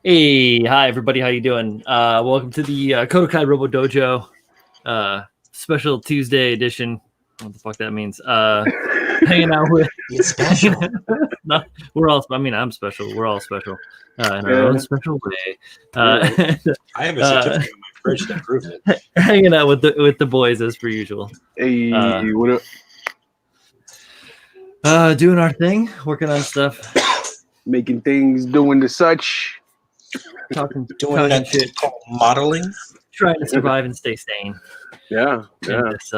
Hey, hi everybody, how you doing? Welcome to the KotoKai Robo-Dojo special Tuesday edition. What the fuck that means? Hanging out with It's special. no, I'm special. We're all special in our own special way. I have a certificate in my fridge that proves it. Hanging out with the boys as per usual. Hey, what up? Doing our thing, working on stuff, making things, doing the such. talking Doing shit, modeling. trying to survive and stay sane. Yeah. In this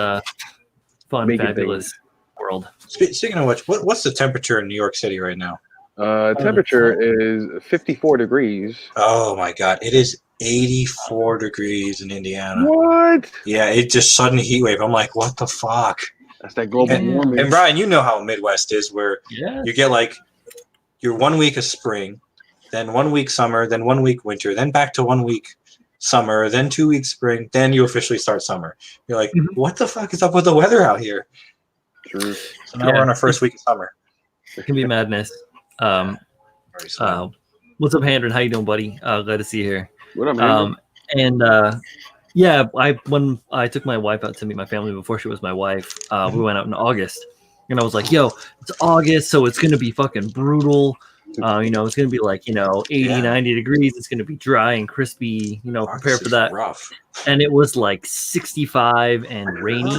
fun, Making fabulous world. Speaking of which, what's the temperature in New York City right now? Temperature is 54 degrees. Oh my God, it is 84 degrees in Indiana. What? Yeah, it just sudden heat wave. I'm like, what the fuck? That's that global warming. And Brian, you know how Midwest is, where you get like your 1 week of spring, then 1 week summer, then 1 week winter, then back to 1 week summer, then 2 weeks spring, then you officially start summer. You're like, what the fuck is up with the weather out here? True. So now we're on our first week of summer. It can be madness. What's up, Handren? How you doing, buddy? Glad to see you here. What up, man? When I took my wife out to meet my family before she was my wife, we went out in August, and I was like, "Yo, it's August, so it's gonna be fucking brutal. It's gonna be like 80, 90 degrees. It's gonna be dry and crispy. Prepare for that." Rough. And it was like 65 and rainy.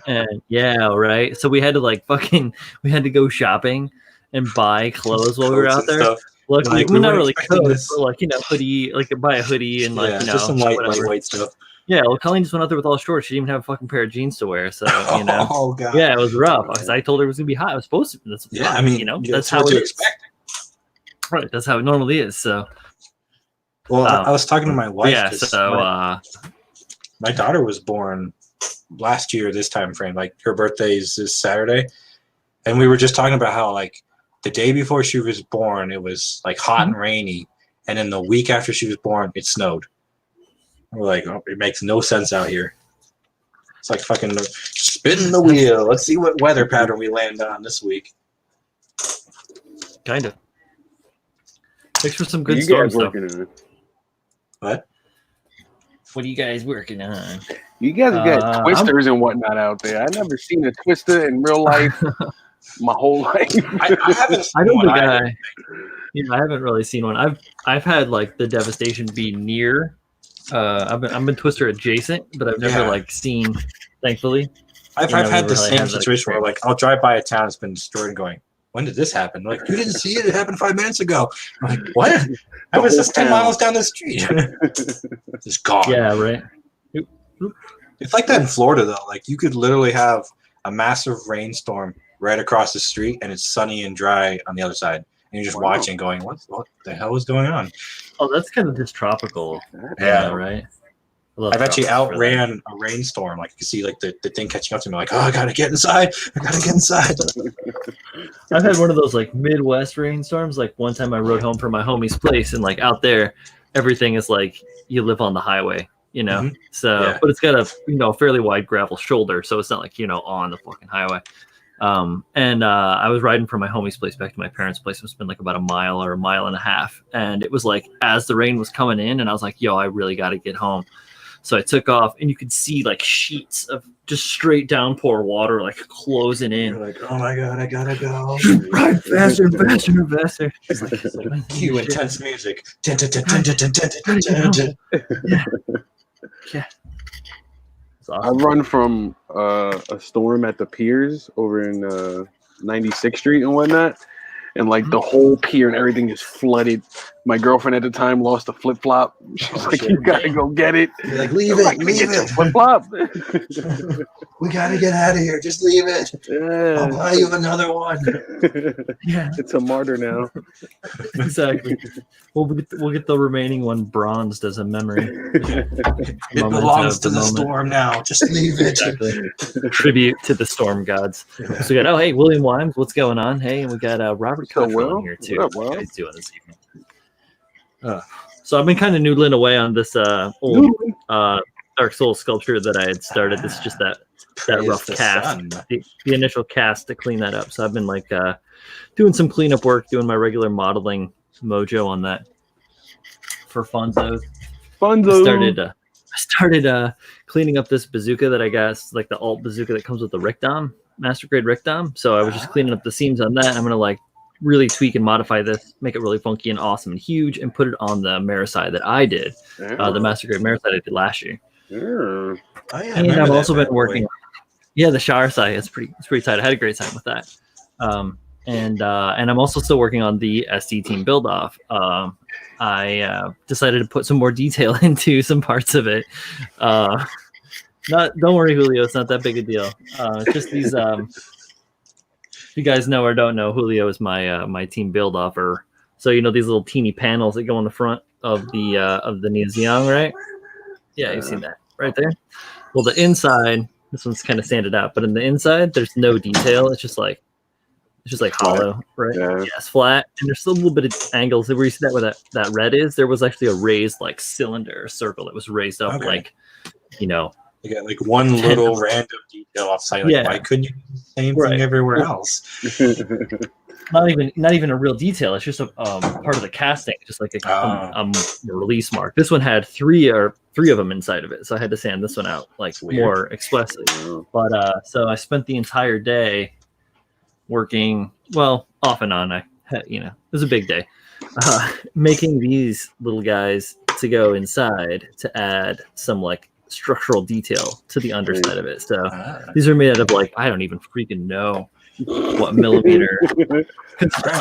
And right. So we had to go shopping and buy clothes while we were out there. Luckily, we not weren't really expecting coats, this. but hoodie, buy a hoodie and just some lightweight stuff. Yeah, well, Colleen just went out there with all shorts. She didn't even have a fucking pair of jeans to wear. So Oh God. Yeah, it was rough. I told her it was gonna be hot. It was supposed to. That's that's how what it you is. expect. Right, that's how it normally is. So. Well, I was talking to my wife. Yeah. So my daughter was born last year this time frame. Like her birthday is this Saturday, and we were just talking about how like the day before she was born it was like hot and rainy, and then the week after she was born it snowed. We're like, oh, it makes no sense out here. It's like fucking spinning the wheel. Let's see what weather pattern we land on this week. Kind of. Thanks for some good storms, though. What? What are you guys working on? You guys got twisters and whatnot out there. I've never seen a twister in real life my whole life. I haven't. I haven't really seen one. I've had like the devastation be near. I've been twister adjacent, but I've never seen. Thankfully, I've had the same situation where I'll drive by a town that's been destroyed and going, when did this happen? Like, you didn't see it? It happened 5 minutes ago. I'm like, what? I was just 10 miles down the street. It's gone. Yeah, right. It's like that in Florida, though. Like, you could literally have a massive rainstorm right across the street, and it's sunny and dry on the other side. And you're just watching going, what the hell is going on? Oh, that's kind of just tropical. Yeah. Right? I've actually outran a rainstorm. Like, you can see, like, the thing catching up to me. Like, oh, I got to get inside. I've had one of those, like, Midwest rainstorms. Like, one time I rode home from my homie's place, and, like, out there, everything is, like, you live on the highway, So, but it's got a, fairly wide gravel shoulder, so it's not, like, on the fucking highway. I was riding from my homie's place back to my parents' place. It was been like about a mile or a mile and a half. And it was like, as the rain was coming in, and I was like, yo, I really got to get home. So I took off, and you could see like sheets of just straight downpour water, like closing in. You're like, oh my God, I gotta go. Ride faster and faster and faster. Cue intense music. Yeah. Awesome. I run from a storm at the piers over in 96th Street and whatnot, and like the whole pier and everything is flooded. My girlfriend at the time lost a flip flop. She's like, "You gotta go get it." You're like, leave it. Flip flop. We gotta get out of here. Just leave it. Yeah. I'll buy you another one. Yeah, it's a martyr now. Exactly. We'll get the remaining one bronzed as a memory. It belongs to the storm now. Just leave it. Exactly. Tribute to the storm gods. So we got hey, William Wimes, what's going on? Hey, and we got Robert Cottrell here too. What are you guys doing this evening? So I've been kind of noodling away on this old Dark Soul sculpture that I had started. This is just that rough cast, the initial cast to clean that up. So I've been doing some cleanup work, doing my regular modeling mojo on that. for funzos. Funzo. I started cleaning up this bazooka that I got. It's like the alt bazooka that comes with the Rickdom, master grade Rickdom. So I was just cleaning up the seams on that. I'm gonna like really tweak and modify this, make it really funky and awesome and huge, and put it on the Marasai that I did, the master grade Marasai I did last year. Oh, yeah, and I've also been working. Yeah, the Sharsai. It's pretty tight. I had a great time with that. And I'm also still working on the SD team Buildoff. I decided to put some more detail into some parts of it. Don't worry, Julio. It's not that big a deal. Just these. If you guys know or don't know, Julio is my team Buildoffer. So these little teeny panels that go on the front of the Neo Zeong, right? Yeah, you've seen that right there. Well, the inside, this one's kind of sanded out, but in the inside, there's no detail. It's just like hollow, right? Yeah, it's flat, and there's still a little bit of angles. Where you see that where that red is, there was actually a raised like cylinder circle that was raised up, like You got like one little random detail offside. Like, why couldn't you do the same thing everywhere else? Not even a real detail. It's just a part of the casting, just like a release mark. This one had three of them inside of it, so I had to sand this one out like more explicitly. But so I spent the entire day working, well, off and on. It was a big day, making these little guys to go inside to add some like structural detail to the underside of it. So these are made out of like, I don't even freaking know what millimeter.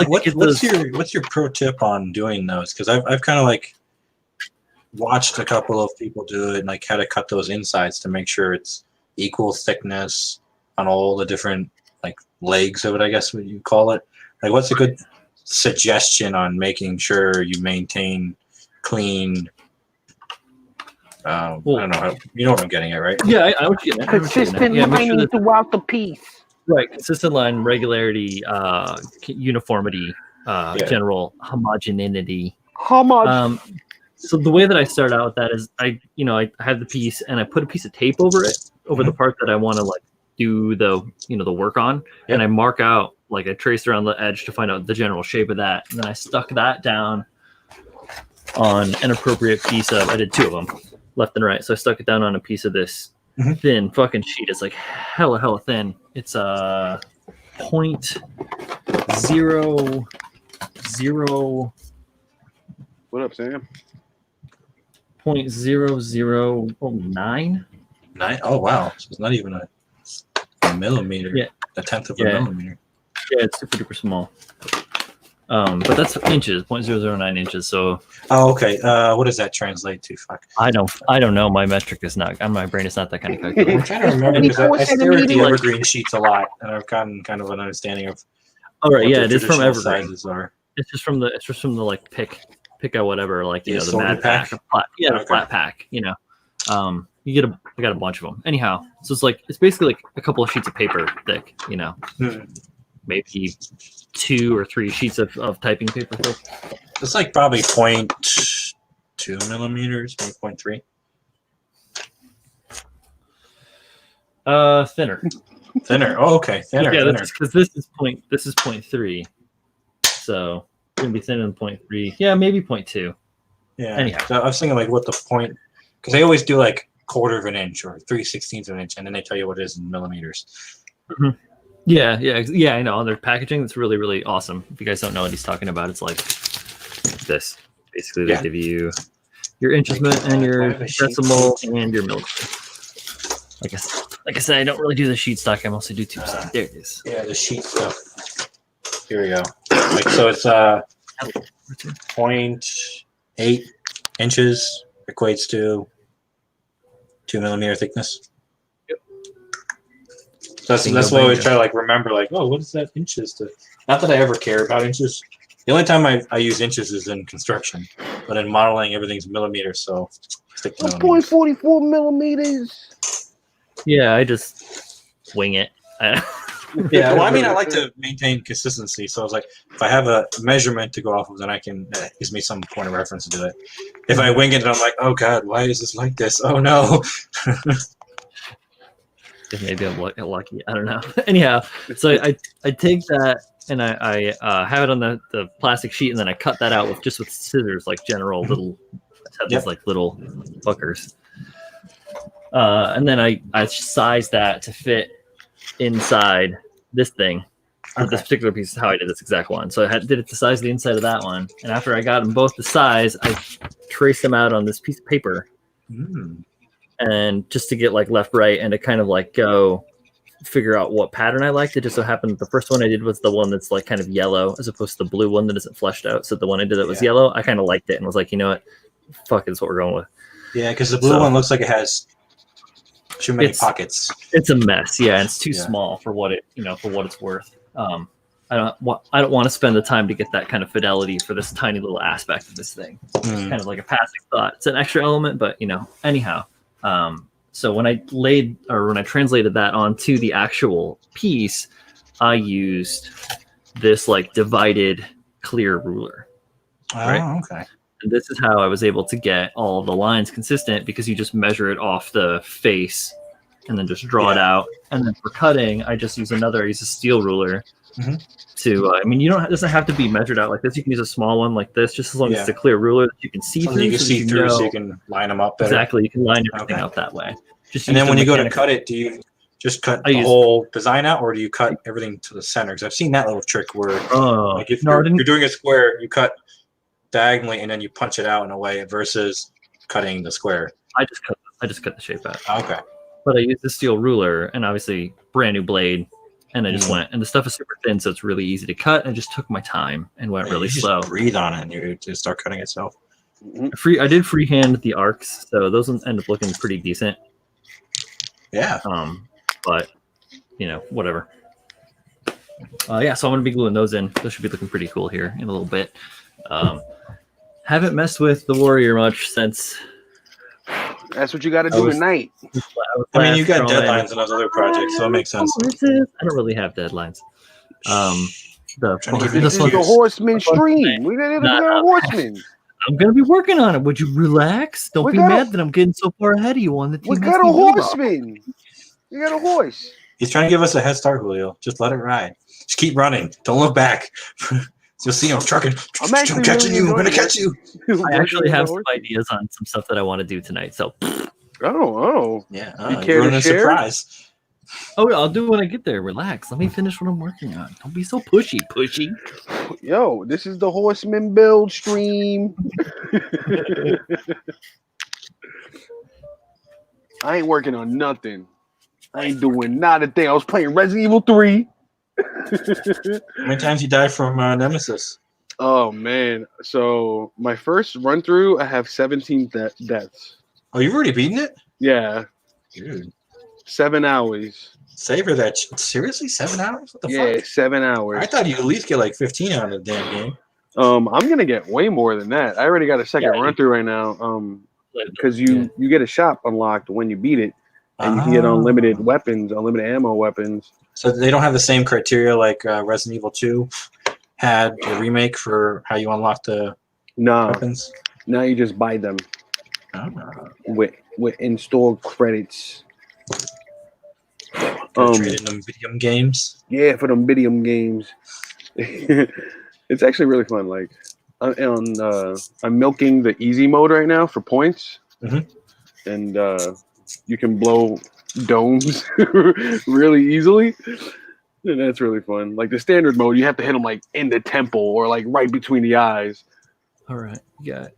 What's your pro tip on doing those? Because I've kind of like watched a couple of people do it and like how to cut those insides to make sure it's equal thickness on all the different like legs of it, I guess what you call it. Like, what's a good suggestion on making sure you maintain clean? I don't know. You know what I'm getting at, right? Yeah, I would get consistent lining throughout the piece. Right, consistent line, regularity, uniformity, general homogeneity. So the way that I start out with that is I had the piece and I put a piece of tape over it, over the part that I want to like do the the work on, and I mark out, like I traced around the edge to find out the general shape of that, and then I stuck that down on an appropriate piece of, I did two of them, left and right. So I stuck it down on a piece of this thin fucking sheet. It's like hella thin. It's .00. What up, Sam? 0.0009. Oh wow! So it's not even a millimeter. Yeah, a tenth of a millimeter. Yeah, it's super small. But that's inches, 0.009 inches. So. Oh, okay. What does that translate to? Fuck. I don't know. My metric is not. My brain is not that kind of calculator. I'm trying to remember because I stare at the evergreen sheets a lot, and I've gotten kind of an understanding of. All right. Yeah, it is from evergreen. Sizes are. It's just from the like pick out whatever, like the mad pack. The flat pack. I got a bunch of them. Anyhow, so it's basically like a couple of sheets of paper thick. Maybe 2 or 3 sheets of typing paper thick. It's like probably 0.2 millimeters, maybe 0.3. Thinner. Oh, okay. Thinner. Yeah, because this is 0.3. So it's gonna be thinner than 0.3. Yeah, maybe 0.2. Yeah. Anyhow, so I was thinking like what the point, because they always do like 1/4 of an inch or 3/16 of an inch, and then they tell you what it is in millimeters. Mm-hmm. Yeah, I know. On their packaging, it's really, really awesome. If you guys don't know what he's talking about, it's like this. Basically, they give you your inches and your decimal and your millimeter. Like I said, I don't really do the sheet stock. I mostly do tube stock. There it is. Yeah, the sheet stuff. Here we go. So it's 0.8 inches equates to 2 millimeter thickness. That's what I always try to like remember, like, oh, what is that inches to? Not that I ever care about inches. The only time I use inches is in construction, but in modeling, everything's millimeters, so stick to millimeters. 0.44 millimeters. Yeah, I just wing it. Yeah, well, I mean, I like to maintain consistency, so I was like, if I have a measurement to go off of, then I can, it gives me some point of reference to do it. If I wing it, and I'm like, oh god, why is this like this? Oh no. Maybe I'm lucky. I don't know. Anyhow, so I take that and I have it on the plastic sheet, and then I cut that out with scissors, like general little, these like little fuckers. And then I sized that to fit inside this thing. With this particular piece is how I did this exact one. So I did it the size of the inside of that one. And after I got them both the size, I traced them out on this piece of paper. And just to get like left, right, and to kind of like go figure out what pattern I liked. It just so happened the first one I did was the one that's like kind of yellow as opposed to the blue one that isn't fleshed out. So the one I did that was yellow, I kind of liked it and was like, you know what? Fuck, it's what we're going with. Yeah, because the blue one looks like it has too many pockets. It's a mess. Yeah, and it's too small for what it, for what it's worth. I don't want to spend the time to get that kind of fidelity for this tiny little aspect of this thing. It's kind of like a passing thought. It's an extra element, but anyhow. So when I translated that onto the actual piece, I used this like divided clear ruler. Right? Okay. And this is how I was able to get all of the lines consistent, because you just measure it off the face and then just draw it out. And then for cutting, I just use a steel ruler to, it doesn't have to be measured out like this. You can use a small one like this, just as long as it's a clear ruler that you can see through. You can see through, so you can line them up better. Exactly. You can line everything out that way. And then when you go to cut it, do you just cut the whole design out, or do you cut everything to the center? Because I've seen that little trick where if you're doing a square, you cut diagonally and then you punch it out in a way versus cutting the square. I just cut the shape out. Okay. But I used the steel ruler and obviously brand new blade, and I just went, and the stuff is super thin, so it's really easy to cut. I just took my time and went really slow. Just breathe on it and you just start cutting itself. I did freehand the arcs, so those ones end up looking pretty decent. Yeah. But whatever. So I'm gonna be gluing those in. Those should be looking pretty cool here in a little bit. Haven't messed with the Warrior much since. That's what you got to do tonight. You got deadlines on those other projects, so it makes sense. I don't really have deadlines. This is the Horsemen stream. We got a Horsemen. I'm gonna be working on it. Would you relax? Don't be mad that I'm getting so far ahead of you on the team. We got a Horseman. You got a horse. He's trying to give us a head start, Julio. Just let it ride. Just keep running. Don't look back. You'll see him trucking. I'm catching you. I'm gonna catch you. I actually have some ideas on some stuff that I want to do tonight. So. Yeah. You care to share? Surprise. Oh, I'll do it when I get there. Relax. Let me finish what I'm working on. Don't be so pushy. Yo, this is the Horseman build stream. I ain't working on nothing. I ain't doing not a thing. I was playing Resident Evil 3. How many times you died from Nemesis? Oh, man. So, my first run through, I have 17 deaths. Oh, you've already beaten it? Yeah. Dude. 7 hours. Savor that. Seriously? 7 hours? What the fuck? 7 hours. I thought you at least get like 15 out of the damn game. I'm going to get way more than that. I already got a second run through right now. Because you get a shop unlocked when you beat it. And you can get unlimited weapons, unlimited ammo weapons. So they don't have the same criteria like Resident Evil 2 had a remake for how you unlock the weapons? Now you just buy them with in-store credits. Trading them video games? Yeah, for them video games. It's actually really fun. Like, I'm milking the easy mode right now for points. And you can blow domes really easily, and that's really fun. Like the standard mode, you have to hit them like in the temple or like right between the eyes. All right, you got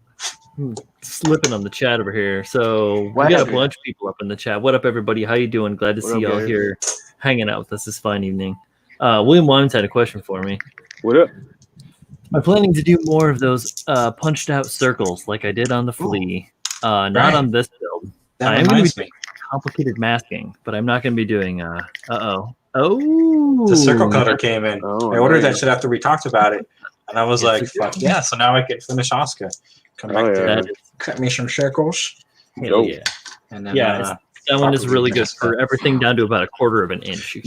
slipping on the chat over here. So we got a bunch of people up in the chat. What up, everybody? How you doing? Glad to see y'all here hanging out with us this fine evening. William Wyman's had a question for me. What up? I'm planning to do more of those punched out circles like I did on the Flea. Not on this build. That reminds me. Complicated masking, but I'm not going to be doing the circle cutter came in. I ordered that shit after we talked about it, and I was like, fuck yeah, so now I can finish Oscar. Come back to that. Cut me some circles. Hell yeah. And then, that one is really good for everything down to about 1/4 of an inch.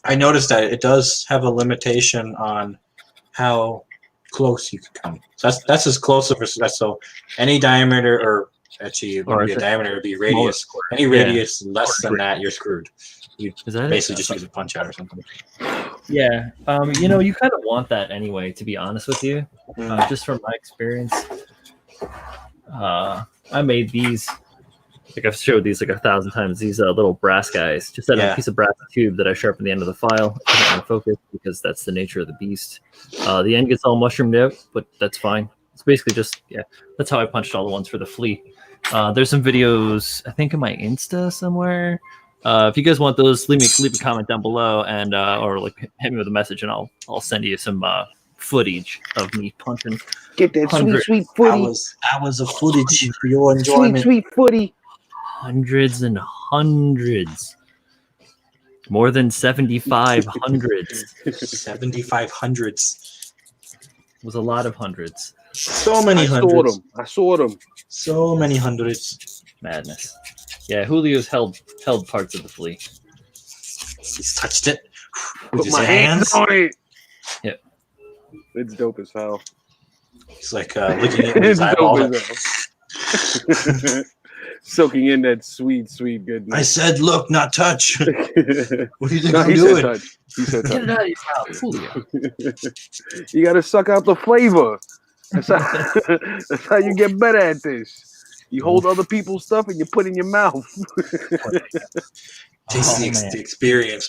I noticed that it does have a limitation on how close you can come. So that's as close as so any diameter or actually it would be a diameter, it would be radius. Any radius less than that, you're screwed. You basically just use a punch out or something. Yeah, you kind of want that anyway. To be honest with you, just from my experience, I made these. Like I've showed these like 1,000 times. These little brass guys, just out of a piece of brass tube that I sharpen the end of the file. I don't want to focus because that's the nature of the beast. The end gets all mushroomed out, but that's fine. It's basically just that's how I punched all the ones for the flea. There's some videos I think in my Insta somewhere. If you guys want those, leave a comment down below and or like hit me with a message and I'll send you some footage of me punching. Get that sweet footy. That was a footage for your enjoyment. Sweet footy. Hundreds and hundreds. More than 7,500. 7,500s. Was a lot of hundreds. So many hundreds. I saw them. So many hundreds. Madness. Yeah, Julio's held parts of the flea. He's touched it. Put my hands on it. Yep. It's dope as hell. He's like looking at his eyeball. Soaking in that sweet goodness. I said, look, not touch. What do you think I'm doing? He said, touch. Get it out of your mouth, Julio. You gotta suck out the flavor. That's how you get better at this. You hold other people's stuff and you put in your mouth. Taste the experience.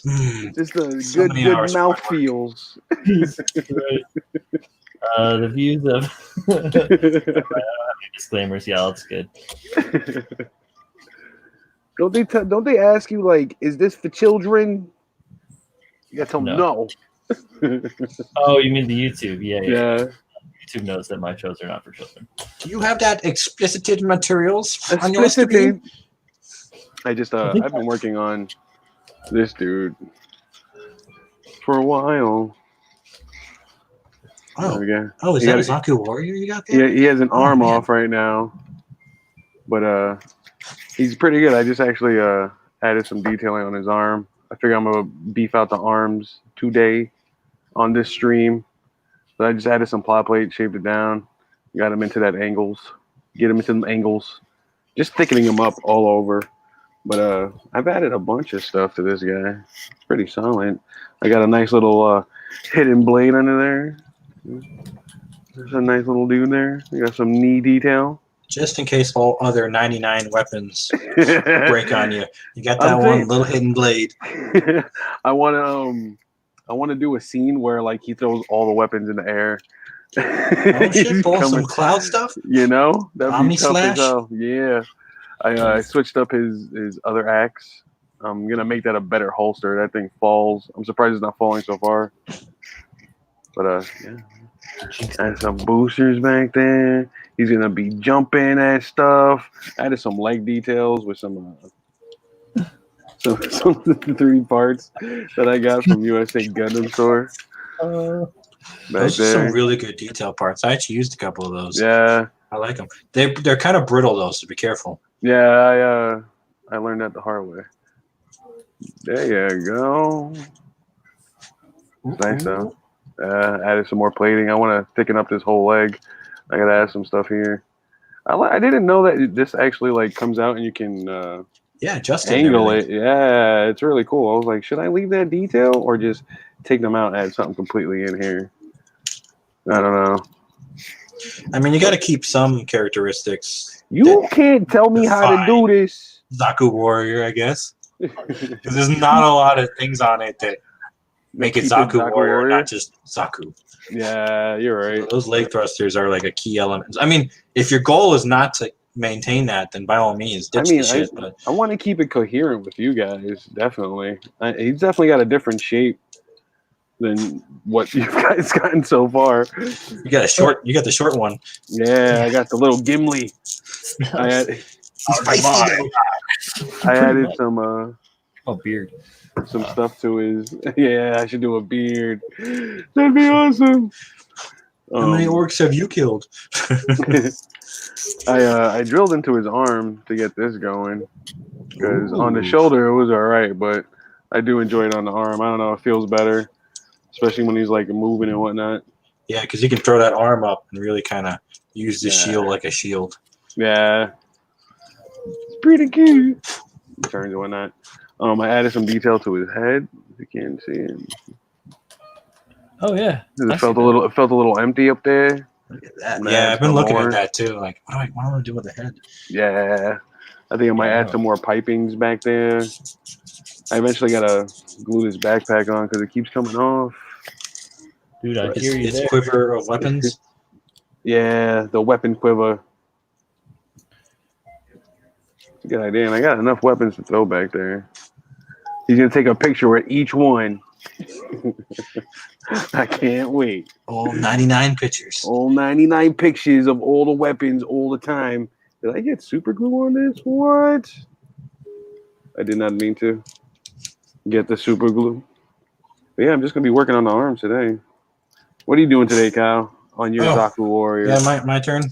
Just the good mouth feels. The views of I don't have any disclaimers. Yeah, it's good. Don't they ask you like, is this for children? You gotta tell them no. Oh, you mean the YouTube? Yeah. YouTube knows that my shows are not for children. Do you have that explicit materials on your stream? I just I've been working on this dude for a while. Oh, is that a Zaku warrior you got there? Yeah, he has an arm off right now, but he's pretty good. I just actually added some detailing on his arm. I figure I'm gonna beef out the arms today on this stream. So I just added some plot plate, shaped it down, got him into that angles, get him into them angles, just thickening him up all over. But I've added a bunch of stuff to this guy. It's pretty solid. I got a nice little hidden blade under there. There's a nice little dude there. We got some knee detail. Just in case all other 99 weapons break on you. You got that one little hidden blade. I want to do a scene where like he throws all the weapons in the air. Oh shit! Pull some cloud stuff. You know, that'd be tough Omni-slash? as hell. Yeah, I switched up his other axe. I'm gonna make that a better holster. That thing falls. I'm surprised it's not falling so far. But yeah, and some boosters back there. He's gonna be jumping at stuff. I added some leg details with some 3 parts that I got from USA Gundam store. Those are some really good detail parts. I actually used a couple of those. Yeah, I like them. They're kind of brittle though, so be careful. Yeah, I learned that the hard way. There you go. Nice though. Added some more plating. I want to thicken up this whole leg. I gotta add some stuff here. I didn't know that this actually like comes out and you can just angle it. Yeah, it's really cool. I was like, should I leave that detail or just take them out and add something completely in here? I don't know. I mean, you got to keep some characteristics. You can't tell me how to do this. Zaku Warrior, I guess. Because there's not a lot of things on it that make it Zaku Warrior, not just Zaku. Yeah, you're right. Those leg thrusters are like a key element. I mean, if your goal is not to maintain that, then by all means, ditch the shit. But I want to keep it coherent with you guys, definitely. He's definitely got a different shape than what you guys gotten so far. You got the short one. Yeah, I got the little Gimli. I added some beard. Some stuff to his. Yeah, I should do a beard. That'd be awesome. How many orcs have you killed? I drilled into his arm to get this going because on the shoulder it was all right, but I do enjoy it on the arm. I don't know, it feels better, especially when he's like moving and whatnot. Yeah, because you can throw that arm up and really kind of use the shield like a shield. Yeah, it's pretty cute. Turns and whatnot. I added some detail to his head, if you can see it. Oh yeah. It felt a little empty up there. Look at that. Yeah, I've been looking at that too. Like, what do I do with the head? Yeah, I think I might add some more pipings back there. I eventually gotta glue this backpack on because it keeps coming off. Dude, I hear you it's there. quiver of weapons. Yeah, the weapon quiver. It's a good idea, and I got enough weapons to throw back there. He's gonna take a picture with each one. I can't wait. All 99 pictures. All 99 pictures of all the weapons all the time. Did I get super glue on this? What? I did not mean to get the super glue. But yeah, I'm just gonna be working on the arms today. What are you doing today, Kyle? On your Zaku Warrior? Yeah, my turn.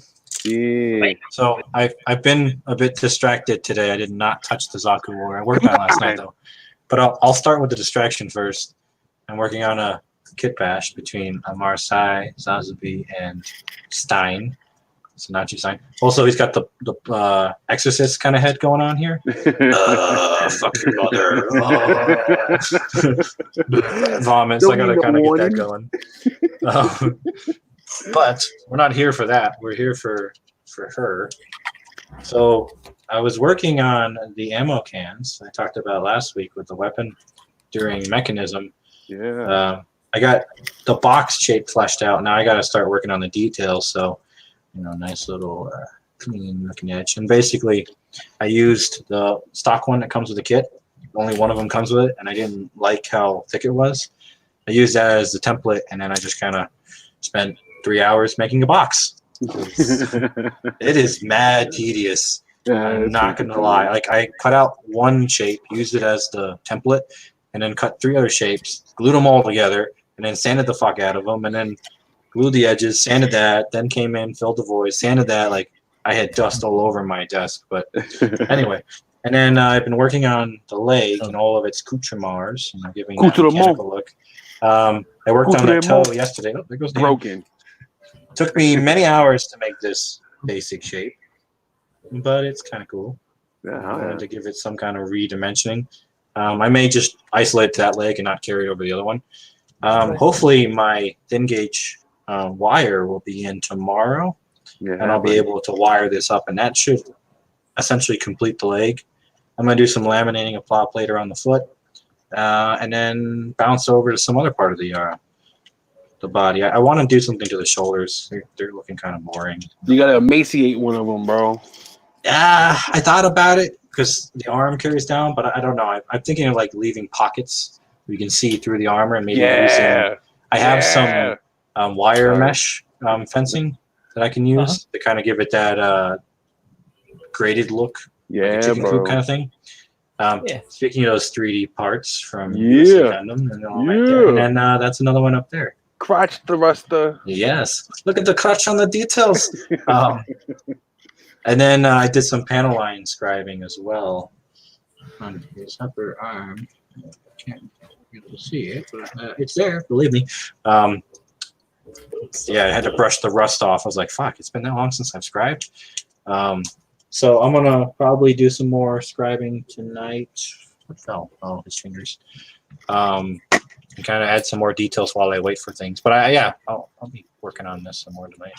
Yeah. So I've been a bit distracted today. I did not touch the Zaku Warrior. I worked on it last night though. But I'll start with the distraction first. I'm working on a kit bash between Marsai, Zazubi, and Stein. Sonachi Stein. Also, he's got the exorcist kind of head going on here. Fuck your mother. Vomit. So I gotta kind of get that going. But we're not here for that. We're here for her. So I was working on the ammo cans I talked about last week with the weapon during mechanism. Yeah. I got the box shape fleshed out. Now I got to start working on the details. So, nice little clean looking edge. And basically, I used the stock one that comes with the kit. Only one of them comes with it, and I didn't like how thick it was. I used that as the template, and then I just kind of spent 3 hours making a box. It is mad tedious. Yeah, I'm not going to lie. Like, I cut out one shape, used it as the template, and then cut 3 other shapes, glued them all together, and then sanded the fuck out of them, and then glued the edges, sanded that, then came in, filled the void, sanded that. Like, I had dust all over my desk. But anyway. And then I've been working on the leg and all of its accoutrements, giving that a mechanical look. I worked on the toe yesterday. Oh, there goes broken. Took me many hours to make this basic shape, but it's kind of cool. Yeah, I wanted to give it some kind of redimensioning. I may just isolate that leg and not carry it over the other one. Hopefully, my thin gauge wire will be in tomorrow, and I'll be able to wire this up, and that should essentially complete the leg. I'm going to do some laminating of plot plate around the foot, and then bounce over to some other part of the body. I want to do something to the shoulders. They're looking kind of boring. You got to emaciate one of them, bro. I thought about it because the arm carries down, but I don't know. I'm thinking of like leaving pockets where you can see through the armor and maybe using. I have some wire mesh fencing that I can use to kind of give it that graded look. Yeah, like chicken bro. coop kind of thing. Speaking of those 3D parts from Gundam and all right there. And then that's another one up there. Crotch thruster. Yes. Look at the crotch on the details. And then I did some panel line scribing as well on his upper arm. I can't really see it, but it's there, believe me. I had to brush the rust off. I was like, fuck, it's been that long since I've scribed. So I'm going to probably do some more scribing tonight. What fell? Oh, his fingers. And kind of add some more details while I wait for things. But I'll be working on this some more tonight.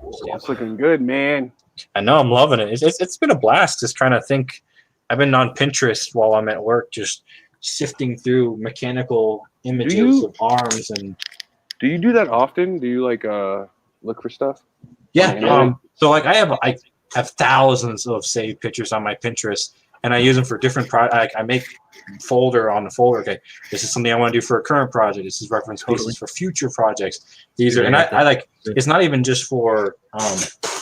It's looking good, man. I know, I'm loving it. It's been a blast just trying to think. I've been on Pinterest while I'm at work, just sifting through mechanical images of arms. And do you do that often? Do you look for stuff? Yeah. So like I have thousands of saved pictures on my Pinterest, and I use them for different projects. I make folder on the folder. Okay, this is something I want to do for a current project. This is reference pieces for future projects. These are, and I like. It's not even just for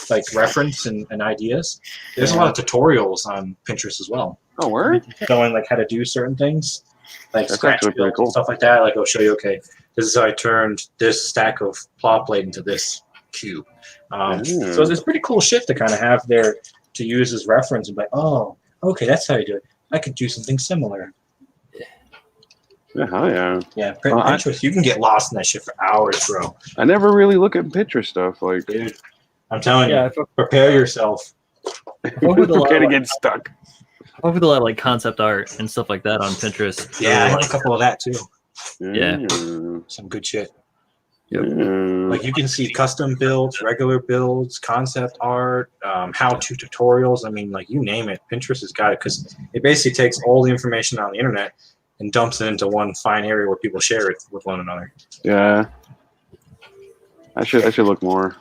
like reference and ideas. There's a lot of tutorials on Pinterest as well. Oh, word? Showing like how to do certain things, like scratch builds and stuff like that. Like I'll show you. Okay, this is how I turned this stack of plot plate into this cube. So it's pretty cool shit to kind of have there to use as reference and be like, oh, okay, that's how you do it. I could do something similar. Yeah, Pinterest, you can get lost in that shit for hours, bro. I never really look at Pinterest stuff. Like, dude, I'm telling you, prepare yourself. We're gonna get stuck. I work with a lot of like concept art and stuff like that on Pinterest. Yeah, I like a couple of that too. Yeah. Some good shit. Yep. Like you can see custom builds, regular builds, concept art, how-to tutorials. I mean, like you name it, Pinterest has got it because it basically takes all the information on the internet and dumps it into one fine area where people share it with one another. Yeah. I should look more.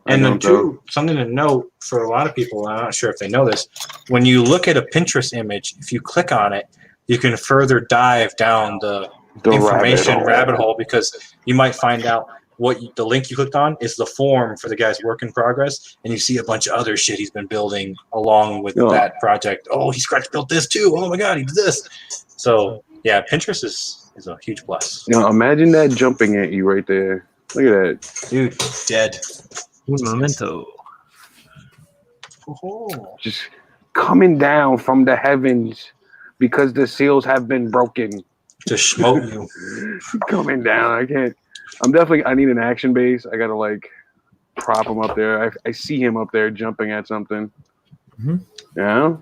And then too, something to note for a lot of people, I'm not sure if they know this, when you look at a Pinterest image, if you click on it, you can further dive down the information rabbit hole because you might find out the link you clicked on is the form for the guy's work in progress, and you see a bunch of other shit he's been building along with that project. Oh, he scratch built this too. Oh my god, he did this. So yeah, Pinterest is a huge plus. Imagine that jumping at you right there. Look at that, dude. Dead. Un momento. Just coming down from the heavens because the seals have been broken. Just smoke you. Coming down. I can't. I need an action base. I gotta like prop him up there. I see him up there jumping at something. Mm-hmm. Yeah.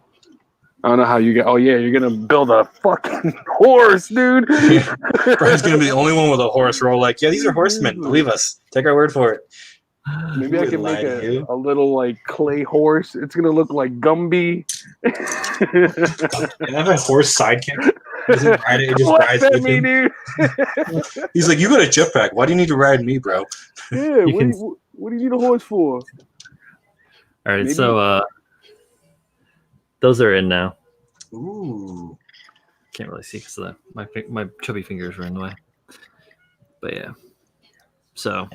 I don't know how you get. Oh yeah, you're gonna build a fucking horse, dude. Brian's gonna be the only one with a horse. We're all like, yeah, these are horsemen. Believe us. Take our word for it. Maybe I can make a little like clay horse. It's gonna look like Gumby. And have a horse sidekick. Doesn't ride it, it just rides with me, dude. He's like, you got a jetpack. Why do you need to ride me, bro? Yeah, what do you need a horse for? All right, so those are in now. Ooh. Can't really see because my chubby fingers are in the way. But yeah. So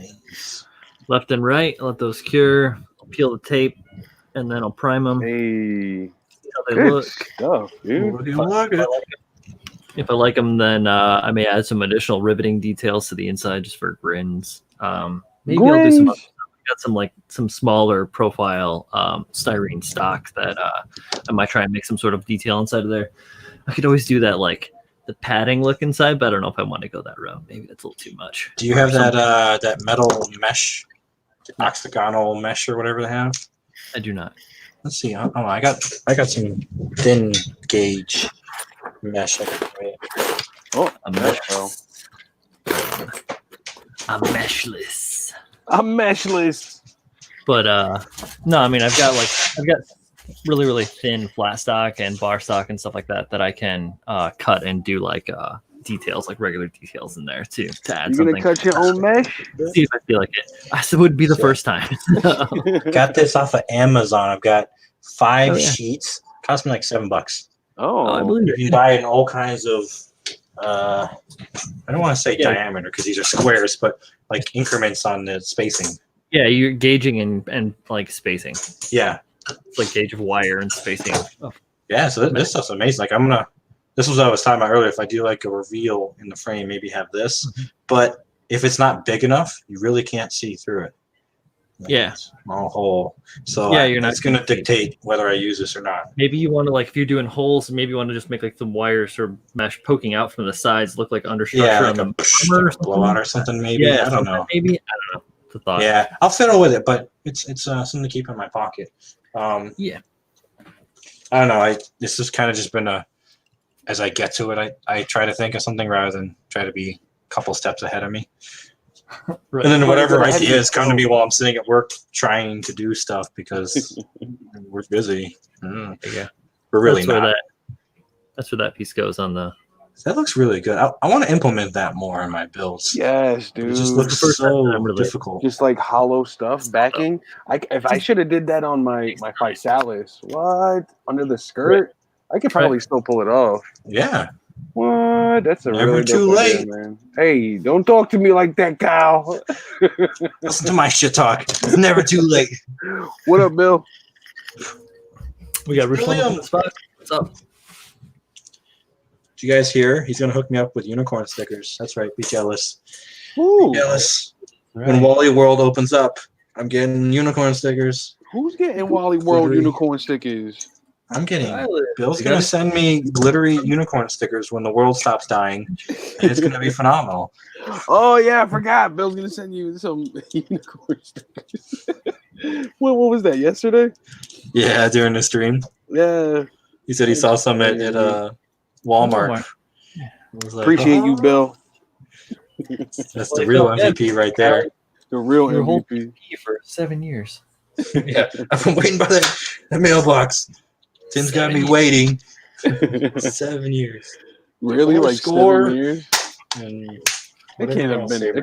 left and right, let those cure. I'll peel the tape, and then I'll prime them. Hey, see how they look. Stuff, dude. If I like them, then I may add some additional riveting details to the inside just for grins. Maybe I'll do some other stuff. I got some smaller profile styrene stock that I might try and make some sort of detail inside of there. I could always do that, like the padding look inside, but I don't know if I want to go that route. Maybe that's a little too much. Do you have that metal mesh, octagonal mesh or whatever they have? I do not. Let's see. I got some thin gauge mesh. A mesh. I'm meshless. I'm meshless. But no, I mean I've got really, really thin flat stock and bar stock and stuff like that I can cut and do like details, like regular details in there too to add something. You gonna cut your own mesh? See if I feel like it. It would be the first time. Got this off of Amazon. I've got 5 sheets. Cost me like $7. Oh, I believe you can buy in all kinds of I don't want to say diameter because these are squares, but like increments on the spacing. Yeah, you're gauging and like spacing. Yeah. It's like gauge of wire and spacing. Oh. Yeah, so this stuff's amazing. Like this was what I was talking about earlier. If I do like a reveal in the frame, maybe have this. Mm-hmm. But if it's not big enough, you really can't see through it. Like yeah. Small hole. So you're not going to dictate whether I use this or not. Maybe you want to, like, if you're doing holes, maybe you want to just make like some wires or mesh poking out from the sides, look like understructure on the blowout or something. Maybe I don't know. Maybe I don't know. It's a thought. Yeah, I'll fiddle with it, but it's something to keep in my pocket. Yeah. I don't know. This has kind of just been as I get to it, I try to think of something rather than try to be a couple steps ahead of me. Right. And then whatever ideas come to me while I'm sitting at work trying to do stuff because we're busy. Yeah. We're really not. That's where that piece goes on the. That looks really good. I want to implement that more in my builds. Yes, dude. It just looks so difficult. Just like hollow stuff backing. I should have did that on my Physalis. What? Under the skirt? Right. I could probably still pull it off. Yeah. What? That's a never really too late, man. Hey, don't talk to me like that, Kyle. Listen to my shit talk. It's never too late. What up, Bill? We got Ruslan on the spot. What's up? Did you guys hear? He's gonna hook me up with unicorn stickers. That's right. Be jealous. Ooh. Be jealous. Right. When Wally World opens up, I'm getting unicorn stickers. Who's getting Wally World unicorn stickers? I'm getting. Bill's gonna send me glittery unicorn stickers when the world stops dying, and it's gonna be phenomenal. Oh yeah, I forgot. Bill's gonna send you some unicorn stickers. What was that? Yesterday? Yeah, during the stream. Yeah. He said he saw some at Walmart. Like, appreciate you, Bill. That's the real MVP right there. The real Your whole MVP. MVP for 7 years. Yeah, I've been waiting by the mailbox. Tim's got me waiting 7 years. Really, like score. 7 years? And It can't have been. It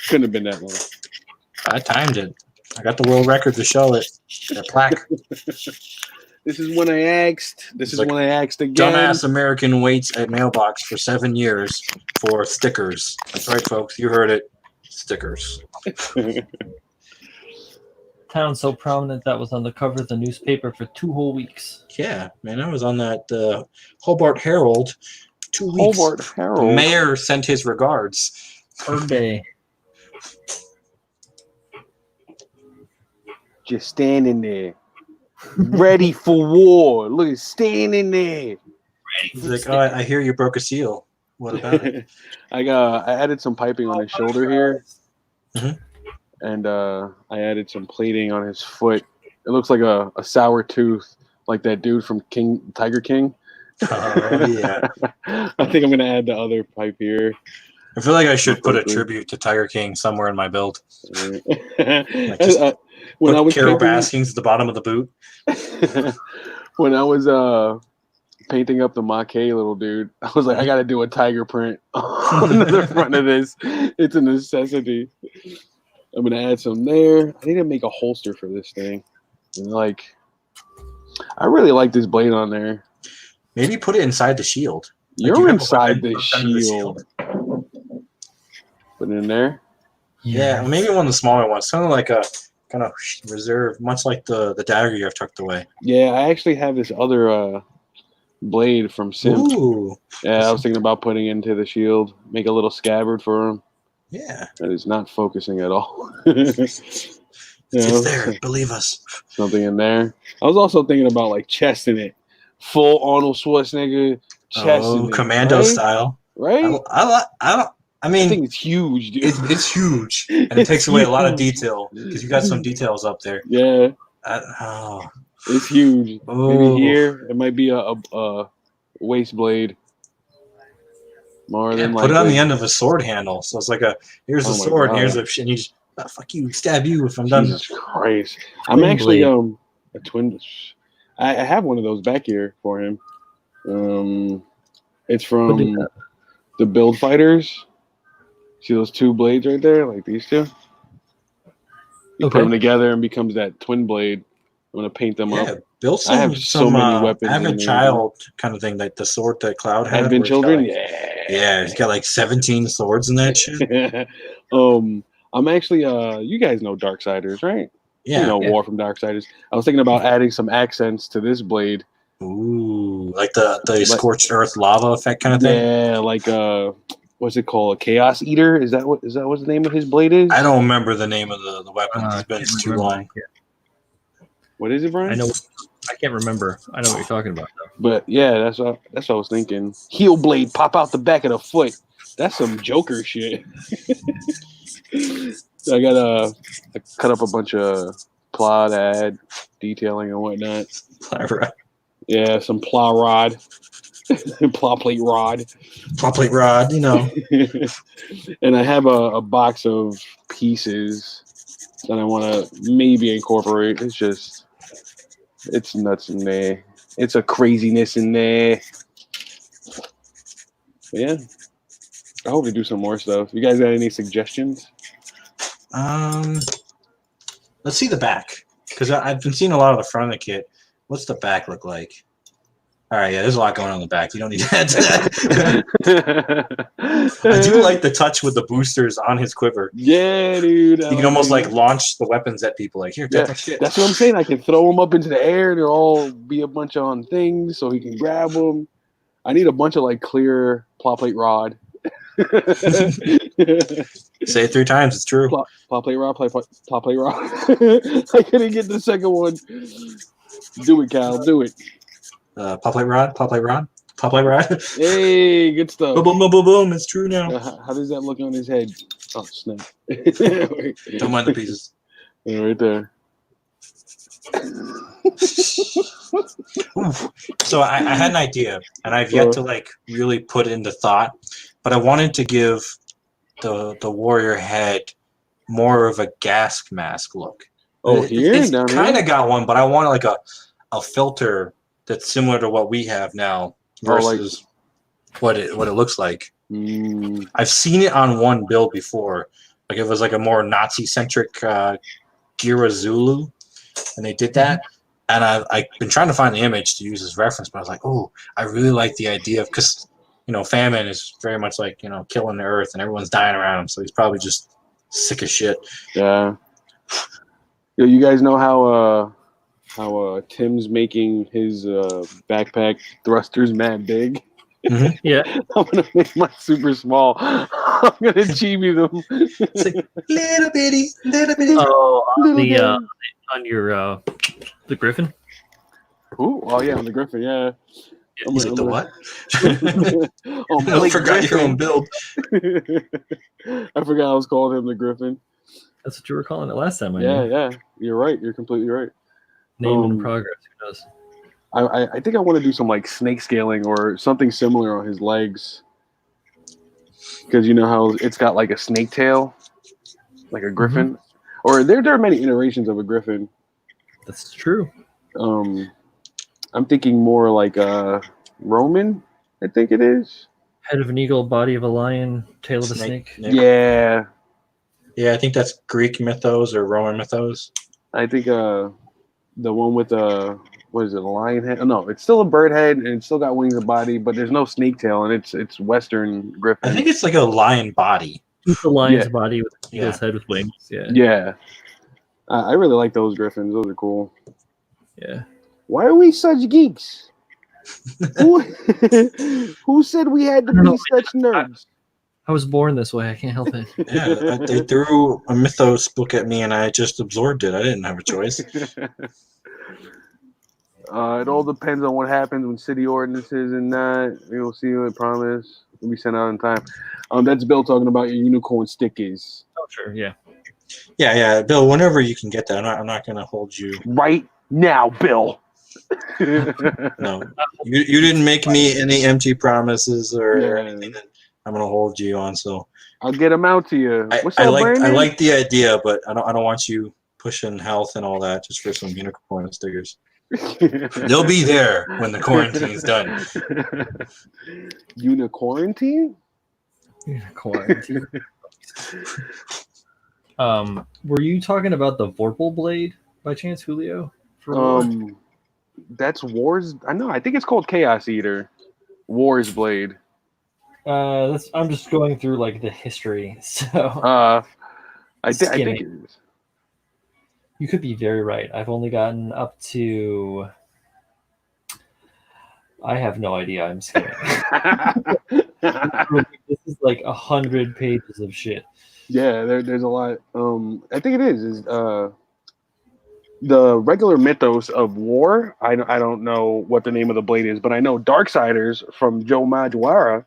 couldn't have been that long. I timed it. I got the world record to show it. The plaque. This is when I asked. This is when I asked again. Dumbass American waits at mailbox for 7 years for stickers. That's right, folks. You heard it. Stickers. Town so prominent that was on the cover of the newspaper for 2 whole weeks. Yeah, man. I was on that Hobart Herald 2 weeks. Hobart Herald. The mayor sent his regards. Per day. Just standing there. Ready for war. Look, standing there. He's like, oh, I hear you broke a seal. What about it? I added some piping on his shoulder here. Mhm. And I added some plating on his foot. It looks like a sour tooth, like that dude from Tiger King. Oh, yeah. I think I'm going to add the other pipe here. I feel like I should put a tribute to Tiger King somewhere in my build. Like just when I was Carol Baskins at the bottom of the boot. When I was painting up the Mackay little dude, I was like, I got to do a tiger print on the front of this. It's a necessity. I'm going to add some there. I need to make a holster for this thing. And like, I really like this blade on there. Maybe put it inside the shield. You're inside the shield. Put it in there. Yeah, maybe one of the smaller ones. Kind of like a reserve, much like the dagger you have tucked away. Yeah, I actually have this other blade from Simp. Ooh. Yeah, I was thinking about putting into the shield. Make a little scabbard for him. Yeah. That is not focusing at all. It's there. Believe us. Something in there. I was also thinking about like chesting it. Full Arnold Schwarzenegger chesting commando style. Right? I mean, I think it's huge, dude. It's huge, and it takes away a lot of detail because you got some details up there. Yeah. It's huge. Oh. Maybe here it might be a waist blade. More than put it on the end of a sword handle, so it's like here's the sword, and here's and you just fuck you, stab you if I'm done. Jesus Christ! I'm actually a twin. I have one of those back here for him. It's from the Build Fighters. See those 2 blades right there, like these 2? You put them together and becomes that twin blade. I'm gonna paint them up. Build some. I have so many weapons. I have a child kind of thing, like the sword that Cloud had. Advent Children, yeah, he's got like 17 swords in that shit. I'm actually you guys know Darksiders, right? Yeah, you know War from Darksiders. I was thinking about adding some accents to this blade. Ooh, like the scorched earth lava effect kind of thing. Yeah, like what's it called? A Chaos Eater? Is that what the name of his blade is? I don't remember the name of the weapon. It's been too long. Yeah. What is it, Brian? I know. I can't remember. I know what you're talking about, though. But yeah, that's what I was thinking. Heel blade pop out the back of the foot. That's some Joker shit. So I cut up a bunch of ply to add detailing and whatnot. Yeah, some plow rod. Plow plate rod. Plow plate rod, you know. And I have a box of pieces that I want to maybe incorporate. It's nuts in there. It's a craziness in there. But yeah. I hope to do some more stuff. You guys got any suggestions? Let's see the back. Because I've been seeing a lot of the front of the kit. What's the back look like? All right, yeah, there's a lot going on in the back. You don't need to add to that. I do like the touch with the boosters on his quiver. Yeah, dude. You can almost like launch the weapons at people. Like, here, take that shit. That's what I'm saying. I can throw them up into the air. They'll all be a bunch on things so he can grab them. I need a bunch of like clear plow plate rod. Say it 3 times. It's true. Plow plate rod, plow plate rod. I couldn't get the second one. Do it, Cal. Do it. Plow plate rod, plow plate rod, plow plate rod. Hey, good stuff. Boom, boom, boom, boom, boom. It's true now. How does that look on his head? Oh, snap. Don't mind the pieces. Yeah, right there. So I had an idea, and I've yet to like really put into thought. but I wanted to give the warrior head more of a gas mask look. Oh, It's kind of got one, but I want like a filter that's similar to what we have now versus what it looks like. I've seen it on one build before. Like it was like a more Nazi-centric Gira Zulu, and they did that. And I've been trying to find the image to use as reference, but I was like, oh, I really like the idea of, because, you know, famine is very much like, you know, killing the earth and everyone's dying around him. So he's probably just sick as shit. Yeah. Yo, you guys know how Tim's making his backpack thrusters mad big? Yeah. I'm going to make mine super small. I'm going to chibi them. It's like, little bitty. Oh, on your the Griffin? Ooh, oh yeah, on the Griffin, yeah. Is it the what? I forgot your own build. I forgot I was calling him the Griffin. That's what you were calling it last time. Yeah. You're right. You're completely right. Name in progress. Who knows? I think I want to do some like snake scaling or something similar on his legs. Because you know how it's got like a snake tail, like a Griffin. Or there are many iterations of a Griffin. That's true. I'm thinking more like Roman, I think it is. Head of an eagle, body of a lion, tail of a snake. Yeah. Yeah, I think that's Greek mythos or Roman mythos. I think the one with what is it, a lion head? Oh, no, it's still a bird head and it's still got wings and body, but there's no snake tail and it's Western Griffin. I think it's like a lion body. It's a lion's body with an eagle's head with wings. Yeah. I really like those Griffins. Those are cool. Yeah. Why are we such geeks? Who said we had to be such nerds? I was born this way. I can't help it. Yeah, they threw a mythos book at me and I just absorbed it. I didn't have a choice. It all depends on what happens when city ordinances and that. We'll see you, I promise. We'll be sent out in time. That's Bill talking about your unicorn stickers. Oh, sure. Yeah. Yeah. Bill, whenever you can get that, I'm not going to hold you. Right now, Bill. No. You didn't make me any empty promises or anything that I'm going to hold you on. So I'll get them out to you. What's I up, like Brandon? I like the idea, but I don't want you pushing health and all that just for some unicorn stickers. They'll be there when the quarantine's done. Unicorntine? Quarantine. Were you talking about the Vorpal blade by chance, Julio? That's Wars. I know. I think it's called Chaos Eater. Wars blade. I'm just going through like the history. So I think it is. You could be very right. I've only gotten up to. I have no idea. I'm skimming. This is like 100 pages of shit. Yeah, there's a lot. I think it is the regular mythos of war. I don't know what the name of the blade is, but I know Darksiders from Joe Majuara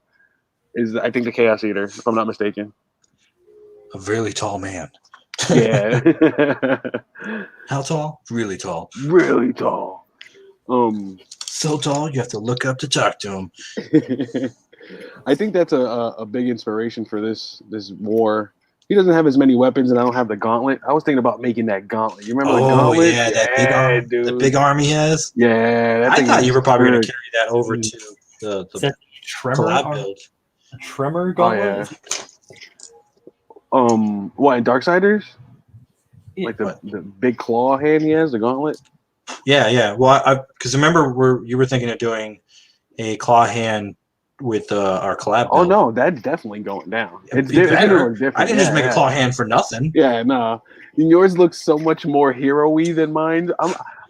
is, I think, the Chaos Eater, if I'm not mistaken. A really tall man. Yeah. How tall? Really tall. Really tall. So tall you have to look up to talk to him. I think that's a big inspiration for this war. He doesn't have as many weapons, and I don't have the gauntlet. I was thinking about making that gauntlet. You remember the gauntlet? Oh yeah, that big arm, dude. the big arm he has. Yeah, I thought you were probably going to carry that over to the tremor collab build. A tremor gauntlet. Oh, yeah. What, in Darksiders? Yeah, like the big claw hand he has, the gauntlet? Yeah. Well, because remember you were thinking of doing a claw hand with our collab build. Oh, no, that's definitely going down. It's better. different. I didn't just make a claw hand for nothing. Yeah, no. Yours looks so much more hero-y than mine.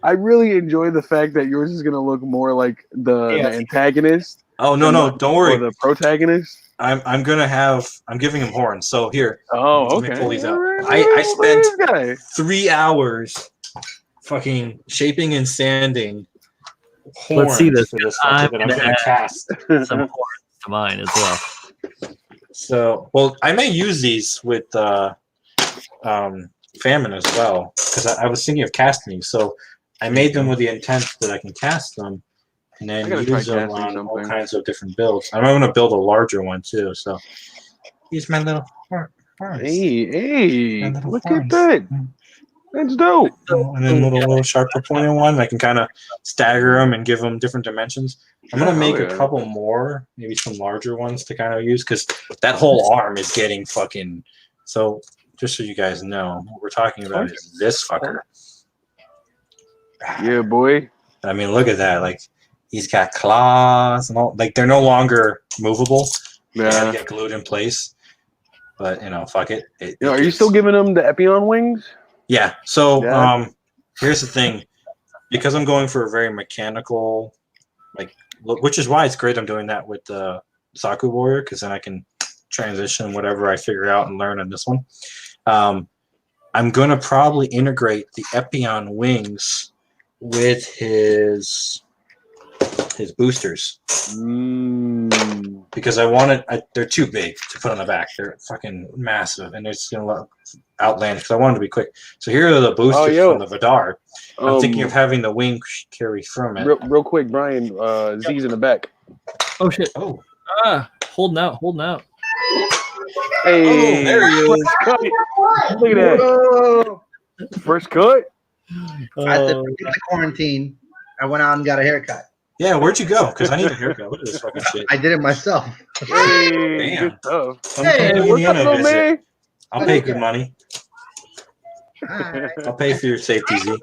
I really enjoy the fact that yours is going to look more like the antagonist. Oh, no, don't worry. Or the protagonist. I'm giving him horns. So here. Oh, okay. Let me pull these out. I spent 3 hours fucking shaping and sanding horns. Let's see this. For this I'm gonna cast some horns to mine as well. So, well, I may use these with famine as well because I was thinking of casting these. So I made them with the intent that I can cast them, and then use them on all kinds of different builds. I'm going to build a larger one too. So use my little horse. Hey, look at that. That's dope. And then little sharper pointed one. I can kind of stagger them and give them different dimensions. I'm going to make a couple more, maybe some larger ones to kind of use because that whole arm is getting fucking. So just so you guys know, what we're talking about is this fucker. Yeah, boy. I mean, look at that. Like, he's got claws and all. Like, they're no longer movable. Yeah. They have to get glued in place. But, fuck it. Are you still giving them the Epion wings? Yeah. So, here's the thing. Because I'm going for a very mechanical, which is why it's great I'm doing that with the Saku Warrior, because then I can transition whatever I figure out and learn on this one. I'm going to probably integrate the Epion wings with his boosters. Because they're too big to put on the back. They're fucking massive, and it's going to look outlandish because I want them to be quick. So here are the boosters from the Vidar. I'm thinking of having the wing carry from it. Real quick, Brian, Z's in the back. Oh, shit. Oh. Holding out. Hey, there he is. Cut. Look at that. First cut. At the quarantine, I went out and got a haircut. Yeah, where'd you go? Because I need a haircut. What is this fucking shit? I did it myself. Hey, good stuff. Hey, what's up, little man? I'll pay good money. I'll pay for your safety, Z.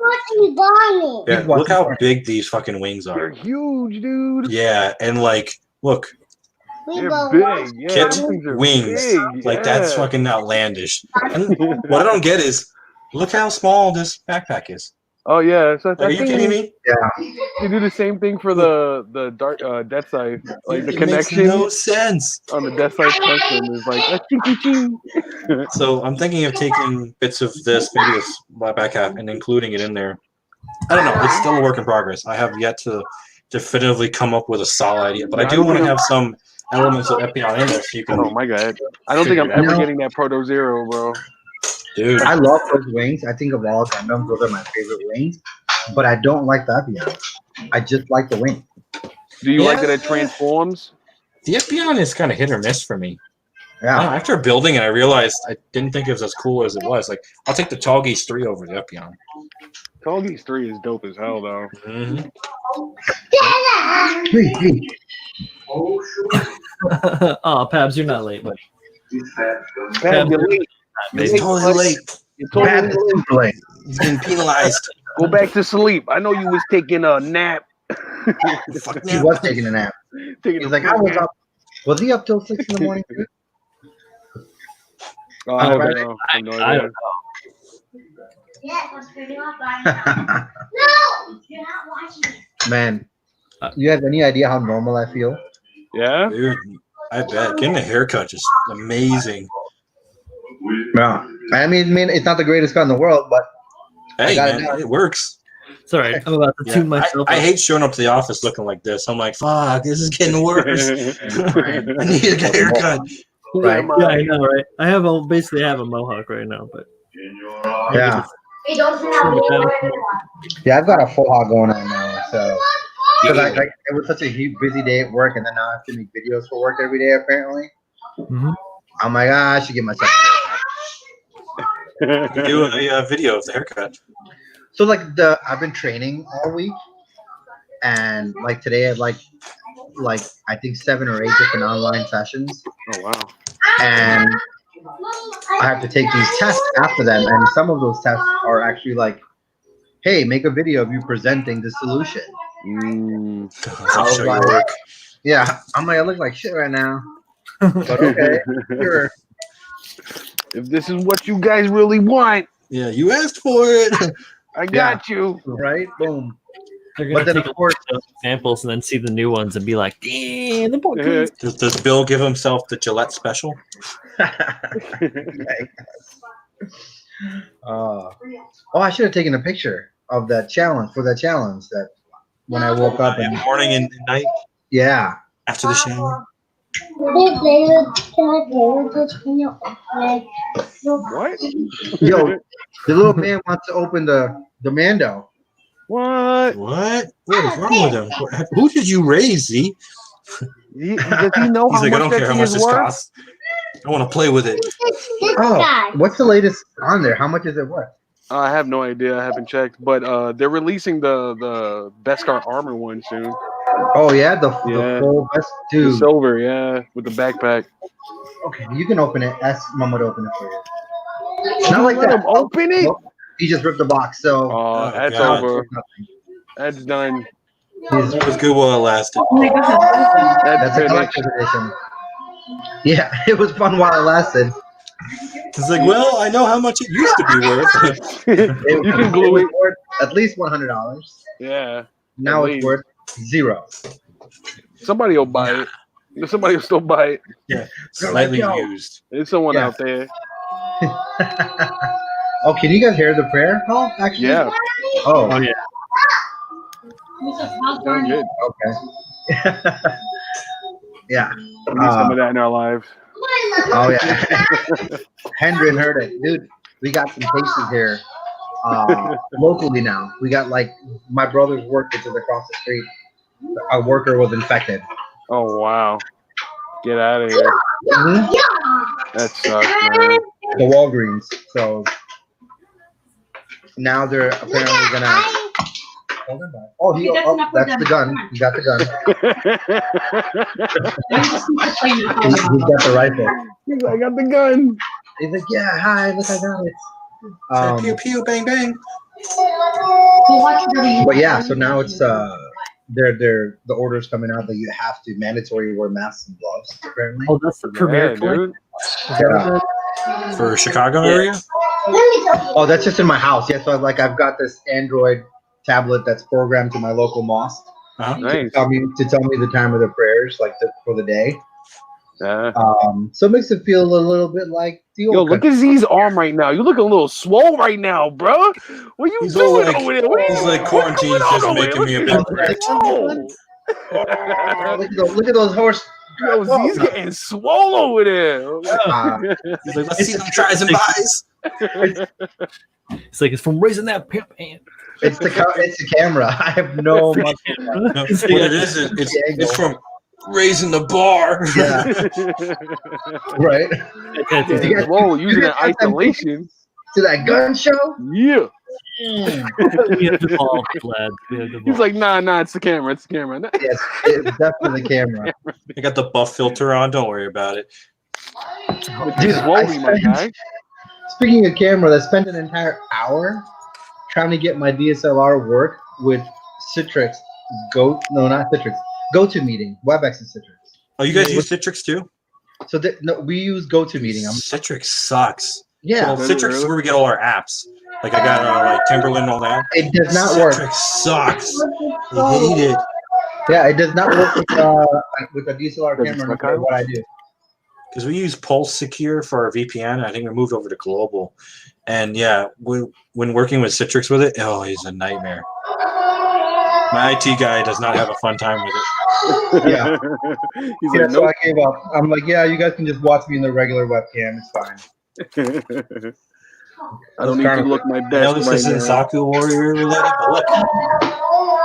Yeah, look how big these fucking wings are. They're huge, dude. Yeah, and look. They're big. Yeah, Kit wings. Big. Like, that's fucking outlandish. And what I don't get is, look how small this backpack is. Oh, yeah. So Are you kidding me? Yeah. You do the same thing for the dark Death Scythe. Like, the connection. Makes no sense. On the Death Scythe connection is like, a ching. So I'm thinking of taking bits of this, maybe this back half, and including it in there. I don't know. It's still a work in progress. I have yet to definitively come up with a solid idea, but I do want to have some elements of Epion in there so you can. Oh my god! I don't think I'm ever getting that Proto Zero, bro. Dude, I love those wings. I think of all Gundams, those are my favorite wings. But I don't like the Epion. I just like the wing. Do you like that it transforms? The Epion is kind of hit or miss for me. Yeah. After building it, I realized I didn't think it was as cool as it was. Like, I'll take the Tallgeese 3 over the Epion. Tallgeese 3 is dope as hell, though. Mm-hmm. Oh, Pabs, you're not late, buddy. Pabs, you're late. He's totally late. You're totally late. He's getting penalized. Go back to sleep. I know you was taking a nap. He was taking a nap. He's like, I was up. Was he up till 6 in the morning? Oh, I don't know. I don't know. No, you're not watching it. Man, you have any idea how normal I feel? Yeah? Dude, I bet. Getting a haircut is amazing. Yeah. I mean, it's not the greatest cut in the world, but hey, man, it works. It's all right. I'm about to tune myself. I hate showing up to the office looking like this. I'm like, fuck, this is getting worse. I need to get a haircut. Right. Yeah, I know, right? I basically have a mohawk right now, but yeah. Yeah, I've got a full hog going on now, so because it was such a busy day at work, and then now I have to make videos for work every day. Apparently, I'm like, I should get myself a haircut. You do a video of the haircut. So I've been training all week, and like today I have like I think 7 or 8 different online sessions. Oh wow! And I have to take these tests after them, and some of those tests are actually like, "Hey, make a video of you presenting the solution." Yeah, I'm like, I look like shit right now, but okay, sure. If this is what you guys really want, yeah, you asked for it. I got you. Right? Boom. They're gonna take those examples and then see the new ones and be like, "Damn, the boy." Does Bill give himself the Gillette special? I should have taken a picture of that challenge that when I woke up in the morning and night. Yeah. After the shower. What? Yo, the little man wants to open the Mando. What? What? What is wrong with him? Who did you raise, Z? Does he know He's how like, I much don't that care how thing much is this worth? costs. I want to play with it. Oh, what's the latest on there? How much is it worth? I have no idea. I haven't checked, but they're releasing the Beskar armor one soon. Oh yeah, the Yeah. full best The dude. silver, yeah, with the backpack. Okay, you can open it. Ask Mama to open it for you. Not like Let that. him open it. Nope. He just ripped the box, so Oh, That's God. over. That's done. It was good while it lasted. That's a collector's edition. Yeah, it was fun while it lasted. It's like, well, I know how much it used to be worth. You can glue it. Worth at least $100. Yeah. Now at it's least. worth $0. Somebody will buy it. Somebody will still buy it. Yeah, slightly Yo. used. There's someone Yeah. out there. Oh, can you guys hear the prayer call? Actually, Yeah. Oh, yeah. Done good. okay. Yeah. We need some of that in our lives. Oh yeah. Hendren heard it, dude. We got some cases here locally now. We got like my brother's work, which is across the street. A worker was infected. Oh wow. Get out of here. Mhm. That sucks, man. The Walgreens. So now they're apparently gonna. Oh, that's the gun. He got the gun. He's got the rifle. He's like, I got the gun. He's like, yeah, hi, look, I got it. Pew pew bang bang. But yeah, so now it's the orders coming out that you have to mandatory wear masks and gloves. Apparently. Oh, that's the premiere, dude. Yeah. For Chicago area? Oh, that's just in my house. Yeah, so I've got this Android tablet that's programmed to my local mosque Nice. to tell me the time of the prayers, for the day. Yeah. So it makes it feel a little bit like the old. Yo, look at Z's arm right now. You look a little swole right country. Bro. What are you He's doing like, over there? he's like, quarantine's just making me a bit ripped. Look at those horse. Yo, Z's getting swole over there. He's like, let's see them tries and buys. It's like it's from raising that pimp hand. It's the camera. I have no. No, what it is, it's from raising the bar. Yeah. Right. Yeah, whoa, using that isolation. To that gun show? Yeah. We have devolved, lad. He's like, nah, it's the camera. It's the camera. Yes, it's definitely the camera. I got the buff filter on. Don't worry about it. Dude, Swoley, my guy. Speaking of camera, I spent an entire hour trying to get my DSLR work with Citrix. Not Citrix. GoToMeeting. WebEx is Citrix. Oh, you guys use Citrix too? So we use GoToMeeting. Citrix sucks. Yeah. Well, Citrix is where we get all our apps. Like I got like Timberland and all that. It does not work. Citrix sucks. I hate it. Yeah, it does not work with a DSLR camera. No matter what I do. Because we use Pulse Secure for our VPN. I think we moved over to Global. And yeah, when working with Citrix with it, it's a nightmare. My IT guy does not have a fun time with it. Yeah. He's like, So I gave up. I'm like, yeah, you guys can just watch me in the regular webcam. It's fine. I don't need to look my best. I know this isn't Saku Warrior related, but look.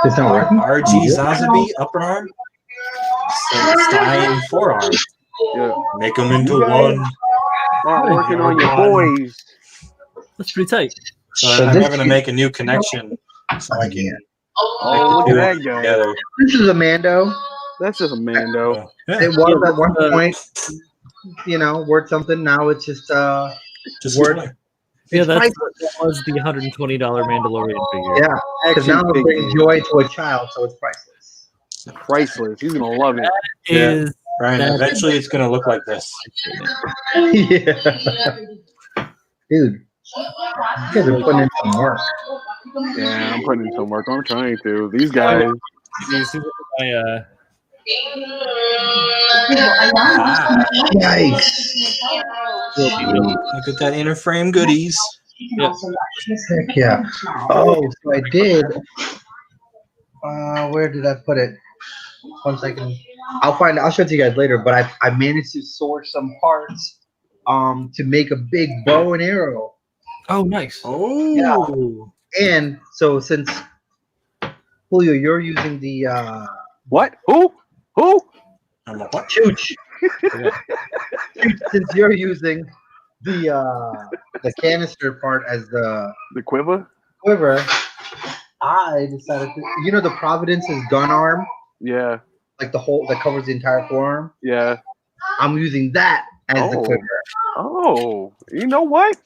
It's not working. RG Zazabi, upper arm. Stein, forearm. Yeah. Make them into one. Start working on your boys. That's pretty tight. So I'm having to make a new connection so I can Oh, look at that guy. together. This is a Mando. That's just a Mando. Yeah, It was at one point, worth something. Now it's just just word. like- Yeah, that was the $120 Mandalorian figure. Yeah, because now it brings joy to a child, so it's priceless. Priceless. He's gonna love it. Is Ryan, eventually it's gonna look like this. Yeah, dude, you guys are putting in some work. Yeah, I'm putting in some work. I'm trying to. These guys. Yikes! Look at that inner frame goodies. Heck yeah! Oh, so I did. Where did I put it? 1 second. I'll find. I'll show it to you guys later. But I managed to source some parts to make a big bow and arrow. Oh, nice. Oh, Yeah. And so since Julio, you're using the What? Who? I'm like, what? Chooch. Since you're using the canister part as the quiver. I decided to, the Providence's gun arm, Yeah. like the whole that covers the entire forearm. Yeah. I'm using that as the quiver. Oh, you know what?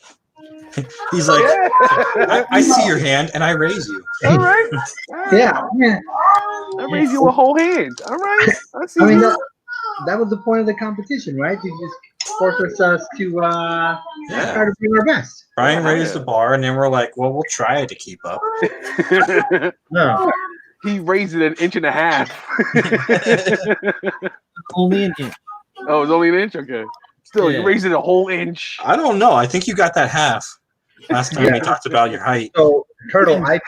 He's like, I see your hand and I raise you. All right. Yeah. I raise you a whole hand. All right. I see. I mean, that was the point of the competition, right? To just force us to try to bring our best. Brian raised the bar, and then we're like, well, we'll try to keep up. No. He raised it 1.5 inches. Only an inch. Oh, it's only an inch? Okay. Still, you raised it a whole inch. I don't know. I think you got that half. Last time we talked about your height. So, Turtle, I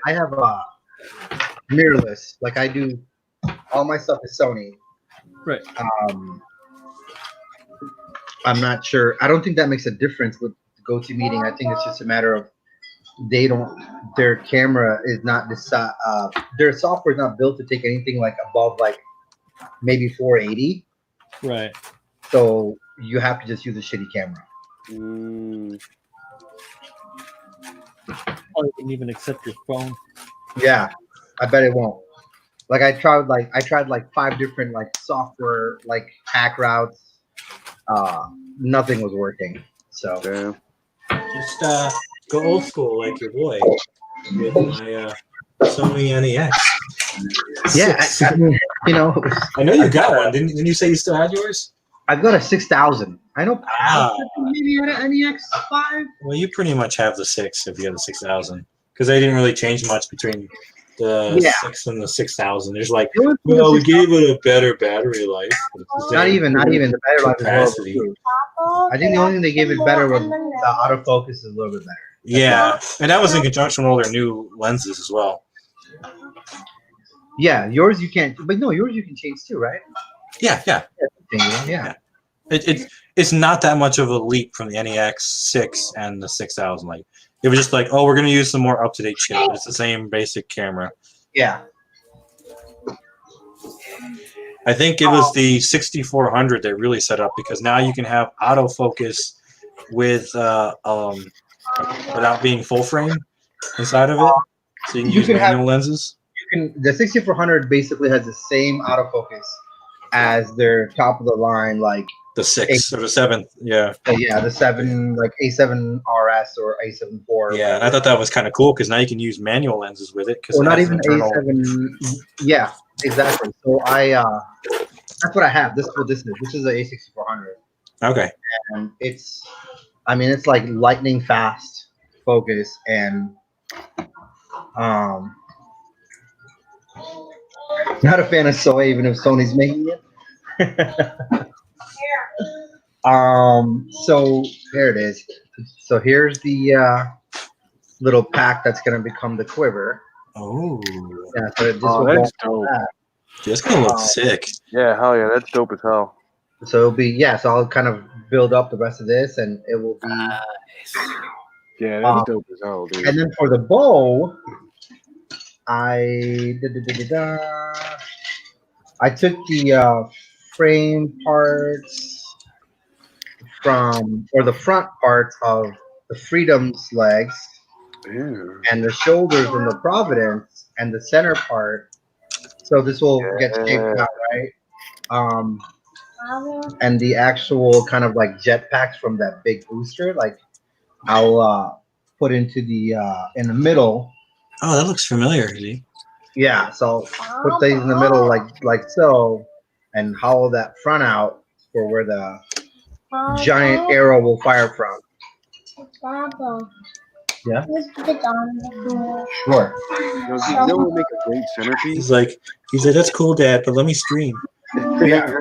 have a mirrorless. Like, I do all my stuff is Sony. Right. I'm not sure. I don't think that makes a difference with the GoToMeeting. I think it's just a matter of their camera is not their software is not built to take anything like above like maybe 480. Right. So you have to just use a shitty camera. Or you can even accept your phone. Yeah, I bet it won't. Like I tried 5 different like software like hack routes. Nothing was working. So just go old school like your boy with my Sony NEX. Yeah, I mean, I know you got one. Didn't you say you still had yours? I've got a 6000. I know maybe you had an NEX 5. Well, you pretty much have the 6 if you have the 6000 because they didn't really change much between the 6 and the 6000. There's like, well, we gave it a better battery life. Not even the battery life capacity. I think the only thing they gave it better was the autofocus is a little bit better. Yeah, and that was in conjunction with all their new lenses as well. Yeah, yours you can't, but no, yours you can change too, right? Yeah. It's not that much of a leap from the NEX 6 and the 6000. Like it was just like, oh, we're gonna use some more up to date shit. But it's the same basic camera. Yeah. I think it was the 6400 that really set up because now you can have autofocus with without being full frame inside of it, so you can use manual lenses. The 6400 basically has the same autofocus as their top of the line, like the 6 or the 7. Yeah. The 7, like A7 RS or A7 IV. Yeah, and I thought that was kind of cool because now you can use manual lenses with it. Well, not even A7. Yeah, exactly. So that's what I have. This is what this is. This is the A6400. Okay. And it's like lightning fast focus and not a fan of Soy, even if Sony's making it. So there it is. So here's the little pack that's gonna become the quiver. Oh. Yeah. So that's dope. That's gonna look sick. Yeah, hell yeah, that's dope as hell. So it'll be So I'll kind of build up the rest of this, and it will be. Yeah, that's dope as hell, dude. And then for the bow, I took the frame parts or the front parts of the Freedom's legs, and the shoulders from the Providence, and the center part. So this will get shaped out, right? And the actual kind of like jetpacks from that big booster, like I'll put into the in the middle. Oh, that looks familiar, Lee. Yeah, so put these in the middle like so, and hollow that front out for where the giant arrow will fire from. Yeah. Sure. You know what make a great centerpiece? He's like, that's cool, Dad, but let me stream. Yeah.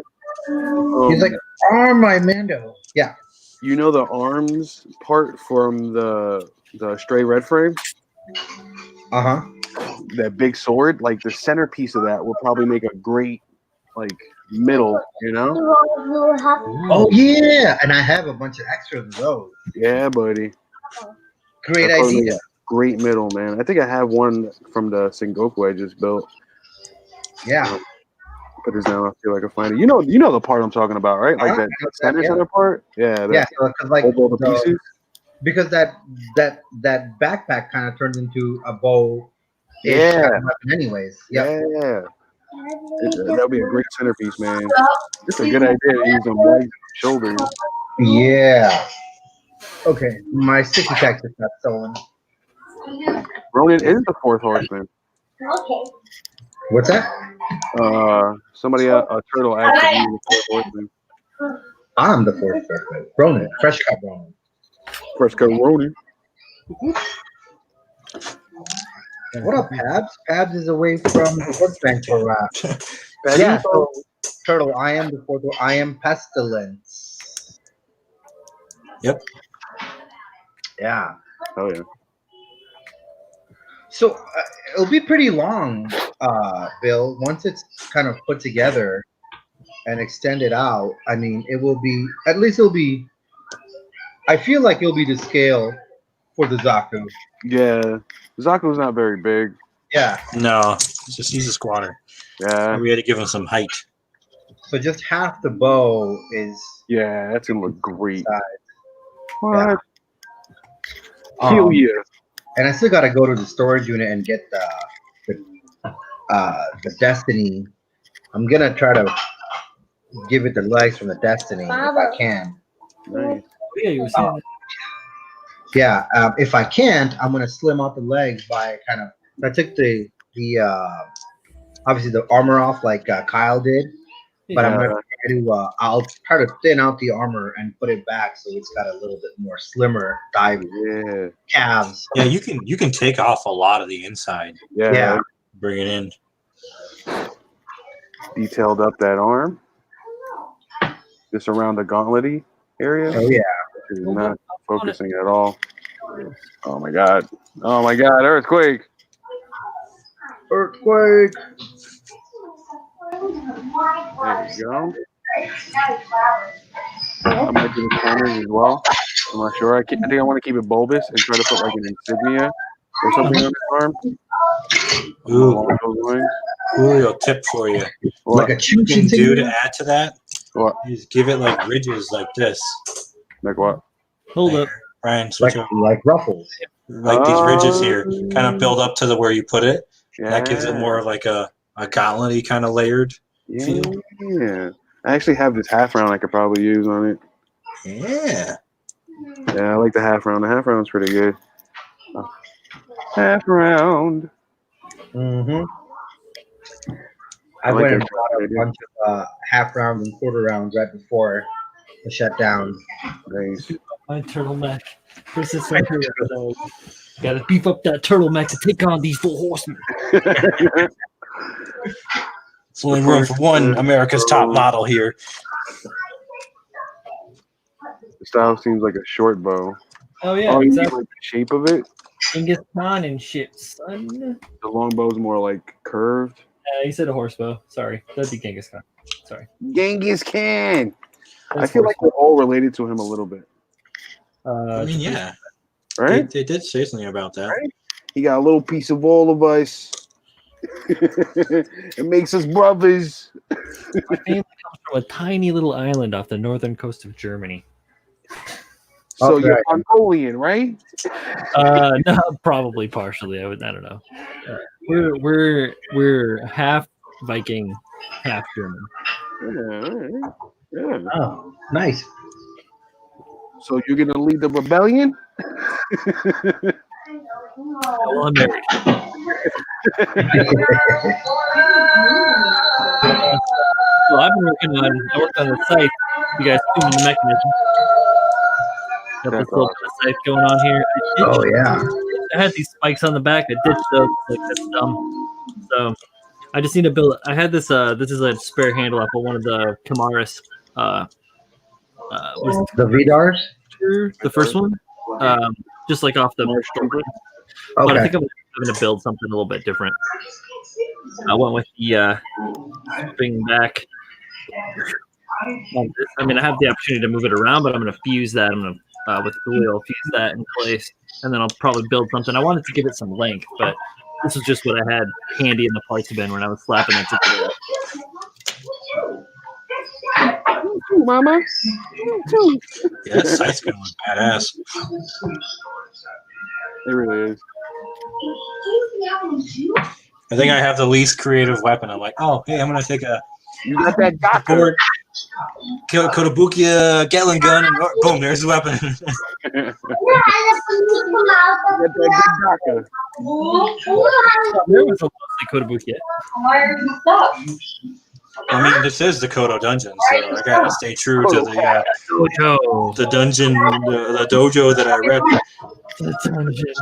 He's like, arm my Mando. Yeah. You know the arms part from the stray red frame? Uh-huh. That big sword, like the centerpiece of that will probably make a great like middle, you know? Oh yeah, and I have a bunch of extras of those. Yeah, buddy. Great idea. great middle, man. I think I have one from the Sengoku I just built. Yeah. Put this down. I feel like I find it. You know the part I'm talking about, right? Like that center part. Yeah. Yeah. So because like all the pieces. Because that backpack kind of turns into a bow. Yeah. Kind of weapon anyways. Yep. Yeah. That would be a great centerpiece, man. It's a good idea to use them legs and shoulders. Yeah. Okay. My sticky tack just got stolen. Ronin is the fourth horseman. What's that? Somebody a turtle actually is the fourth horseman. I'm the fourth horseman. Ronin. Fresh cut Ronin. Fresh cut Ronin. What up, Pabs? Pabs is away from the workbench for a while. Yeah, so, Turtle, I am the fourth. I am Pestilence. Yep. Yeah. Oh, yeah. So it'll be pretty long, Bill. Once it's kind of put together and extended out, I mean, it will be, at least it'll be, I feel like it'll be to scale for the Zaku. Yeah. Zaku's not very big. Yeah. No, he's a squatter. Yeah. We had to give him some height. So just half the bow is. Yeah, that's gonna look great. What? Hell yeah. And I still got to go to the storage unit and get the Destiny. I'm gonna try to give it the legs from the Destiny if I can. Nice. Yeah, you were saying that. Yeah, if I can't, I'm gonna slim out the legs by kind of. I took the obviously the armor off like Kyle did, but I'm gonna try to I'll try to thin out the armor and put it back so it's got a little bit more slimmer thigh calves. Yeah, you can take off a lot of the inside. Yeah. Bring it in. Detailed up that arm, just around the gauntlet area. Oh yeah. Which is not focusing at all. Oh my god! Oh my god! Earthquake! Earthquake! There you go. I might do the corners as well. I'm not sure. I think I want to keep it bulbous and try to put like an insignia or something on the arm. Ooh. Julio, tip for you. Like a what you can do to add to that is give it like ridges like this. Like what? Hold up. Ryan, switch over. Like ruffles. Like these ridges here kind of build up to the where you put it. Yeah. That gives it more of like a gauntlet-y kind of layered feel. Yeah. I actually have this half round I could probably use on it. Yeah. Yeah, I like the half round. The half round's pretty good. Half round. Mm-hmm. I went and bought a bunch of half rounds and quarter rounds right before the shutdown. Nice. My turtleneck. Gotta beef up that turtleneck to take on these full horsemen. It's only room for one America's top model here. The style seems like a short bow. Oh yeah, exactly. exactly. Like the shape of it. Genghis Khan and shit, son. The long bow's more like curved. You said a horse bow. Sorry, that'd be Genghis Khan. Sorry. Genghis Khan. That's I feel like we're all related to him a little bit. I mean, yeah. Right? They did say something about that. Right? He got a little piece of all of us. It makes us brothers. My family comes from a tiny little island off the northern coast of Germany. So you're Mongolian, right? No, probably partially. I don't know. We're half Viking, half German. Yeah. Oh, nice. So you're gonna lead the rebellion? Well, I'm married. Well, I've been working on. I worked on the site. You guys tuning the mechanism. Got this little site going on here. Oh yeah. I had these spikes on the back. I ditched those. Like that's dumb. So I just need to build. I had this. This is a spare handle. I put one of the Kamaris. The Vidars? The first one. Just like off the. Okay. But I think I'm going to build something a little bit different. I went with the spring back. I mean, I have the opportunity to move it around, but I'm going to fuse that. I'm going to with glue. Fuse that in place, and then I'll probably build something. I wanted to give it some length, but this is just what I had handy in the parts bin when I was slapping it together. Mama. Yeah, that sight's gonna look badass. It really is. I think I have the least creative weapon. I'm like, oh, hey, I'm gonna take a You got that doctor. Kotobukiya Gatling gun, and boom, there's the weapon. There was a mostly Kotobukiya. I mean, this is the Koto dungeon, so I gotta stay true to the dungeon, the dojo that I read. The dungeon.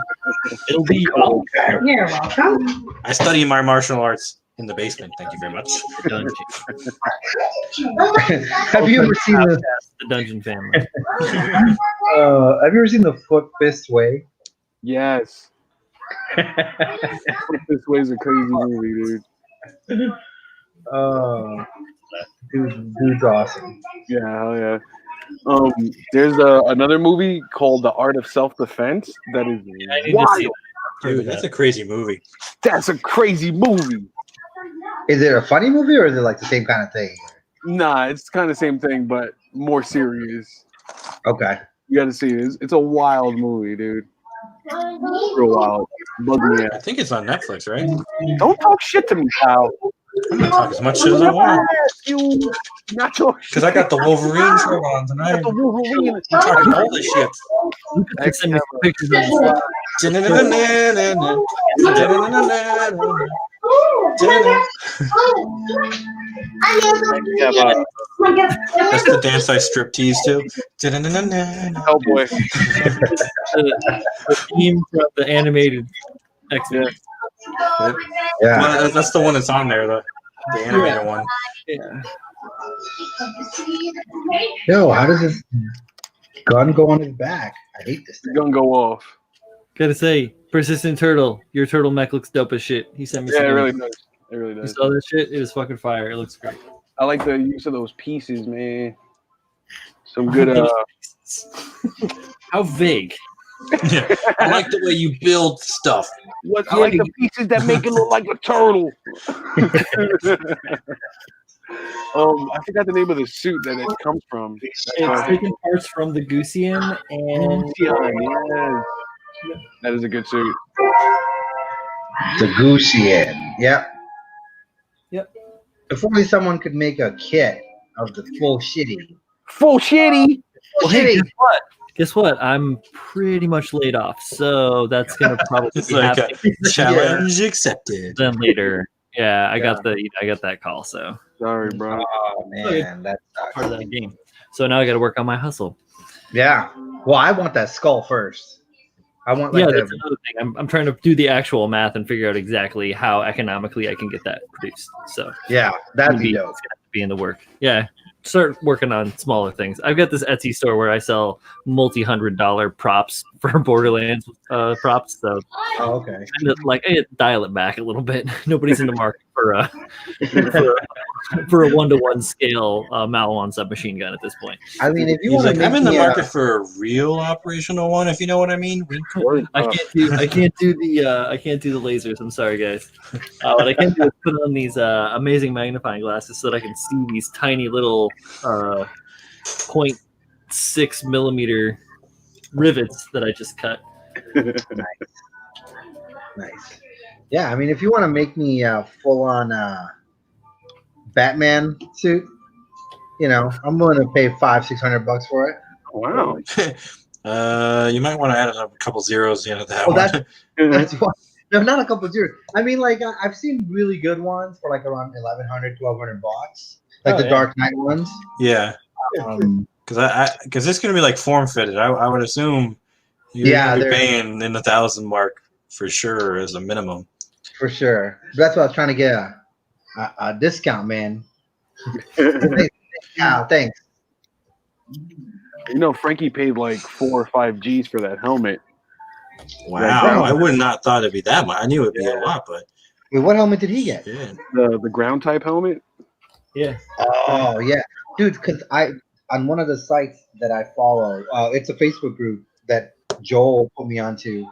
It'll be okay. You're welcome. I study my martial arts in the basement. Thank you very much. The dungeon. Have you ever seen the Dungeon Family? Have you ever seen the Foot Fist Way? Yes. This way's a crazy movie, dude. Dude's awesome. Yeah, hell yeah. There's another movie called The Art of Self-Defense that is I need to see wild. that. Dude, that's a crazy movie. That's a crazy movie. Is it a funny movie or is it like the same kind of thing? Nah, it's kind of the same thing, but more serious. Okay. You gotta see it. It's a wild movie, dude. Real wild. Bug me out. I think it's on Netflix, right? Don't talk shit to me, pal. I'm gonna talk as much shit as I want. You not talk shit. Because I got the Wolverine shirt on tonight. Got the Wolverine. I'm talking all this shit. You can send me some pictures of this. That's the dance I strip tease to. Oh boy. The theme from the animated X-Men. Yeah. Well, that's the one that's on there, the animated one. Yeah. Yo, how does this gun go on his back? I hate this thing. Gonna go off. Gotta say, Persistent Turtle, your turtle mech looks dope as shit. He sent me Yeah, some. it really images. does. It really You does. saw that shit? It was fucking fire. It looks great. I like the use of those pieces, man. Some good How vague. Yeah. I like the way you build stuff. I like the pieces that make it look like a turtle. I forgot the name of the suit that it comes from. It's taking parts from the Gusian and Yeah. That is a good suit. The Gusian. Yep. Yep. If only someone could make a kit of the full shitty. Full shitty. Well, hey, guess what? Guess what? I'm pretty much laid off, so that's gonna probably It's be like happening a challenge accepted. then later. Yeah, I got that call, so Sorry, bro. Oh man, that's part of that game. So now I got to work on my hustle. yeah. Well, I want that skull first. I want like Yeah, the, that's another thing. I'm trying to do the actual math and figure out exactly how economically I can get that produced. So yeah, that'd be it's dope. gonna have to be in the work. Yeah, start working on smaller things. I've got this Etsy store where I sell multi-$100 props for Borderlands props. So Oh, okay. I dial it back a little bit. Nobody's in the market for a 1-to-1 scale Maliwan submachine gun at this point. I mean, if you He's want like, to, I'm in the market for a real operational one, if you know what I mean. I can't do the lasers. I'm sorry, guys. What I can do is put on these amazing magnifying glasses so that I can see these tiny little 0.6 millimeter rivets that I just cut. Nice. Yeah, I mean, if you want to make me full on Batman suit, I'm willing to pay $500-600 for it. Wow. You might want to add a couple zeros at the end of that Well, one. That's why. No, not a couple of zeros. I mean, like I've seen really good ones for like around $1,100-1,200, like the Dark Knight ones. Yeah, because it's going to be like form fitted. I would assume you're going to be paying in the 1,000 mark for sure as a minimum. For sure. That's why I was trying to get a discount, man. Thanks. Frankie paid like 4 or 5 G's for that helmet. Wow, I would not thought it'd be that much. I knew it'd be a lot, but Wait, what helmet did he get? yeah. The ground type helmet. Yeah. Oh yeah, dude. Because on one of the sites that I follow. It's a Facebook group that Joel put me onto.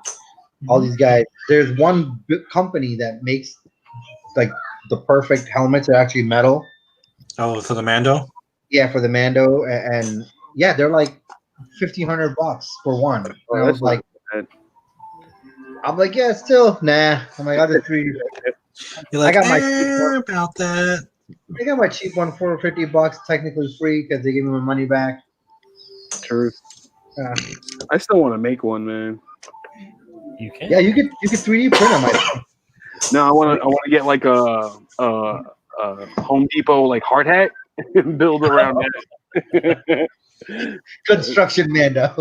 All these guys. There's one company that makes like the perfect helmets. They're actually metal. Oh, for the Mando? Yeah, for the Mando, and yeah, they're like $1,500 for one. And I was like, yeah, still nah. I'm like, I'll just 3D. You're like, I got my cheap one. about that. I got my cheap one for $50, technically free because they gave me my money back. True. I still want to make one, man. You can. Yeah, you could 3D print them. I think. No, I want to get like a Home Depot like hard hat and build around that. Construction Mando.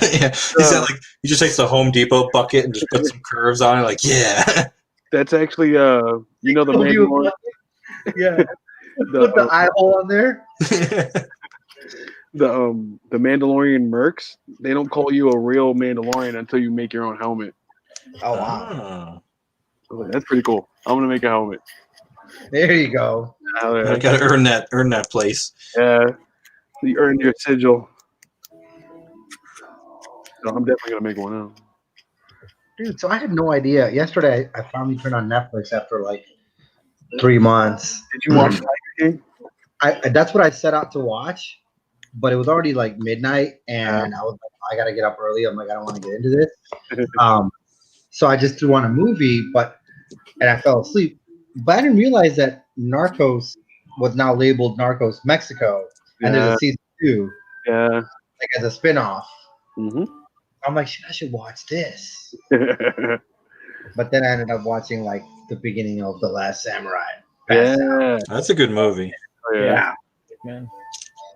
Yeah. Is that like he just takes the Home Depot bucket and just puts some curves on it? Like, yeah. That's actually the Mandalorian. Yeah. Put the eye hole on there. The Mandalorian mercs, they don't call you a real Mandalorian until you make your own helmet. Oh wow. That's pretty cool. I'm gonna make a helmet. There you go. I gotta earn that place. Yeah. You earned your sigil. So I'm definitely gonna make one now. Dude, so I had no idea. Yesterday I finally turned on Netflix after like 3 months. Did you watch Tiger King? That's what I set out to watch, but it was already like midnight, and I was like, I gotta get up early. I'm like, I don't want to get into this. So I just threw on a movie, and I fell asleep. But I didn't realize that Narcos was now labeled Narcos Mexico, and there's a season 2, like as a spinoff. Mm-hmm. I'm like, shit, I should watch this. But then I ended up watching like the beginning of The Last Samurai. That's a good movie. Yeah, man.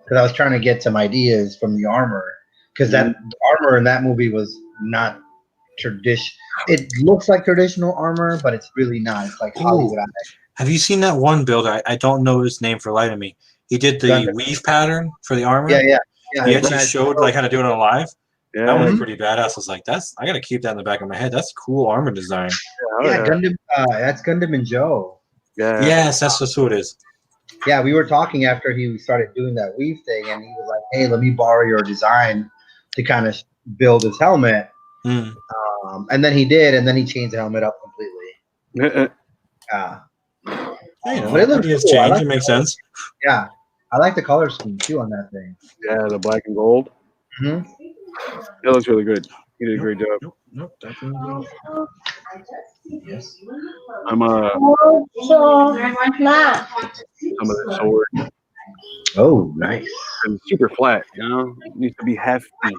Because I was trying to get some ideas from the armor, because that armor in that movie was not traditional. It looks like traditional armor, but it's really not. It's like Hollywood. Have you seen that one builder? I don't know his name for life of me. He did the weave pattern for the armor. Yeah. He actually showed like how to do it on live. Yeah. That was pretty badass. I was like, I gotta keep that in the back of my head. That's cool armor design. Gundam. That's Gundam and Joe. Yeah. Yes, that's just who it is. Yeah, we were talking after he started doing that weave thing, and he was like, "Hey, let me borrow your design to kind of build his helmet." And then he did, and then he changed the helmet up completely. But it looks cool. Change. It makes sense. Yeah, I like the color scheme too on that thing. Yeah, the black and gold. Mm-hmm. That looks really good. He did a great job. Nope, definitely. Yes. I'm some of the sword. Oh, nice. And super flat, you know? It needs to be hefty.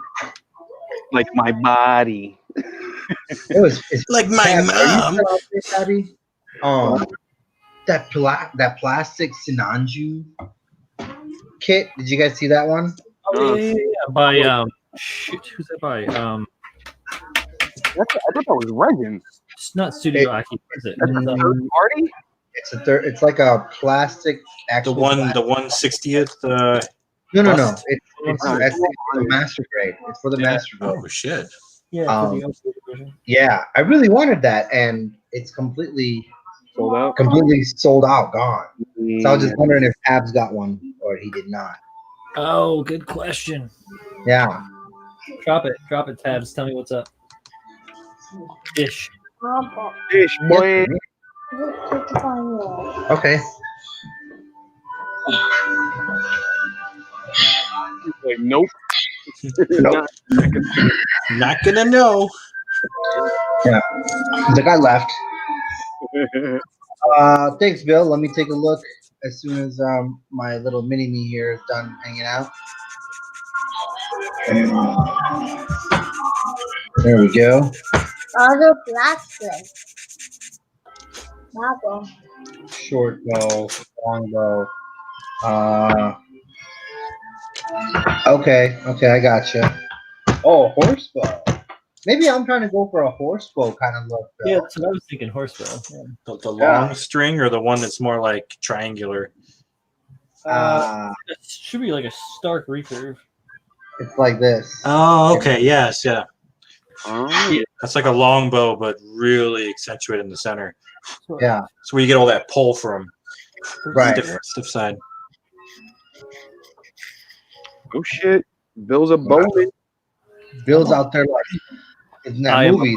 Like my body. It's like my mom. That plastic Sinanju kit. Did you guys see that one? Oh yeah. By who's that by? I thought that was Reagan. It's not Studio Aki, is it? Party? It's like a plastic. The 1/60th. No. It's the master grade. It's for the master grade. Oh shit. Yeah. Yeah, I really wanted that, and it's completely sold out. Gone. So I was just wondering if Abs got one or he did not. Oh, good question. Yeah. Drop it, Tabs. Tell me what's up. Ish, boy. Okay. Like, nope. Not gonna know. Yeah. The guy left. Thanks, Bill. Let me take a look as soon as my little mini me here is done hanging out. There we go. Other plastic. Short bow, long bow. Okay, I gotcha. Oh, horse bow. Maybe I'm trying to go for a horse bow kind of look. Yeah, that's what I was thinking. Horse bow. Yeah. The long string or the one that's more like triangular? It should be like a stark recurve. It's like this. Oh, okay. Yes, yeah. Oh. That's like a long bow, but really accentuated in the center. Yeah. So where you get all that pull from. Right. Stiff side. Oh shit! Bill's a bowman. Bill's out there like in that I am movie,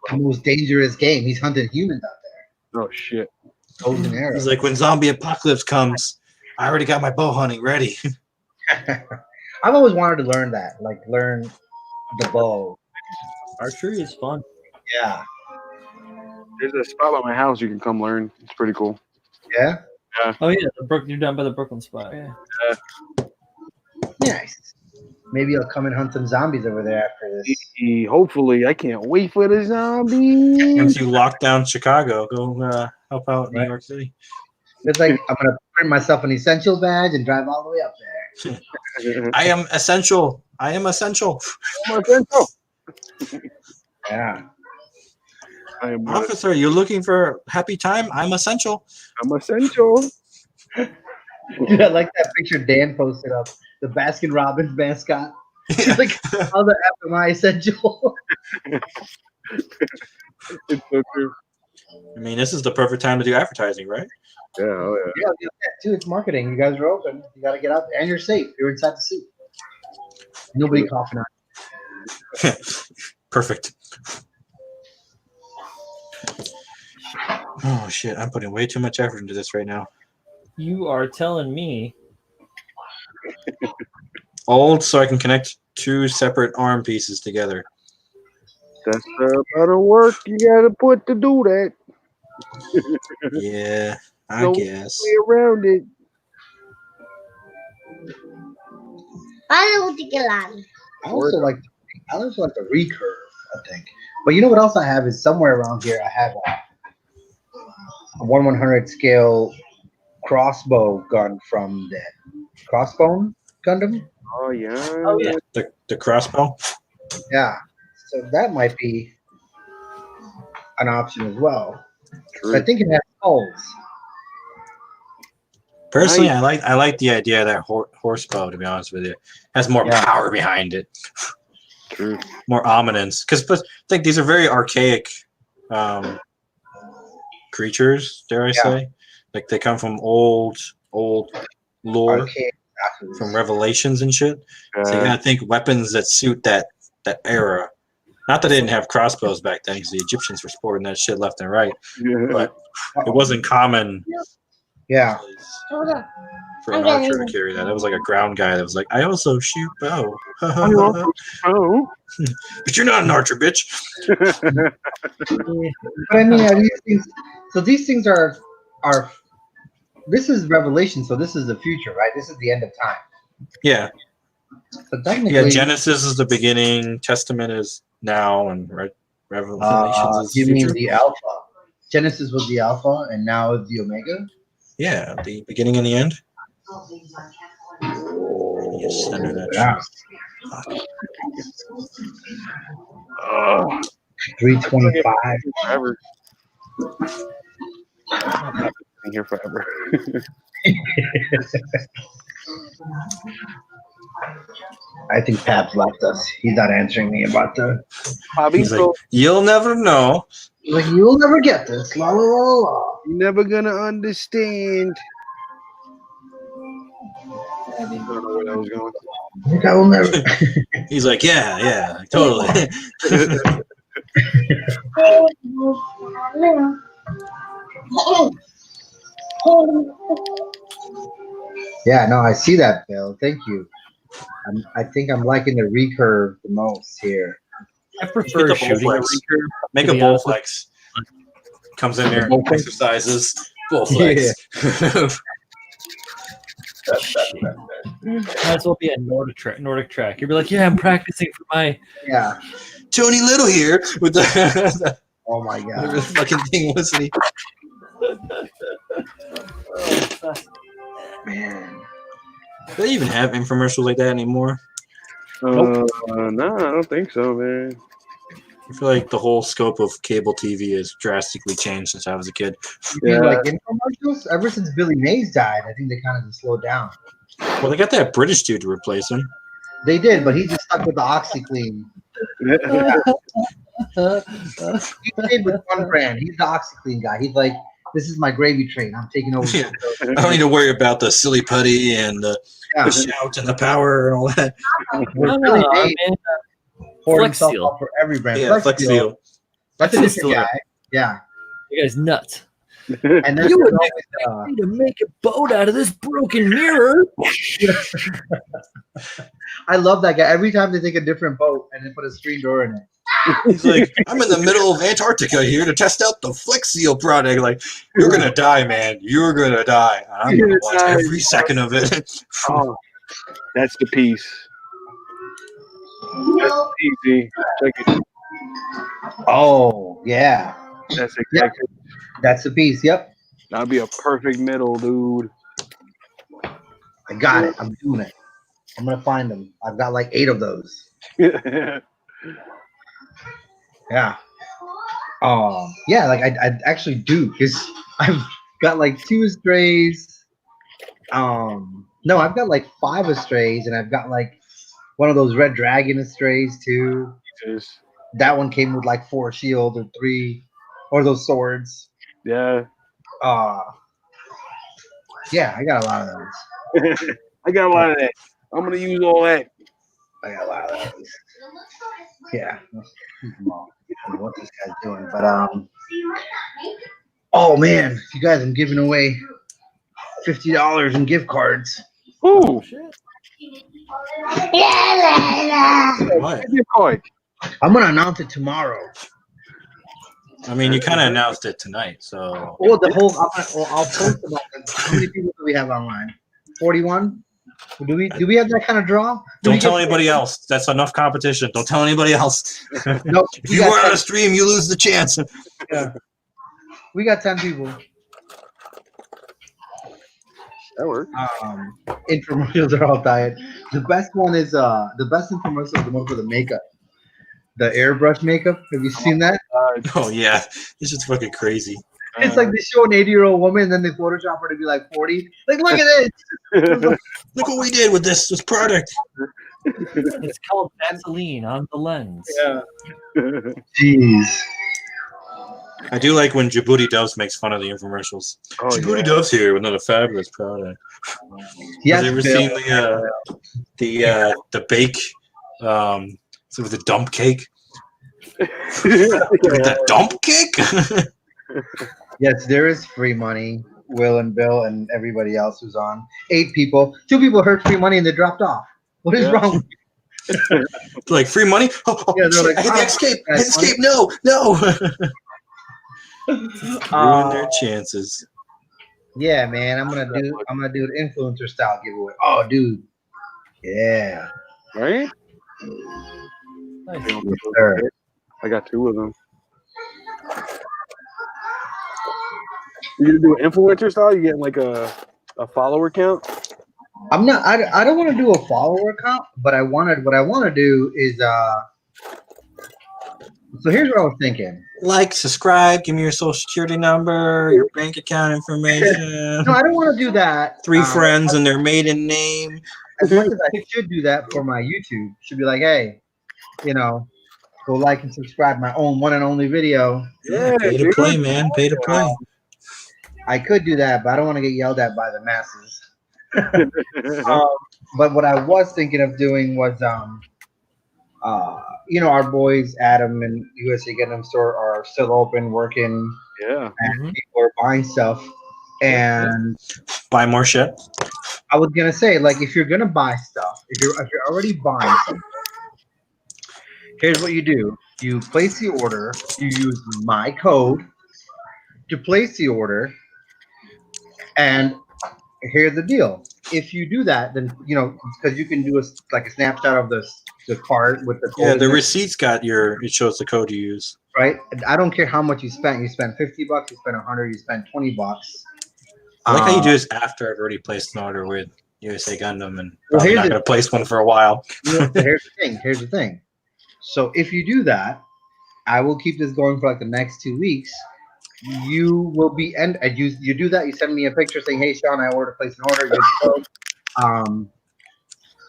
the most dangerous game. He's hunting humans out there. Oh shit! Bows and arrows. He's like, when zombie apocalypse comes, I already got my bow hunting ready. I've always wanted to learn that, like learn the bow. Archery is fun. Yeah. There's a spot by my house you can come learn. It's pretty cool. Yeah. Oh yeah, you're down by the Brooklyn spot. Yeah. Nice. Maybe I'll come and hunt some zombies over there after this. Hopefully, I can't wait for the zombies. Once you lock down Chicago, go help out New York City. It's like I'm gonna print myself an essential badge and drive all the way up there. I am essential. I am essential. Yeah. I am Officer, you're looking for happy time? I'm essential. I'm essential. Dude, I like that picture Dan posted up. The Baskin Robbins mascot. He's like, how the F am I essential? It's so true. I mean, this is the perfect time to do advertising, right? Yeah, oh yeah. Yeah, dude, it's marketing. You guys are open. You got to get out there. And you're safe. You're inside the suit. Nobody coughing on Perfect. Oh, shit. I'm putting way too much effort into this right now. You are telling me. Old, so I can connect two separate arm pieces together. That's a lot of work you gotta put to do that. Yeah, I No guess. way around it. I don't think I also like the recurve, I think. But you know what else I have is somewhere around here I have a 1/100 scale crossbow gun from the Crossbone Gundam. Oh yeah. Oh yeah. The crossbow? Yeah. So that might be an option as well. True. So I think it has skulls. Personally, I like the idea of that horse bow, to be honest with you. It has more power behind it. True. More ominence. Because I think these are very archaic creatures, dare I say. Like they come from old lore. Archaic. From Revelations and shit. So you gotta think weapons that suit that era. Not that they didn't have crossbows back then, because the Egyptians were sporting that shit left and right. But it wasn't common Yeah. for an archer to carry that. It was like a ground guy that was like, I also shoot bow. Oh. But you're not an archer, bitch. But I mean, these things, so these things are this is Revelation, so this is the future, right? This is the end of time. Yeah. So technically, Yeah, Genesis is the beginning, Testament is now, and Revelations is the you future. mean the Alpha? Genesis was the Alpha, and now is the Omega? Yeah, the beginning and the end. Yes, under that. Yeah. Oh, 325. forever. I'm here forever. I think Pab's left us. He's not answering me about the. He's like, you'll never know. Like, you'll never get this. La la la la. You're never gonna understand. I don't know where that was going. I will never. He's like, yeah, totally. Yeah, no, I see that, Bill. Thank you. I think I'm liking the recurve the most here. I prefer shooting a recurve. Make a bull flex. Comes in there, exercises, bull flex. Might as well be a Nordic track. You'd be like, yeah, I'm practicing for my. Yeah. Tony Little here with the. Oh my Whatever god. the fucking thing was. Man. Do they even have infomercials like that anymore? No, I don't think so, man. I feel like the whole scope of cable TV has drastically changed since I was a kid. You mean like infomercials? Ever since Billy Mays died, I think they kind of just slowed down. Well, they got that British dude to replace him. They did, but he just stuck with the OxyClean. He stayed with one brand. He's the OxyClean guy. He's like, This is my gravy train. I'm taking over. Yeah. I don't need to worry about the silly putty and the shout and the power and all that. Really poured Flex himself Seal. up for every brand. Yeah, Flex Seal. That's a different guy. Yeah. You guys nuts. And then You would need to make a boat out of this broken mirror. I love that guy. Every time they take a different boat and they put a screen door in it. He's like, I'm in the middle of Antarctica here to test out the Flex Seal product. Like, you're gonna die, man. You're gonna die. I'm gonna watch every second of it. Oh, that's the piece. That's easy. Check it. Oh, yeah. That's exactly. That's the piece. Yep. That'd be a perfect middle, dude. I got it. I'm doing it. I'm gonna find them. I've got like 8 of those. Yeah. Yeah, like I actually do, because I've got like 2 Astrays. No, I've got like 5 Astrays, and I've got like one of those Red Dragon Astrays too. Jesus. That one came with like 4 shields or 3, or those swords. Yeah. Yeah, I got a lot of those. I got a lot of that. I'm gonna use all that. I got a lot of those. Yeah. I don't know what this guy's doing, but oh man, you guys, I'm giving away $50 in gift cards. Ooh. What? I'm gonna announce it tomorrow. I mean, you kind of announced it tonight, so. Well, I'll post about it. How many people do we have online? 41. Do we have that kind of draw? Don't tell anybody else. That's enough competition. Don't tell anybody else. Nope. If you weren't on a stream, you lose the chance. Yeah. We got 10 people. That works. Infomercials are all diet. The best one is the best infomercial is the one for the makeup. The airbrush makeup. Have you seen that? Oh yeah, this is fucking crazy. It's like they show an 80-year-old woman and then they Photoshop her to be like 40. Like, look at this. Look what we did with this product. It's called Vaseline on the lens. Yeah. Jeez. I do like when Djibouti Doves makes fun of the infomercials. Oh, Djibouti Doves here with another fabulous product. Yes, Have you ever seen the bake with the dump cake? The dump cake? Yes, there is free money. Will and Bill and everybody else who's on. 8 people. 2 people heard free money and they dropped off. What is wrong with you? Like free money? Oh, Yeah, they're shit, like, I hit the escape. I hit escape. No. Ruin their chances. Yeah, man. I'm gonna do an influencer style giveaway. Oh, dude. Yeah. Right? Nice. Yes, sir. I got 2 of them. You gonna do an influencer style? You getting like a follower count? I'm not. I don't want to do a follower count, but what I want to do is So here's what I was thinking. Like, subscribe, give me your social security number, your bank account information. No, I don't want to do that. 3 friends and their maiden name. As much as I should do that for my YouTube, should be like, hey, go like and subscribe my own one and only video. Yeah, pay to play, man. Pay to play. I could do that, but I don't want to get yelled at by the masses. But what I was thinking of doing was, our boys Adam and USA Gundam Store are still open, working. Yeah, and people are buying stuff. And buy more shit. I was gonna say, like, if you're gonna buy stuff, if you're already buying something, here's what you do: you place the order. You use my code to place the order, and here's the deal. If you do that, then because you can do a snapshot of the cart with the code. Yeah, the receipt's got it shows the code you use. Right. I don't care how much you spent. You spent $50, you spent $100, you spent $20. I like how you do this after I've already placed an order with USA Gundam and probably not going to place one for a while. Here's the thing. So if you do that, I will keep this going for like the next 2 weeks. You will be you do that. You send me a picture saying, "Hey, Sean, I ordered place an order."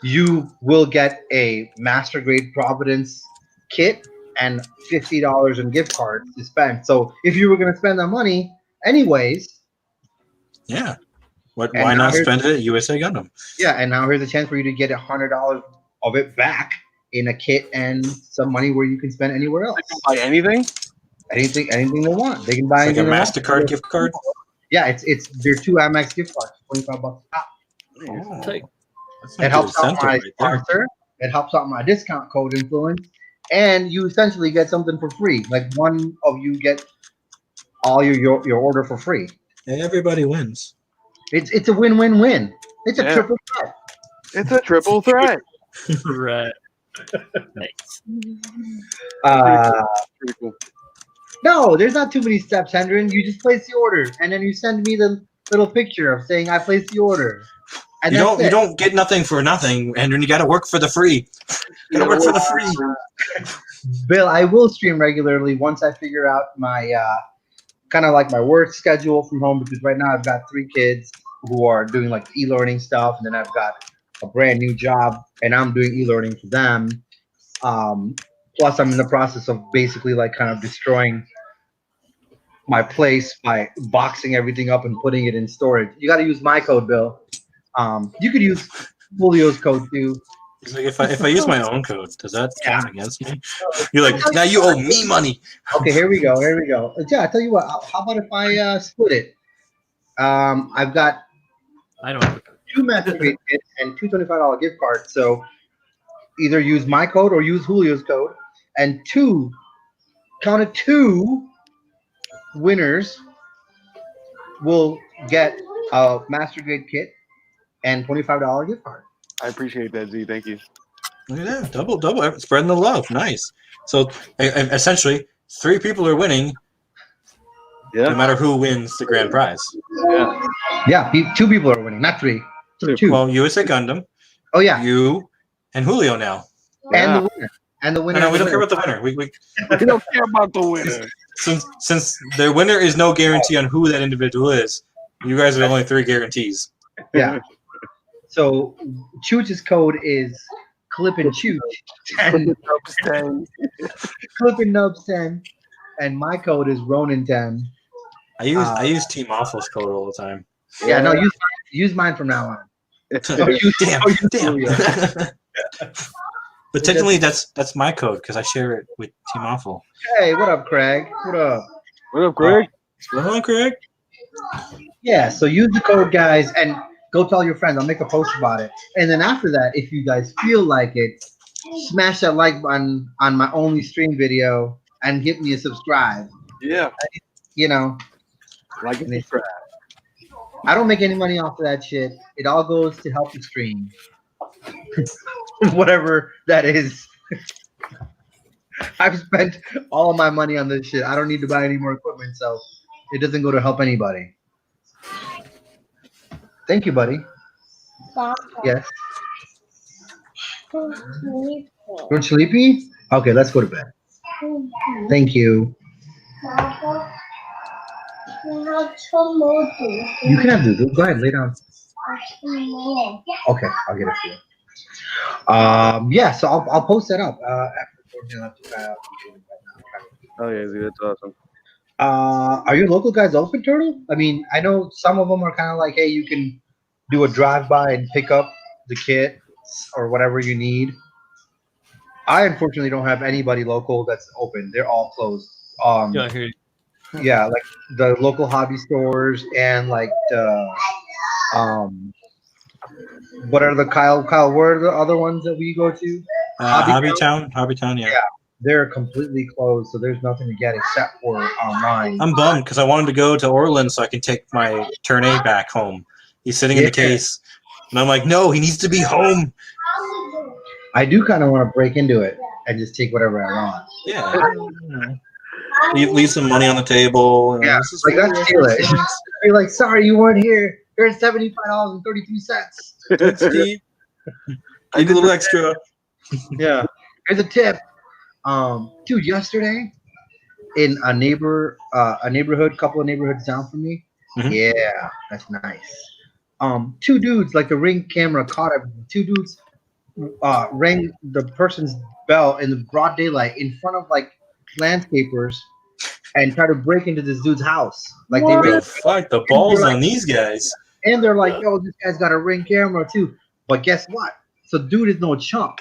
You will get a Master Grade Providence kit and $50 in gift cards to spend. So if you were going to spend that money, anyways. Yeah. Why not spend it at USA Gundam? Yeah, and now here's a chance for you to get $100 of it back in a kit and some money where you can spend anywhere else. They can buy anything? Anything they want. They can buy It's like a anything MasterCard gift card? Yeah, it's they're 2 Amex gift cards, $25 a pop. Oh, It helps out my sponsor. It helps out my discount code influence. And you essentially get something for free. Like one of you get all your order for free. And everybody wins. It's a win-win-win. It's a triple threat. It's a triple threat. Right. Nice. Pretty cool. No, there's not too many steps, Hendren. You just place the order, and then you send me the little picture of saying I placed the order. And you don't get nothing for nothing, Hendren. You got to work for the free. You got to work for the free. Bill, I will stream regularly once I figure out my kind of like my work schedule from home, because right now I've got 3 kids who are doing like e-learning stuff, and then I've got a brand new job and I'm doing e-learning for them. Plus I'm in the process of basically like kind of destroying my place by boxing everything up and putting it in storage. You got to use my code, Bill. You could use Julio's code too. He's like, if I use my own code, does that count against me? You're like, now you owe me money. Okay, here we go. Yeah, I tell you what. How about if I split it? I've got I don't have 2 Mastergrade kits and 2 $25 gift cards. So either use my code or use Julio's code, and 2 winners will get a Mastergrade kit and $25 gift card. I appreciate that, Z. Thank you. Yeah, double, spreading the love. Nice. So essentially, 3 people are winning. Yeah. No matter who wins the grand prize. Yeah, 2 people are winning, not 3. 2. Well, USA Gundam. Oh yeah. You and Julio now. And the winner. No, we don't care about the winner. We don't care about the winner. Since the winner is no guarantee on who that individual is, you guys are the only 3 guarantees. Yeah. So Chooch's code is Clip and Chooch. Clip and Nubs 10. And my code is Ronin 10. I use Team Awful's code all the time. Yeah, no, use mine from now on. Damn. But technically, that's my code because I share it with Team Awful. Hey, what up, Craig? What up? What up, Craig? What's going on, Craig? Yeah, so use the code, guys, and go tell your friends. I'll make a post about it. And then after that, if you guys feel like it, smash that like button on my only stream video and hit me a subscribe. Yeah. You know. Like and subscribe. I don't make any money off of that shit. It all goes to help the stream. Whatever that is. I've spent all of my money on this shit. I don't need to buy any more equipment, so it doesn't go to help anybody. Thank you, buddy. Yes. You're sleepy? Okay, let's go to bed. Thank you. You can have Zuzu. Go ahead, lay down. Okay, I'll get it for you. Yeah, so I'll post that up. Oh yeah, Z, that's awesome. Are your local guys open, Turtle? I mean, I know some of them are kind of like, hey, you can do a drive-by and pick up the kit or whatever you need. I unfortunately don't have anybody local that's open. They're all closed. Yeah, I hear you. Yeah, like the local hobby stores and like the what are the Kyle? Where are the other ones that we go to? Hobbytown, yeah. They're completely closed, so there's nothing to get except for online. I'm bummed because I wanted to go to Orland so I can take my Turn A back home. He's sitting in the case, and I'm like, no, he needs to be home. I do kind of want to break into it and just take whatever I want. Yeah. Leave some money on the table. Yeah, like that's steal it. You're like, sorry, you weren't here. Here's $75.33. Steve. I need a little extra. Yeah. Here's a tip. Dude, yesterday in a neighborhood, couple of neighborhoods down from me. Mm-hmm. Yeah, that's nice. 2 dudes, like the Ring camera caught it. 2 dudes rang the person's bell in the broad daylight in front of like landscapers and try to break into this dude's house. Like What they the fuck? The balls on these guys. and they're like, yo, this guy's got a Ring camera too. But guess what? So dude is no chump.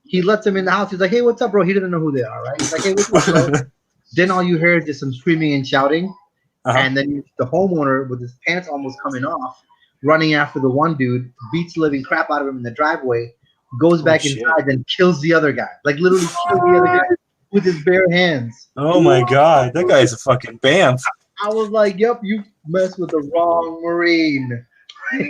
He lets him in the house. He's like, hey, what's up, bro? He doesn't know who they are, right? He's like, hey, what's up, bro? Then all you hear is just some screaming and shouting. And then the homeowner, with his pants almost coming off, running after the one dude, beats the living crap out of him in the driveway, goes back inside and kills the other guy. Like literally kills the other guy with his bare hands. Oh my god, that guy's a fucking bamf. I was like, yep, you messed with the wrong Marine.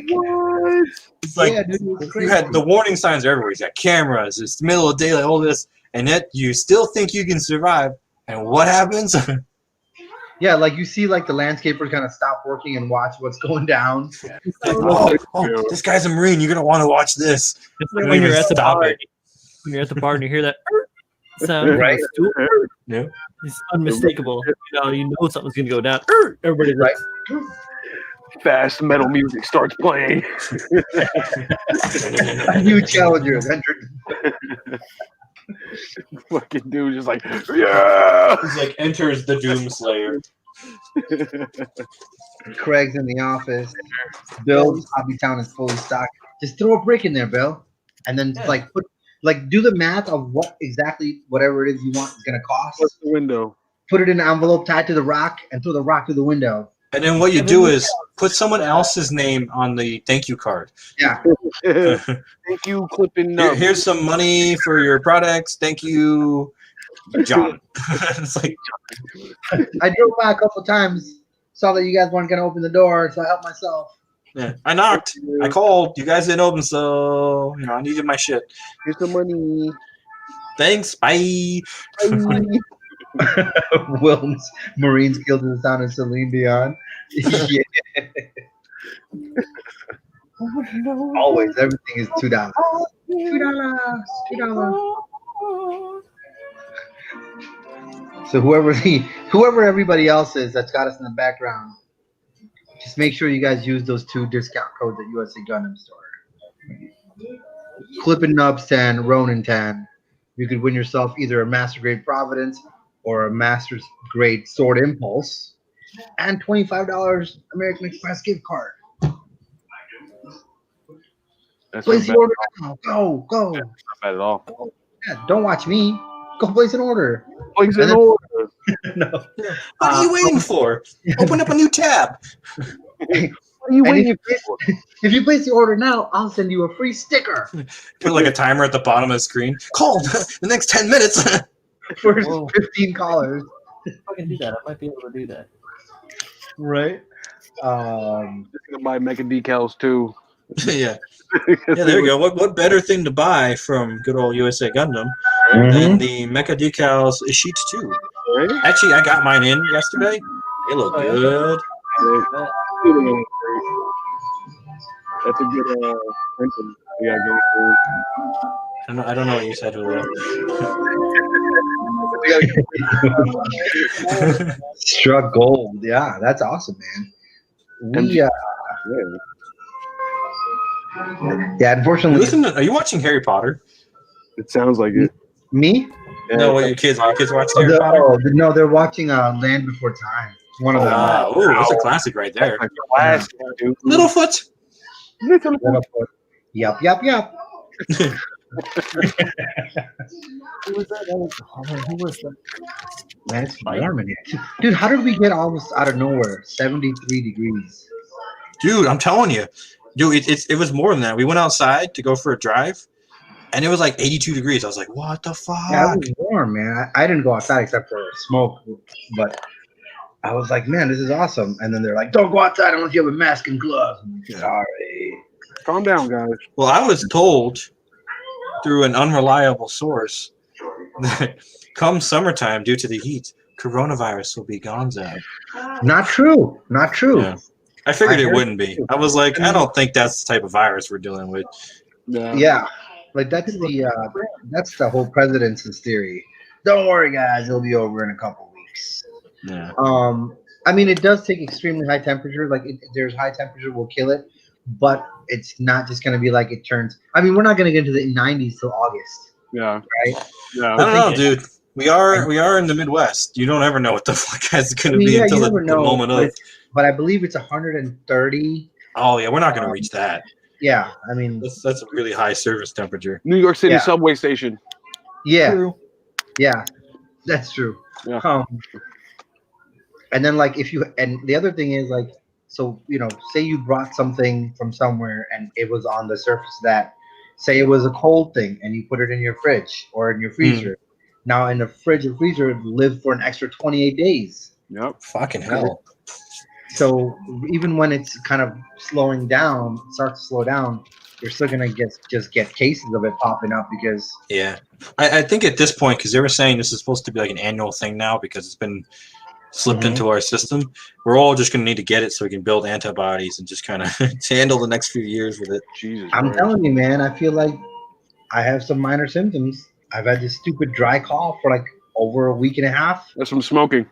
What? It's like dude, you had the warning signs everywhere. You got cameras. It's the middle of the day, like all this, and yet you still think you can survive. And what happens? Yeah, like you see, like the landscapers kind of stop working and watch what's going down. Oh, this guy's a Marine. You're gonna want to watch this. It's like when you're at the bar. When you're at the bar and you hear that sound, Right? Yeah. It's unmistakable. You know something's gonna go down. Everybody's Right. Fast metal music starts playing. A new challenger has entered. Fucking dude just like, yeah. He's like enters the Doomslayer. Craig's in the office. Bill's Hobby Town is fully stocked. Just throw a brick in there, Bill, and then do the math of whatever it is you want is gonna cost. What's the window? Put it in an envelope tied to the rock and throw the rock through the window. And then what you do is put someone else's name on the thank you card. Yeah. Thank you, clipping. Here's some money for your products. Thank you, John. It's like I drove by a couple times, saw that you guys weren't gonna open the door, so I helped myself. yeah, I knocked. I called. You guys didn't open, so I needed my shit. Here's the money. Thanks. Bye. Wilms Marines killed in the sound of Celine Dion. Yeah. Always, everything is $2. $2. So whoever everybody else is that's got us in the background, just make sure you guys use those 2 discount codes at USA Gundam Store. Clippin' Nubs 10, Ronin 10. You could win yourself either a Master Grade Providence or a Master's Grade Sword Impulse, and $25 American Express gift card. That's Place the order now. Go. That's not bad at all. Yeah, don't watch me. Go place an order. Place an order. No. What are you waiting for? Open up a new tab. What are you waiting for? If you place the order now, I'll send you a free sticker. Put like a timer at the bottom of the screen. Call the next 10 minutes. First 15 callers. I can do that. I might be able to do that. Right. Just gonna buy mecha decals too. Yeah, there we go. What better thing to buy from good old USA Gundam than the Mecha Decals Sheets 2? Right? Actually, I got mine in yesterday. They look good. That's a good printing we got going for. I don't know what you said, Julio. Struck gold. Yeah, that's awesome, man. Yeah, unfortunately. Listen, are you watching Harry Potter? It sounds like it. Me? No, what your kids watch Harry Potter? No, they're watching Land Before Time. It's one of them. Oh, that's a classic right there. Last dude. Littlefoot. Littlefoot. Yup. Who was that? Who was that? Man, it's warm in here. Dude, how did we get almost out of nowhere? 73 degrees. Dude, I'm telling you. Dude, it was more than that. We went outside to go for a drive, and it was like 82 degrees. I was like, what the fuck? Yeah, it was warm, man. I didn't go outside except for smoke, but I was like, man, this is awesome. And then they're like, don't go outside unless you have a mask and gloves. I'm like, sorry. Calm down, guys. Well, I was told through an unreliable source that come summertime, due to the heat, coronavirus will be gonzo. Not true. Yeah. I figured it wouldn't be. I was like, I don't think that's the type of virus we're dealing with. Yeah. Like that's the whole president's theory. Don't worry, guys, it'll be over in a couple weeks. Yeah. I mean, it does take extremely high temperature. Like, there's high temperature will kill it, but it's not just going to be like it turns. I mean, we're not going to get into the 90s till August. Yeah. Right? Yeah. I don't know, dude. We are in the Midwest. You don't ever know what the fuck is going to be until the moment of. But I believe it's 130. Oh yeah, we're not going to reach that. Yeah, I mean that's a really high service temperature. New York City subway station. Yeah, True. Yeah, that's true. Yeah. And then like and the other thing is like, so say you brought something from somewhere and it was on the surface that, say it was a cold thing and you put it in your fridge or in your freezer. Now in the fridge or freezer, it lived for an extra 28 days. Yep. Fucking hell. So even when it's kind of slowing down, starts to slow down, you're still gonna just get cases of it popping up because. Yeah, I think at this point, because they were saying this is supposed to be like an annual thing now because it's been slipped into our system. We're all just gonna need to get it so we can build antibodies and just kind of handle the next few years with it. Jesus, I'm telling you, man, I feel like I have some minor symptoms. I've had this stupid dry cough for like over a week and a half. That's from smoking.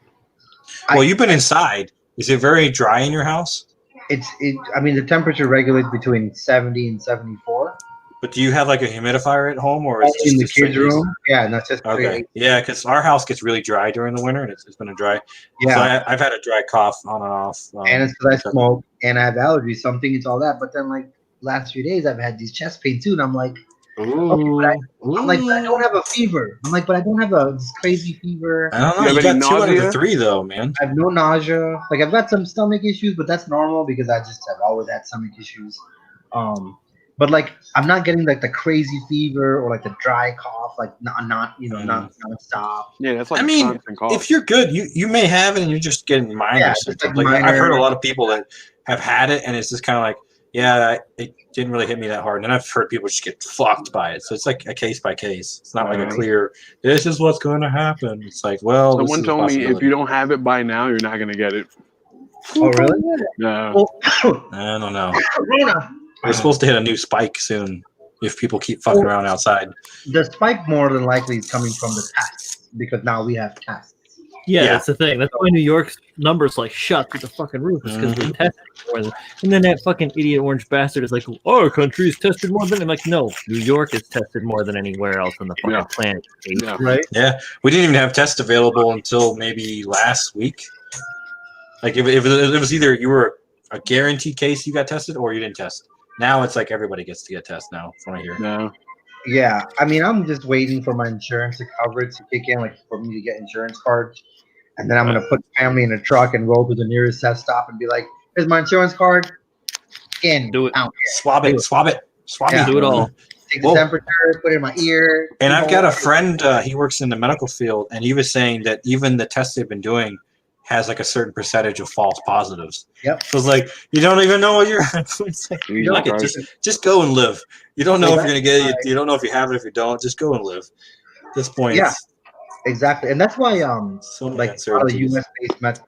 Well, you've been inside. Is it very dry in your house? I mean, the temperature regulates between 70 and 74. But do you have like a humidifier at home, or is it in the kids' room? Yeah, and that's just okay. Yeah, because our house gets really dry during the winter, and it's been a dry. Yeah, so I've had a dry cough on and off. And it's because I smoke and I have allergies, so I'm thinking it's all that. But then, like last few days, I've had these chest pains too, and I'm like, but I don't have a fever. I'm like, but I don't have this crazy fever. I don't know. You got 2 out of the 3 though, man. I have no nausea. Like I've got some stomach issues, but that's normal because I just have always had stomach issues. But like I'm not getting like the crazy fever or like the dry cough, like not nonstop. Yeah, that's like. I mean, if you're good, you may have it and you're just getting minor symptoms. Like I've heard a lot of people that have had it and it's just kind of like, yeah, it didn't really hit me that hard. And then I've heard people just get fucked by it. So it's like a case by case. It's not like a clear, this is what's going to happen. It's like, well, someone told me if you don't have it by now, you're not going to get it. Oh, really? No. I don't know. We're supposed to hit a new spike soon if people keep fucking around outside. The spike more than likely is coming from the tests because now we have tests. Yeah, that's the thing. That's why New York's numbers like shot through the fucking roof is because they tested more than. And then that fucking idiot orange bastard is like, our country's tested more than. I'm like, no, New York is tested more than anywhere else on the fucking planet. Yeah. Right? Yeah, we didn't even have tests available until maybe last week. Like if it was either you were a guaranteed case you got tested or you didn't test. Now it's like everybody gets to get tested now from what I hear. No. Yeah, I mean, I'm just waiting for my insurance coverage to kick in, like for me to get insurance cards. And then I'm going to put family in a truck and roll to the nearest test stop and be like, here's my insurance card. In. Do it. Swab it. Do it all. Take the temperature, put it in my ear. And I've got a friend, he works in the medical field, and he was saying that even the tests they've been doing has like a certain percentage of false positives. Yep. So it's like, you don't even know what you're it's like, just go and live. You don't know if you're going to get it. You don't know if you have it. If you don't, just go and live. At this point, exactly. And that's why so like a lot of the US-based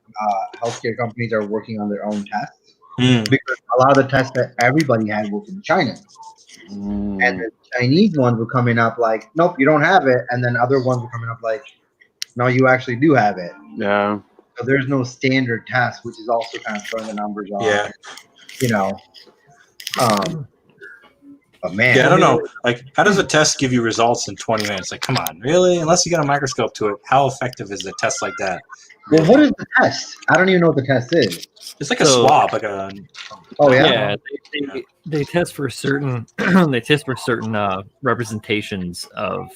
healthcare companies are working on their own tests because a lot of the tests that everybody had were from China. And the Chinese ones were coming up like, nope, you don't have it. And then other ones were coming up like, no, you actually do have it. Yeah. So there's no standard test, which is also kind of throwing the numbers off. Yeah. But man, I don't know. Like, how does a test give you results in 20 minutes? Like, come on, really? Unless you got a microscope to it, how effective is a test like that? Well, what is the test? I don't even know what the test is. It's like a swab, like a. Oh yeah. Yeah, they test for certain. They test for certain representations of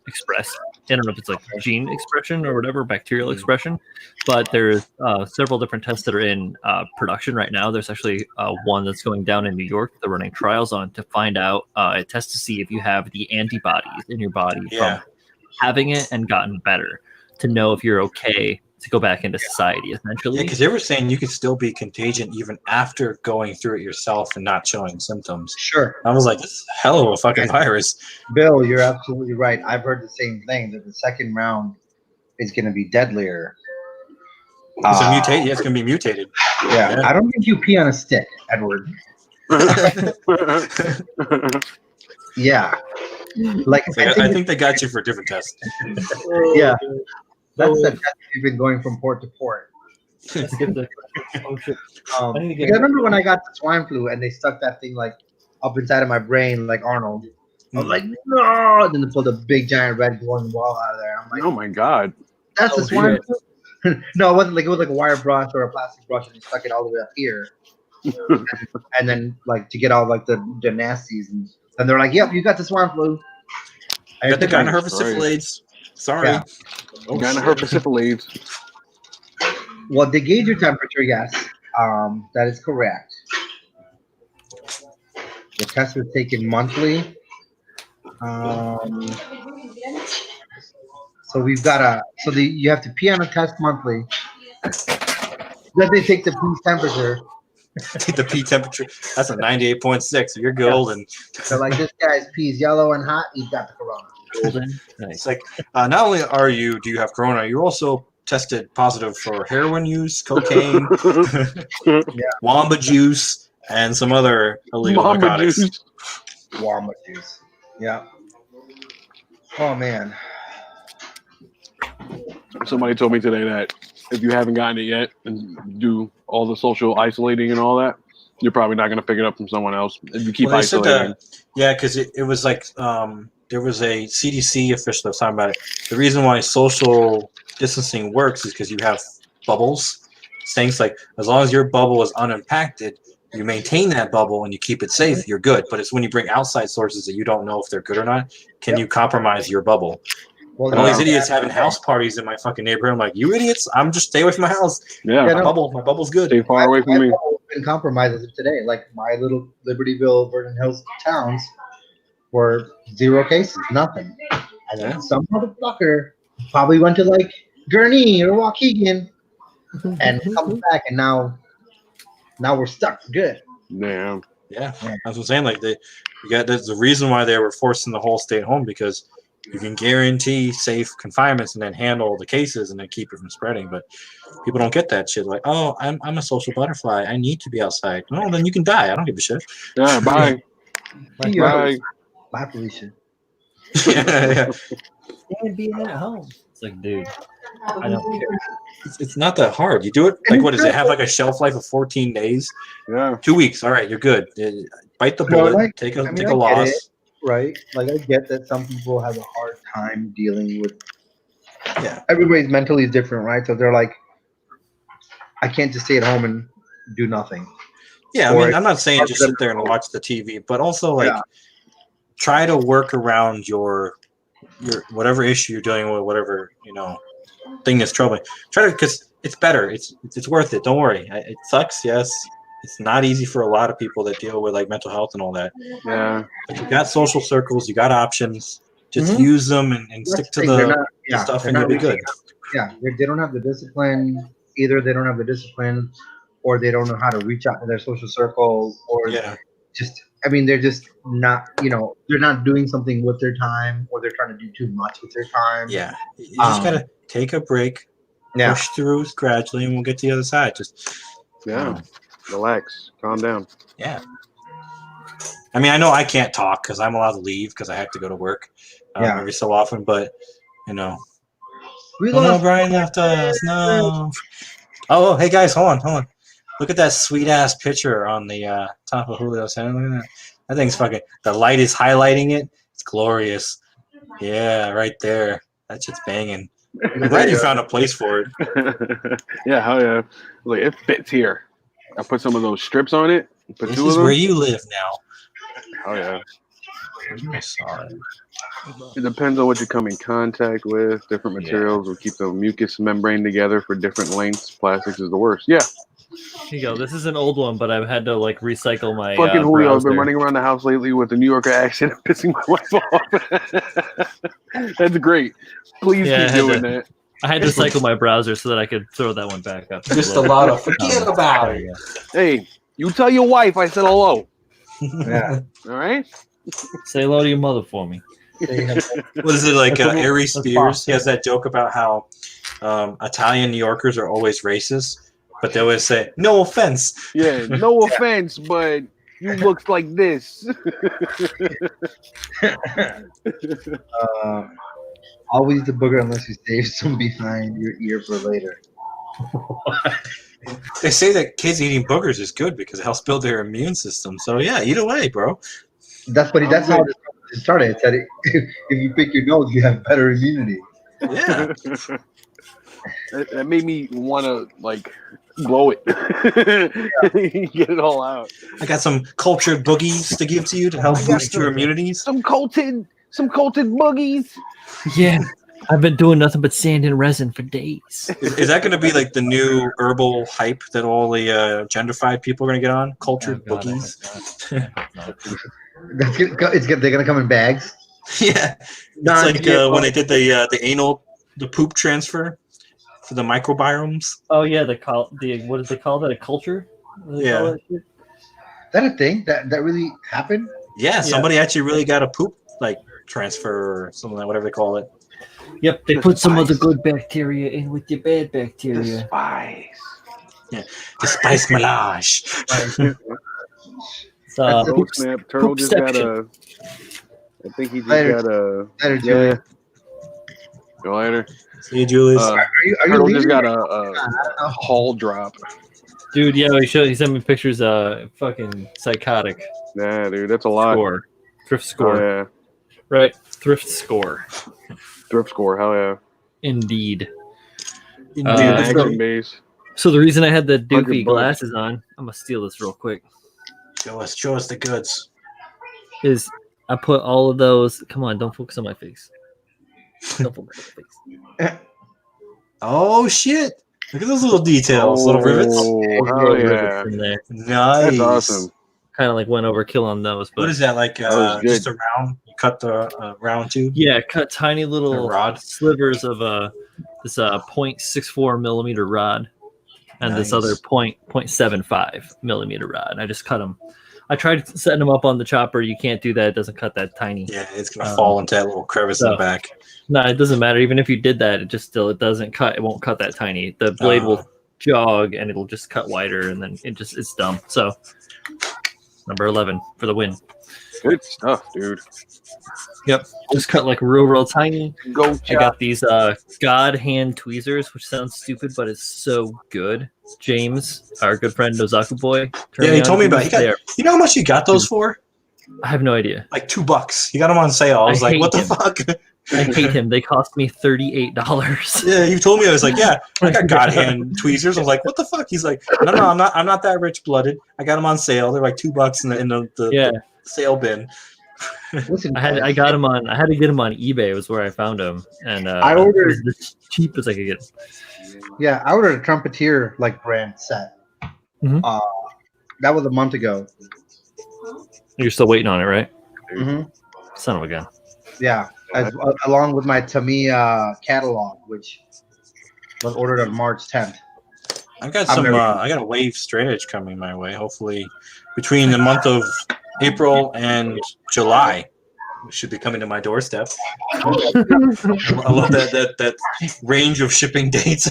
express. I don't know if it's like gene expression or whatever, bacterial expression, but there's several different tests that are in production right now. There's actually one that's going down in New York that they're running trials on to find out a test to see if you have the antibodies in your body from having it and gotten better to know if you're okay to go back into society, essentially. Yeah, because they were saying you could still be contagious even after going through it yourself and not showing symptoms. Sure. I was like, this is a hell of a fucking virus. Bill, you're absolutely right. I've heard the same thing, that the second round is going to be deadlier. It's going to be mutated. Yeah. I don't think you pee on a stick, Edward. Yeah. Like I think they got you for different tests. Yeah. That's the test we've been going from port to port. Let's get the I remember when I got the swine flu and they stuck that thing like up inside of my brain like Arnold. I was like, no. Then they pulled a big giant red glowing ball out of there. I'm like, oh my god. that's the swine flu. No, it wasn't like it was like a wire brush or a plastic brush, and he stuck it all the way up here. and then like to get all like the nasties, and they're like, "Yep, you got the swine flu." I got the gynoherpes. Sorry, yeah. Gynoherpes. Well, they gauge your temperature. Yes, that is correct. The test was taken monthly. So we've got you have to pee on a test monthly. Then they take the pee's temperature. Take the pee temperature. That's a 98.6. You're golden. So like this guy's pee's yellow and hot. He's got the corona. Golden. Nice. It's like not only do you have corona, you're also tested positive for heroin use, cocaine, wamba juice, and some other illegal narcotics. Wamba juice. Yeah. Oh man. Somebody told me today that if you haven't gotten it yet and do all the social isolating and all that, you're probably not going to pick it up from someone else if you keep isolating. Yeah, because it was like there was a CDC official that was talking about it. The reason why social distancing works is because you have bubbles. Things like as long as your bubble is unimpacted, you maintain that bubble and you keep it safe, you're good. But it's when you bring outside sources that you don't know if they're good or not, can you compromise your bubble? Well, and all these idiots having house parties in my fucking neighborhood. I'm like, you idiots! I'm just stay away from my house. Yeah, my bubble's good. Stay far away from me. Been compromised as of today. Like my little Libertyville, Vernon Hills towns were 0 cases, nothing. And then some motherfucker probably went to like Gurnee or Waukegan and comes back, and now we're stuck for good. Damn. Yeah, that's what I'm saying. Like there's the reason why they were forcing the whole stay at home, because you can guarantee safe confinements and then handle the cases and then keep it from spreading. But people don't get that shit. Like, oh, I'm a social butterfly. I need to be outside. No, then you can die. I don't give a shit. Yeah, bye. Bye. Bye, Felicia. yeah. And being at home. It's like, dude, I don't care. It's not that hard. You do it. Like, what does it have? Like a shelf life of 14 days? Yeah. 2 weeks. All right, you're good. Bite the bullet. Take a loss. Right, like I get that some people have a hard time dealing with. Yeah, everybody's mentally different, right? So they're like, I can't just stay at home and do nothing. Yeah, I mean, I'm not saying just sit there and watch the TV, but also like try to work around your whatever issue you're dealing with, whatever thing that's troubling. Try to, because it's better. It's worth it. Don't worry. It sucks, yes. It's not easy for a lot of people that deal with like mental health and all that. Yeah. But you got social circles, you got options. Just use them and stick to the stuff, and you'll be good. Yeah, they don't have the discipline. Either they don't have the discipline, or they don't know how to reach out to their social circle, or they're just not. They're not doing something with their time, or they're trying to do too much with their time. Yeah, you just gotta take a break, push through gradually, and we'll get to the other side. Just relax, calm down. Yeah. I mean, I know I can't talk because I'm allowed to leave because I have to go to work every so often, but Brian left us. No. Oh, hey guys, hold on. Look at that sweet ass picture on the top of Julio's head. Look at that. That thing's fucking. The light is highlighting it. It's glorious. Yeah, right there. That shit's banging. I'm glad you found a place for it. Yeah, hell yeah. Like, it fits here. I put some of those strips on it. This is where you live now. Oh yeah. I saw it. It depends on what you come in contact with. Different materials will keep the mucous membrane together for different lengths. Plastics is the worst. Yeah. Here you go. This is an old one, but I've had to like recycle my. Fucking Julio, I've been running around the house lately with the New Yorker accent, pissing my wife off. That's great. Please keep doing that. I had to cycle my browser so that I could throw that one back up. Just a lot of forget about it. Hey, you tell your wife I said hello. Yeah. All right. Say hello to your mother for me. What is it like? Ari Spears. He has that joke about how Italian New Yorkers are always racist, but they always say no offense. Yeah, no offense, but you look like this. Always the booger unless you save some behind your ear for later. They say that kids eating boogers is good because it helps build their immune system. So yeah, eat away, bro. That's how just started. It said if you pick your nose, you have better immunity. Yeah. That made me want to like blow it, get it all out. I got some cultured boogies to give to you to help boost your immunities. Some coated boogies. Yeah, I've been doing nothing but sand and resin for days. Is that going to be like the new herbal hype that all the genderfied people are going to get on? Cultured boogies. They're gonna come in bags. Yeah, it's like when they did the poop transfer for the microbiomes. Oh yeah, what did they call that? A culture? Yeah. Is that a thing that really happened? Yeah, somebody actually really got a poop like transfer or something, whatever they call it. Yep, they put some of the good bacteria in with your bad bacteria. The spice. Yeah, the spice melange. Poop snap. Turtle just got a. I think he just got a. Later, Julie. Go later. See you, Julius. Are you Turtle just got a haul drop. Dude, yeah, he sent me pictures. Fucking psychotic. Nah, dude, that's a lot. Thrift score. Oh, yeah. Right, thrift score. Thrift score, hell yeah. Indeed. Action base. So the reason I had the doofy $100. glasses on, I'm gonna steal this real quick. Show us the goods. Is I put all of those. Come on, don't focus on my face. Don't focus on my face. Oh shit! Look at those little details, little rivets. Oh, yeah. In there. Nice. That's awesome. Kind of like went overkill on those. But What is that like? That Just a round? You cut the round tube? yeah, cut tiny little rod? slivers of this 0.64 millimeter rod, and this other 0.75 millimeter rod. I just cut them. I tried setting them up on the chopper. You can't do that. It doesn't cut that tiny. Yeah, it's gonna fall into that little crevice in the back. No, it doesn't matter. Even if you did that, it doesn't cut. It won't cut that tiny. The blade will jog and it'll just cut wider, and then it's dumb. So number 11 for the win. Good stuff, dude. Yep, just cut like real tiny. Go. I got these God hand tweezers, which sounds stupid, but it's so good. James, our good friend Nozaku boy. Yeah, he told me about it. You know how much you got those for? I have no idea. Like $2. He got them on sale. I was like, what the fuck? I hate him. They cost me $38. Yeah, he told me. I was like, yeah, I got God hand tweezers. I was like, what the fuck? He's like, no, I'm not that rich blooded. I got them on sale. They're like $2 in the sale bin. Listen, I got him on. I had to get him on eBay. Was where I found him, and I ordered it was as cheap as I could get. Yeah, I ordered a Trumpeteer brand set. Mm-hmm. That was a month ago. You're still waiting on it, right? Mm-hmm. Son of a gun. Yeah, along with my Tamiya catalog, which was ordered on March 10th. I got I got a wave straight edge coming my way. Hopefully, between the month of April and July, it should be coming to my doorstep. I love that range of shipping dates.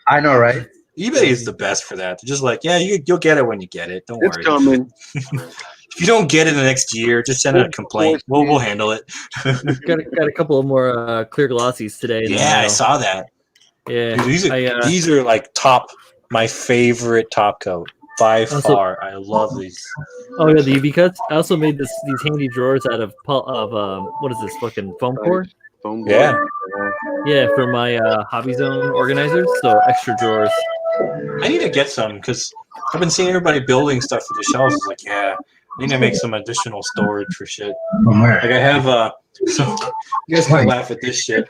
I know, right? eBay is the best for that. They're just like, yeah, you'll get it when you get it. Don't worry. It's coming. If you don't get it in the next year, just send out a complaint. We'll handle it. got a couple of more clear glossies today. Yeah, I saw that. Yeah, dude, these are like my favorite top coat by far. I love these. Oh yeah, the UV cuts. I also made these handy drawers out of what is this fucking foam core? Foam yeah. Yeah, for my Hobby Zone organizers. So extra drawers. I need to get some because I've been seeing everybody building stuff for the shelves. It's like, yeah, I need to make some additional storage for shit. Like I have so you guys might laugh at this shit.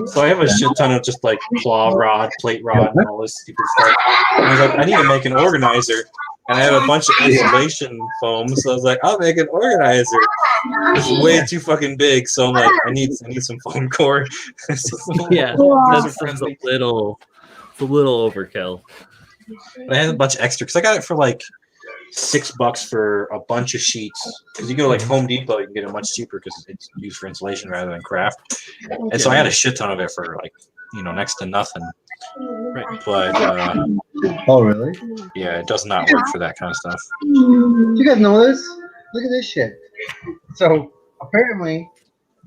So I have a shit ton of just like claw rod, plate rod, and all this stupid stuff. And I was like, I need to make an organizer. And I have a bunch of insulation foam, so I was like, I'll make an organizer. It's way too fucking big, so I'm like, I need some foam core. Yeah, that's a little overkill. But I had a bunch of extra because I got it for like $6 for a bunch of sheets. Because you go like Home Depot, you can get it much cheaper because it's used for insulation rather than craft. And so I had a shit ton of it for like next to nothing. Right. But oh really? Yeah, it does not work for that kind of stuff. You guys know this? Look at this shit. So apparently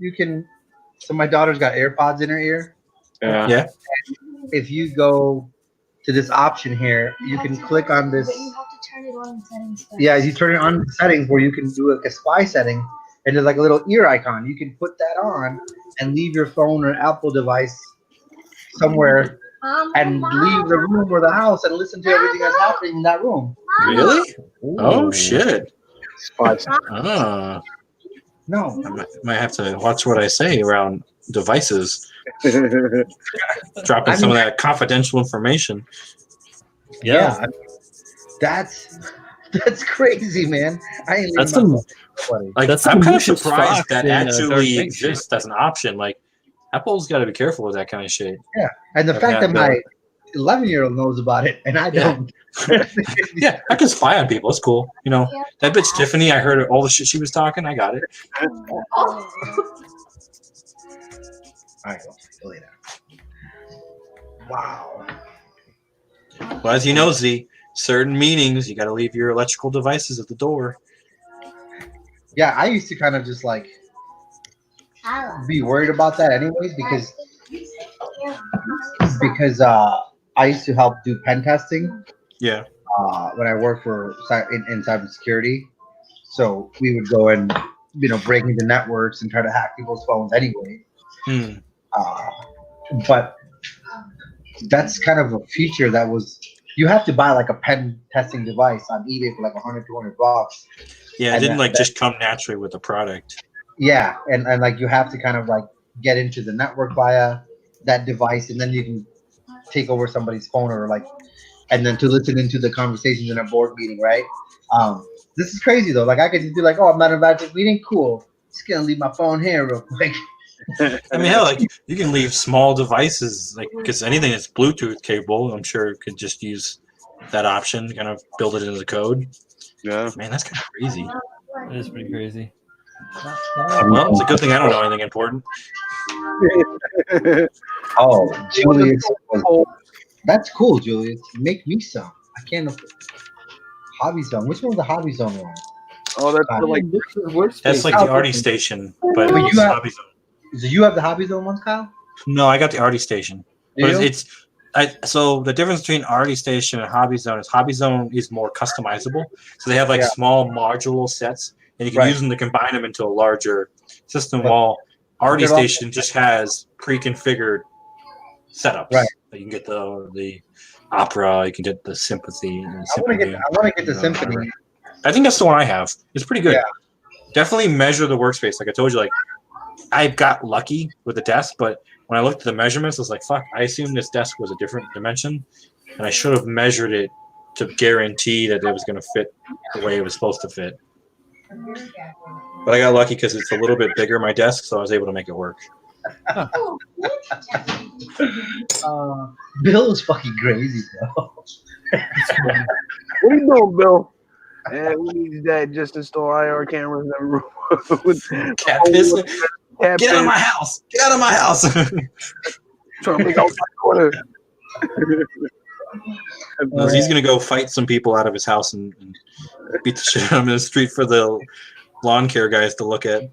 you can. So my daughter's got AirPods in her ear. Yeah. If you go to this option here, you can click on this. You have to turn it on in settings. Yeah, you turn it on in settings where you can do like a spy setting, and there's like a little ear icon. You can put that on and leave your phone or Apple device somewhere and leave the room or the house and listen to everything that's happening in that room. Really? Ooh. Oh shit! Spicy. No. I might have to watch what I say around devices. Dropping some of that confidential information. Yeah. That's crazy, man. I ain't That's leaving some. Like, That's I'm some kind of Lucius surprised Fox that in, actually Dark Knight exists as an option. Like, Apple's got to be careful with that kind of shit. Yeah, and the fact that my 11-year-old knows about it and I don't. Yeah, I can spy on people. It's cool. You know, that bitch Tiffany, I heard all the shit she was talking. I got it. All right, delete that. Wow. Well, as you know, Z, certain meetings, you got to leave your electrical devices at the door. Yeah, I used to kind of just like be worried about that anyways because I used to help do pen testing. Yeah. When I worked for in cybersecurity, so we would go and break into networks and try to hack people's phones anyway. But that's kind of a feature that was you have to buy like a pen testing device on eBay for like $100-$200. Yeah, it didn't just come naturally with the product. Yeah, and like you have to kind of like get into the network via that device, and then you can take over somebody's phone or like, and then to listen into the conversations in a board meeting, right? This is crazy though. Like I could just be like, oh, I'm not invited to this meeting. Cool. Just gonna leave my phone here real quick. I mean, hell, like you can leave small devices, like because anything that's Bluetooth capable, I'm sure it could just use that option, kind of build it into the code. Yeah, man, that's kind of crazy. It is pretty crazy. Well, it's a good thing I don't know anything important. Oh, Julius. That's cool, Julius. Make me some. I can't. Hobby Zone. Which one was the Hobby Zone one? Oh, that's That's like the Artie Station, but Wait, it's Hobby Zone. So you have the Hobby Zone ones, Kyle? No, I got the Artie Station. But You? so the difference between Artie Station and Hobby Zone is more customizable. So they have like small modular sets, and you can use them to combine them into a larger system. While Artie Station just has pre-configured setups. Right. You can get the opera, you can get the sympathy. I want to get the symphony. Whatever. I think that's the one I have. It's pretty good. Yeah. Definitely measure the workspace. Like I told you, like I got lucky with the desk, but when I looked at the measurements, I was like, fuck, I assumed this desk was a different dimension, and I should have measured it to guarantee that it was going to fit the way it was supposed to fit. But I got lucky because it's a little bit bigger, my desk, so I was able to make it work. Bill is fucking crazy, bro. What are you doing, Bill? And we need that just to install IR cameras in every room. Cat piss. Get out of my house! Get out of my house! Trying to make out my corner. He's gonna go fight some people out of his house and beat the shit out of him in the street for the lawn care guys to look at.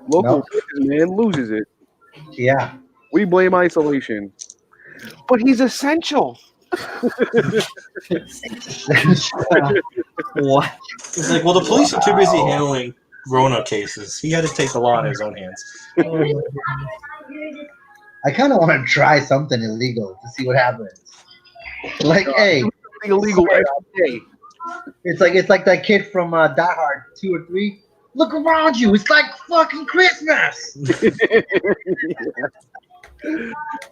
Local man loses it. Yeah. We blame isolation, but he's essential. What? It's like, well, the police are too busy handling Rona cases. He had to take the law in his own hands. I kind of want to try something illegal to see what happens. Like, hey, illegal every day. It's like that kid from Die Hard 2 or 3. Look around you. It's like fucking Christmas.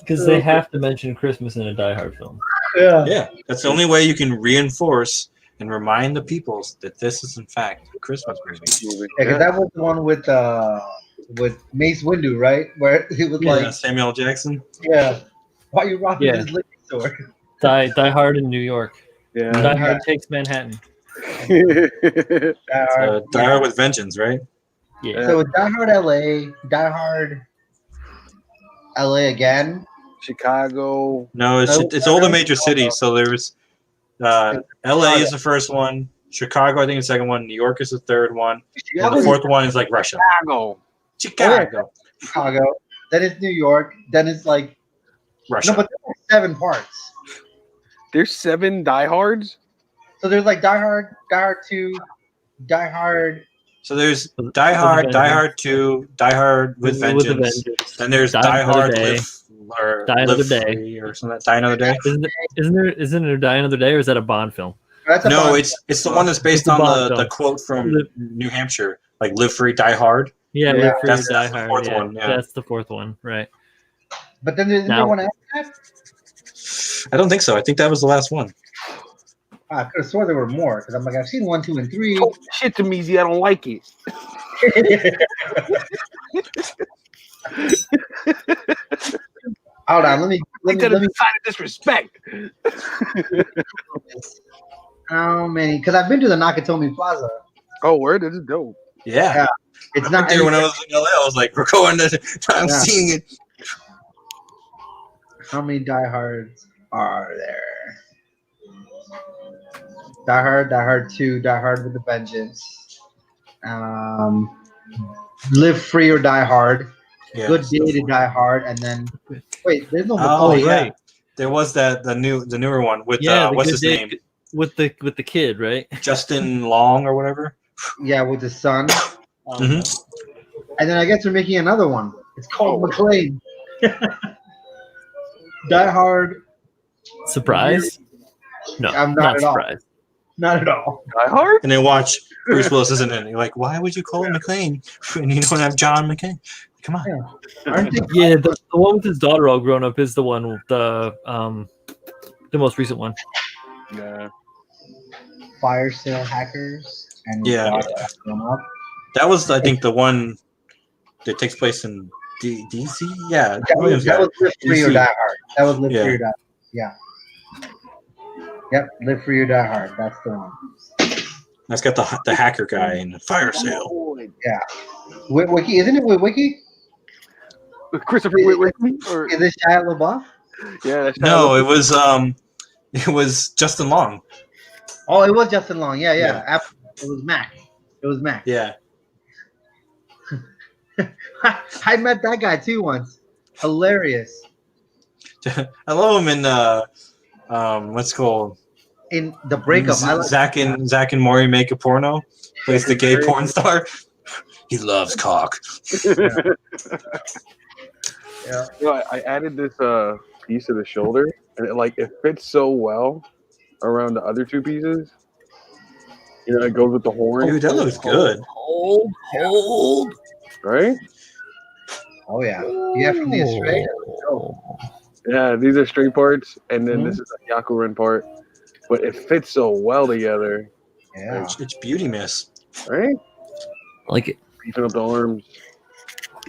Because they have to mention Christmas in a Die Hard film. Yeah, that's the only way you can reinforce and remind the people that this is in fact a Christmas movie. Yeah, because that was the one with Mace Windu, right? Where he was like Samuel L. Jackson. Yeah. Why are you robbing this liquor store? Die Hard in New York. Yeah. Die Hard takes Manhattan. Die Hard with Vengeance, right? Yeah. So Die Hard LA, Die Hard LA again. Chicago. No, it's all the major cities. So there's LA is the first one. Chicago, I think, is the second one. New York is the third one. And the fourth one is like Russia. Chicago. Chicago. Then it's New York. Then it's like Russia. No, but there's 7 parts. There's 7 diehards. So there's like Die Hard, Die Hard 2, Die Hard So there's Die Hard, Die Hard 2, Die Hard with Vengeance. Then there's Die Hard Live Free or something. Die Another Day. Isn't there Die Another Day, or is that a Bond film? No, it's the one that's based on the quote from New Hampshire, like Live Free, Die Hard. Yeah, Live Free, that's Die the Hard. fourth Yeah. one. Yeah. That's the fourth one, right? But then there's no one after that. I don't think so. I think that was the last one. I could have sworn there were more because I'm like, I've seen 1, 2, and 3. Oh, shit to me, Z, I don't like it. Hold on, let me sign of disrespect. How many? Because I've been to the Nakatomi Plaza. Oh, word, this is dope. Yeah. It's not there when I was in LA. I was like, we're going to. I'm seeing it. How many Die Hards are there? Die Hard 2, Die Hard with a Vengeance, Live Free or Die Hard, Good Day to Die Hard, and then wait, there's no. Right. There was the newer one with what's his name with the kid, right? Justin Long or whatever. Yeah, with the son. Mm-hmm. And then I guess they're making another one. It's called McClane. Die Hard. Surprise? No, I'm not surprised. Not at all. Die Hard? And then watch Bruce Willis isn't in it. You're like, why would you call it McClane? And you don't have John McClane. Come on. Yeah, the one with his daughter all grown up is the one with the most recent one. Yeah. Fire Sale Hackers. And that was, I think, the one that takes place in DC. Yeah, that was Live Free or Die Hard. That was Live Free or Die Hard. Yeah. Yep, Live Free or Die Hard. That's the one. That's got the hacker guy in Fire Sale. Yeah. Wiki, isn't it with Wiki? Christopher Wiki? Is this Shia LaBeouf? Yeah. That's no, it was Justin Long. Oh, it was Justin Long. Yeah. It was Mac. Yeah. I met that guy too once. Hilarious. I love him in what's it called? In The Breakup. Zach and Maury Make a Porno. Plays the gay porn star. He loves cock. Yeah. You know, I added this piece of the shoulder, and it fits so well around the other two pieces. You know, it goes with the horn. Dude, that looks good. Hold. Right? Oh yeah. Yeah, from the Australia. Yeah, these are straight parts, and then this is a Yakuren part. But it fits so well together. Yeah. It's beauty miss. Right? I like it. Beefing up the arms.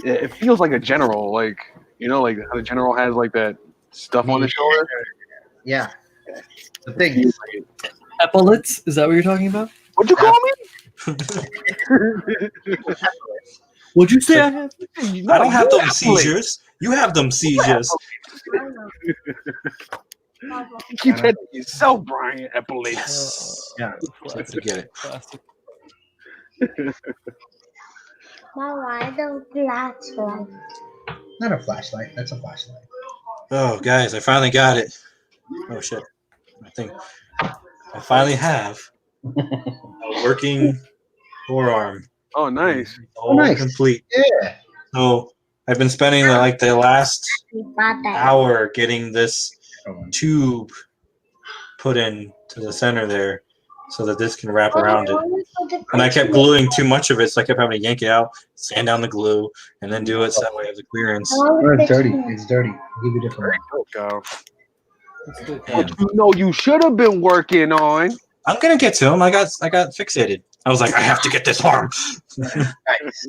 It feels like a general, like how the general has like that stuff on the shoulder. Yeah. The thing. Epaulets? Is that what you're talking about? What'd you call me? What'd you say I have? I don't have them seizures. You have them seizures. You keep that to yourself, Brian. Epaulets. Yes. Yeah. Forget it. Why the flashlight? Not a flashlight. That's a flashlight. Oh, guys, I finally got it. Oh, shit. I think I finally have a working forearm. Oh, nice. All complete. Yeah. So I've been spending the last hour getting this tube put in to the center there so that this can wrap around it. And I kept gluing too much of it, so I kept having to yank it out, sand down the glue, and then do it so that way I have the clearance. It's dirty. It's dirty. I'll give you a different one. Go. What you should have been working on. I'm gonna get to him. I got fixated. I was like, I have to get this arm. Nice.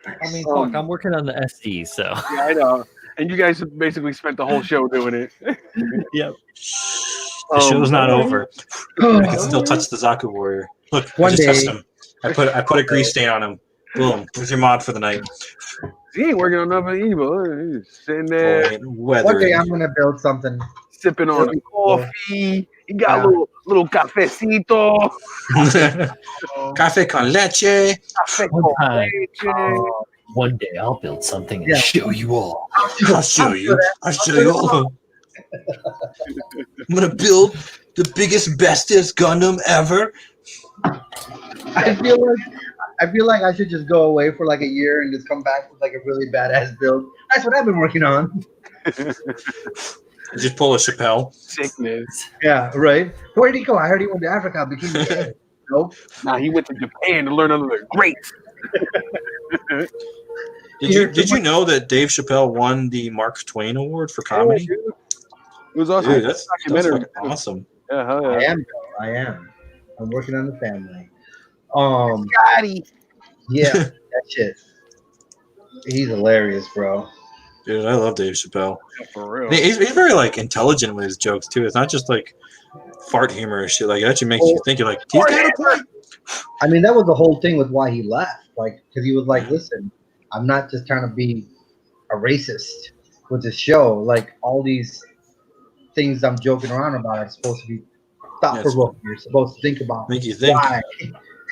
I mean, fuck, I'm working on the SE, so. Yeah, I know. And you guys basically spent the whole show doing it. Yep. The show's not over. I can still touch the Zaku Warrior. Look, I just touched him. I put a grease stain on him. Boom. There's your mod for the night. He ain't working on nothing evil. He's sitting there. One day I'm gonna build something. Sipping on coffee. He got a little cafecito. Cafe con leche. One day I'll build something and show you all. I'll show you all. I'm gonna build the biggest, bestest Gundam ever. I I feel like I should just go away for like a year and just come back with like a really badass build. That's what I've been working on. Just pull a Chappelle. Sickness. Yeah, right. Where did he go? I heard he went to Africa, became a king. Nope. Nah, he went to Japan to learn under the greats. Did you know that Dave Chappelle won the Mark Twain Award for comedy? Yeah, it was awesome. Dude, that's fucking awesome. Yeah, hell yeah. I am. I'm working on the family. Scotty. Yeah, that shit. He's hilarious, bro. Dude, I love Dave Chappelle. For real. He's very like intelligent with his jokes too. It's not just like fart humor or shit. Like it actually makes you think. You're like, he's got a point. I mean, that was the whole thing with why he left. Like, because he was like, listen, I'm not just trying to be a racist with this show. Like, all these things I'm joking around about are supposed to be thought-provoking. You're supposed to think about make you think. Why.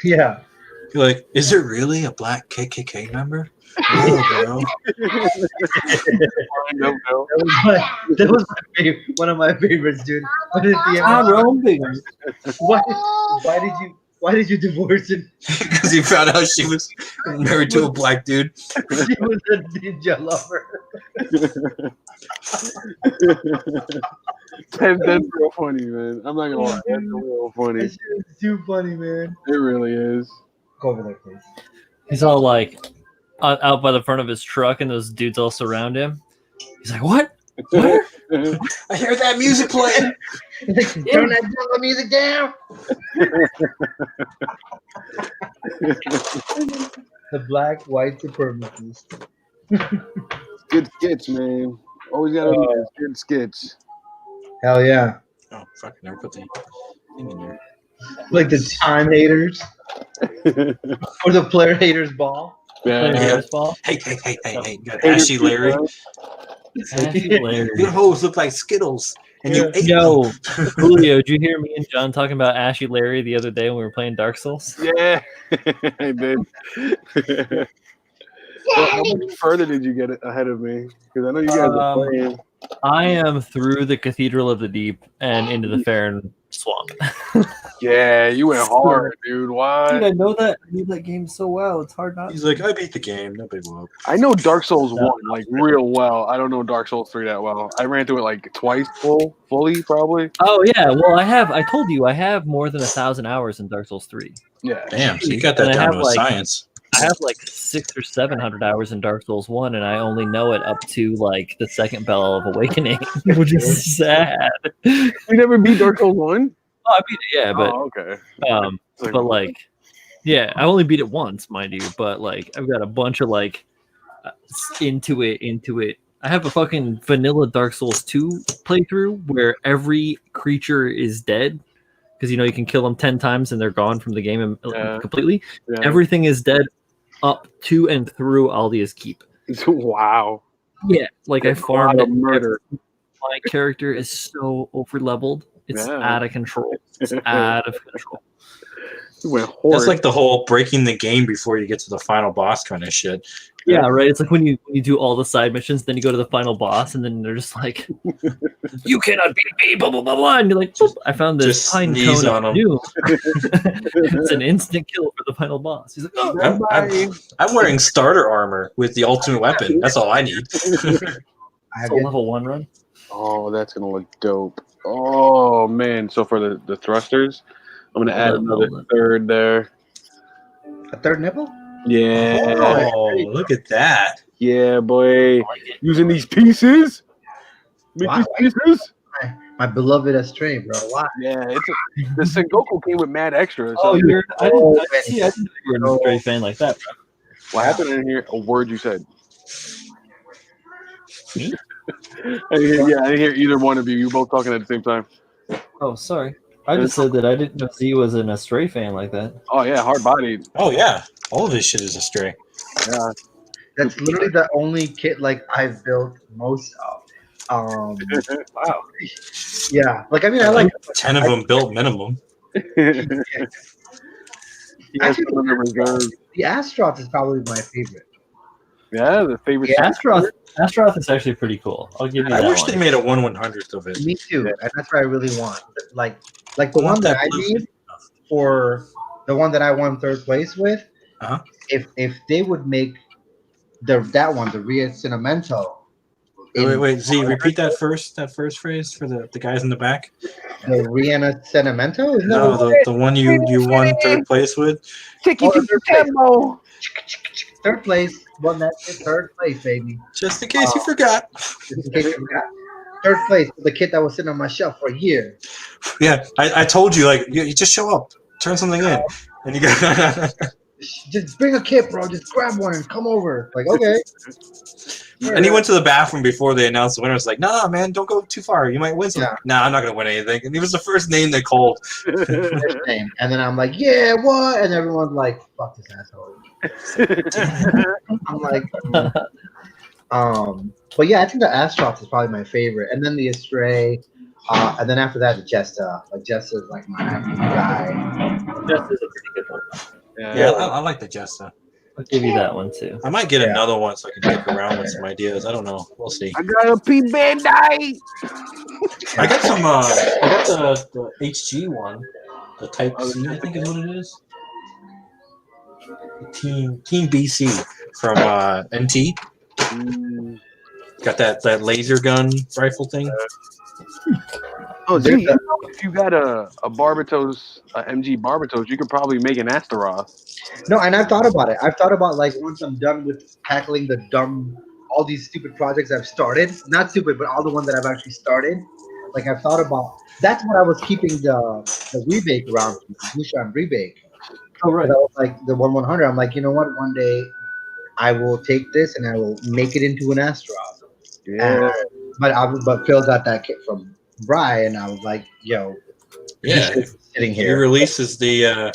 Yeah. You're like, is there really a black KKK member? No, bro. That was one of my favorites, dude. But at the end, why did you divorce him? Because he found out she was married to a black dude. She was a ninja lover. That's real funny, man. I'm not gonna lie. That's real funny. That shit is too funny, man. It really is. Go over there, please. He's all like out by the front of his truck, and those dudes all surround him. He's like, "What? Where? I hear that music playing." Turn that jungle music down. The black white supremacist. Good skits, man. Always gotta be good skits. Hell yeah. Oh fuck! I never put the thing in there. Like the time haters or the player haters ball. Yeah. Haters ball. Hey! You got Ashy Larry. Ashy Larry. Your hoes look like Skittles, and you ate Yo, them. Julio, did you hear me and John talking about Ashy Larry the other day when we were playing Dark Souls? Yeah, I did. Well, how much further did you get ahead of me? Because I know you guys are playing. I am through the Cathedral of the Deep and into the Farron Swamp. Yeah, you went hard, dude. Why? Dude, I know that game so well. It's hard not. He's like, I beat the game. No big whoop. I know Dark Souls 1 like real well. I don't know Dark Souls 3 that well. I ran through it like twice fully probably. Oh yeah, well I told you I have more than 1,000 hours in Dark Souls 3. Yeah. Damn, so you got that down to a science. I have like 600 or 700 hours in Dark Souls 1, and I only know it up to like the second Bell of Awakening, which is sad. You never beat Dark Souls 1? Oh, I beat it, yeah, but okay. but like, yeah, I only beat it once, mind you. But like, I've got a bunch of like into it. I have a fucking vanilla Dark Souls 2 playthrough where every creature is dead because you can kill them 10 times and they're gone from the game completely. Yeah. Everything is dead up to and through Aldia's Keep. Wow. Yeah, like I farmed it. Murder. My character is so over leveled. It's out of control. It's out of control. That's like the whole breaking the game before you get to the final boss kind of shit. Yeah, right. It's like when you do all the side missions, then you go to the final boss, and then they're just like, "You cannot beat me!" Blah blah blah blah. And you're like, "Boop, I found this pine cone of doom." It's an instant kill for the final boss. He's like, "Oh, I'm wearing starter armor with the ultimate weapon. That's all I need." I have a level 1 run. Oh, that's gonna look dope. Oh man! So for the thrusters, I'm gonna add another third there. A third nipple? Yeah. Oh, look at that. Yeah, boy. Using these pieces. Wow. These pieces. My beloved Astray, bro. Why? Yeah, the Sengoku came with mad extras. So. I didn't know you were an Astray fan like that, bro. What happened in here? A word you said. Me? I didn't hear either one of you. You were both talking at the same time. Oh, sorry. I just said that I didn't know Z was an Astray fan like that. Oh, yeah, hard-bodied. Oh, yeah. All of this shit is Astray. Yeah. That's literally the only kit like I've built most of. Wow. Yeah. Like, I mean, I like 10 of them built minimum. Actually, the Astroth is probably my favorite. Yeah, the favorite. Yeah, Astroth is actually pretty cool. I'll give you that. I wish they made a 1/100th of it. Me too, and that's what I really want. Like the one that I made for the one that I won third place with. if they would make that one, the Ria Cinnamento. Wait, Z, repeat that first phrase for the guys in the back. The Rihanna Cinnamento? Isn't No, that the one you won third place with. Third place. Won that shit. Third place, baby. Just in case you forgot. Just in case you forgot. Third place with the kit that was sitting on my shelf for a year. Yeah, I told you, like, you just show up, turn something in, and you got. Just bring a kit, bro. Just grab one and come over. Like, okay. And he went to the bathroom before they announced the winner. It's like, no, man, don't go too far. You might win something. Nah, I'm not gonna win anything. And he was the first name they called. First name. And then I'm like, yeah, what? And everyone's like, fuck this asshole. I'm like, but yeah, I think the Astrox is probably my favorite. And then the Astray. And then after that, the Jesta. Like, Jesta is like my guy. Jesta is a pretty good one. Yeah, I like the Jesta. I'll give you that one too. I might get another one so I can pick around with some ideas. I don't know. We'll see. I got a P Bandai. I got some. I got the HG one, the Type C, I think is what it is. Team BC from NT. Got that laser gun rifle thing. Oh, gee, if you got a Barbatos, a MG Barbatos, you could probably make an Astaroth. No, and I've thought about it. I've thought about, like, once I'm done with tackling all these stupid projects I've started. Not stupid, but all the ones that I've actually started. Like, I've thought about. That's what I was keeping the rebake around, Bushan rebake. Oh, right. I was like the 1/100. I'm like, you know what? One day I will take this and I will make it into an Astaroth. Yeah. But Phil got that kit from Bry, and I was like, yo, Yeah, sitting he here. releases the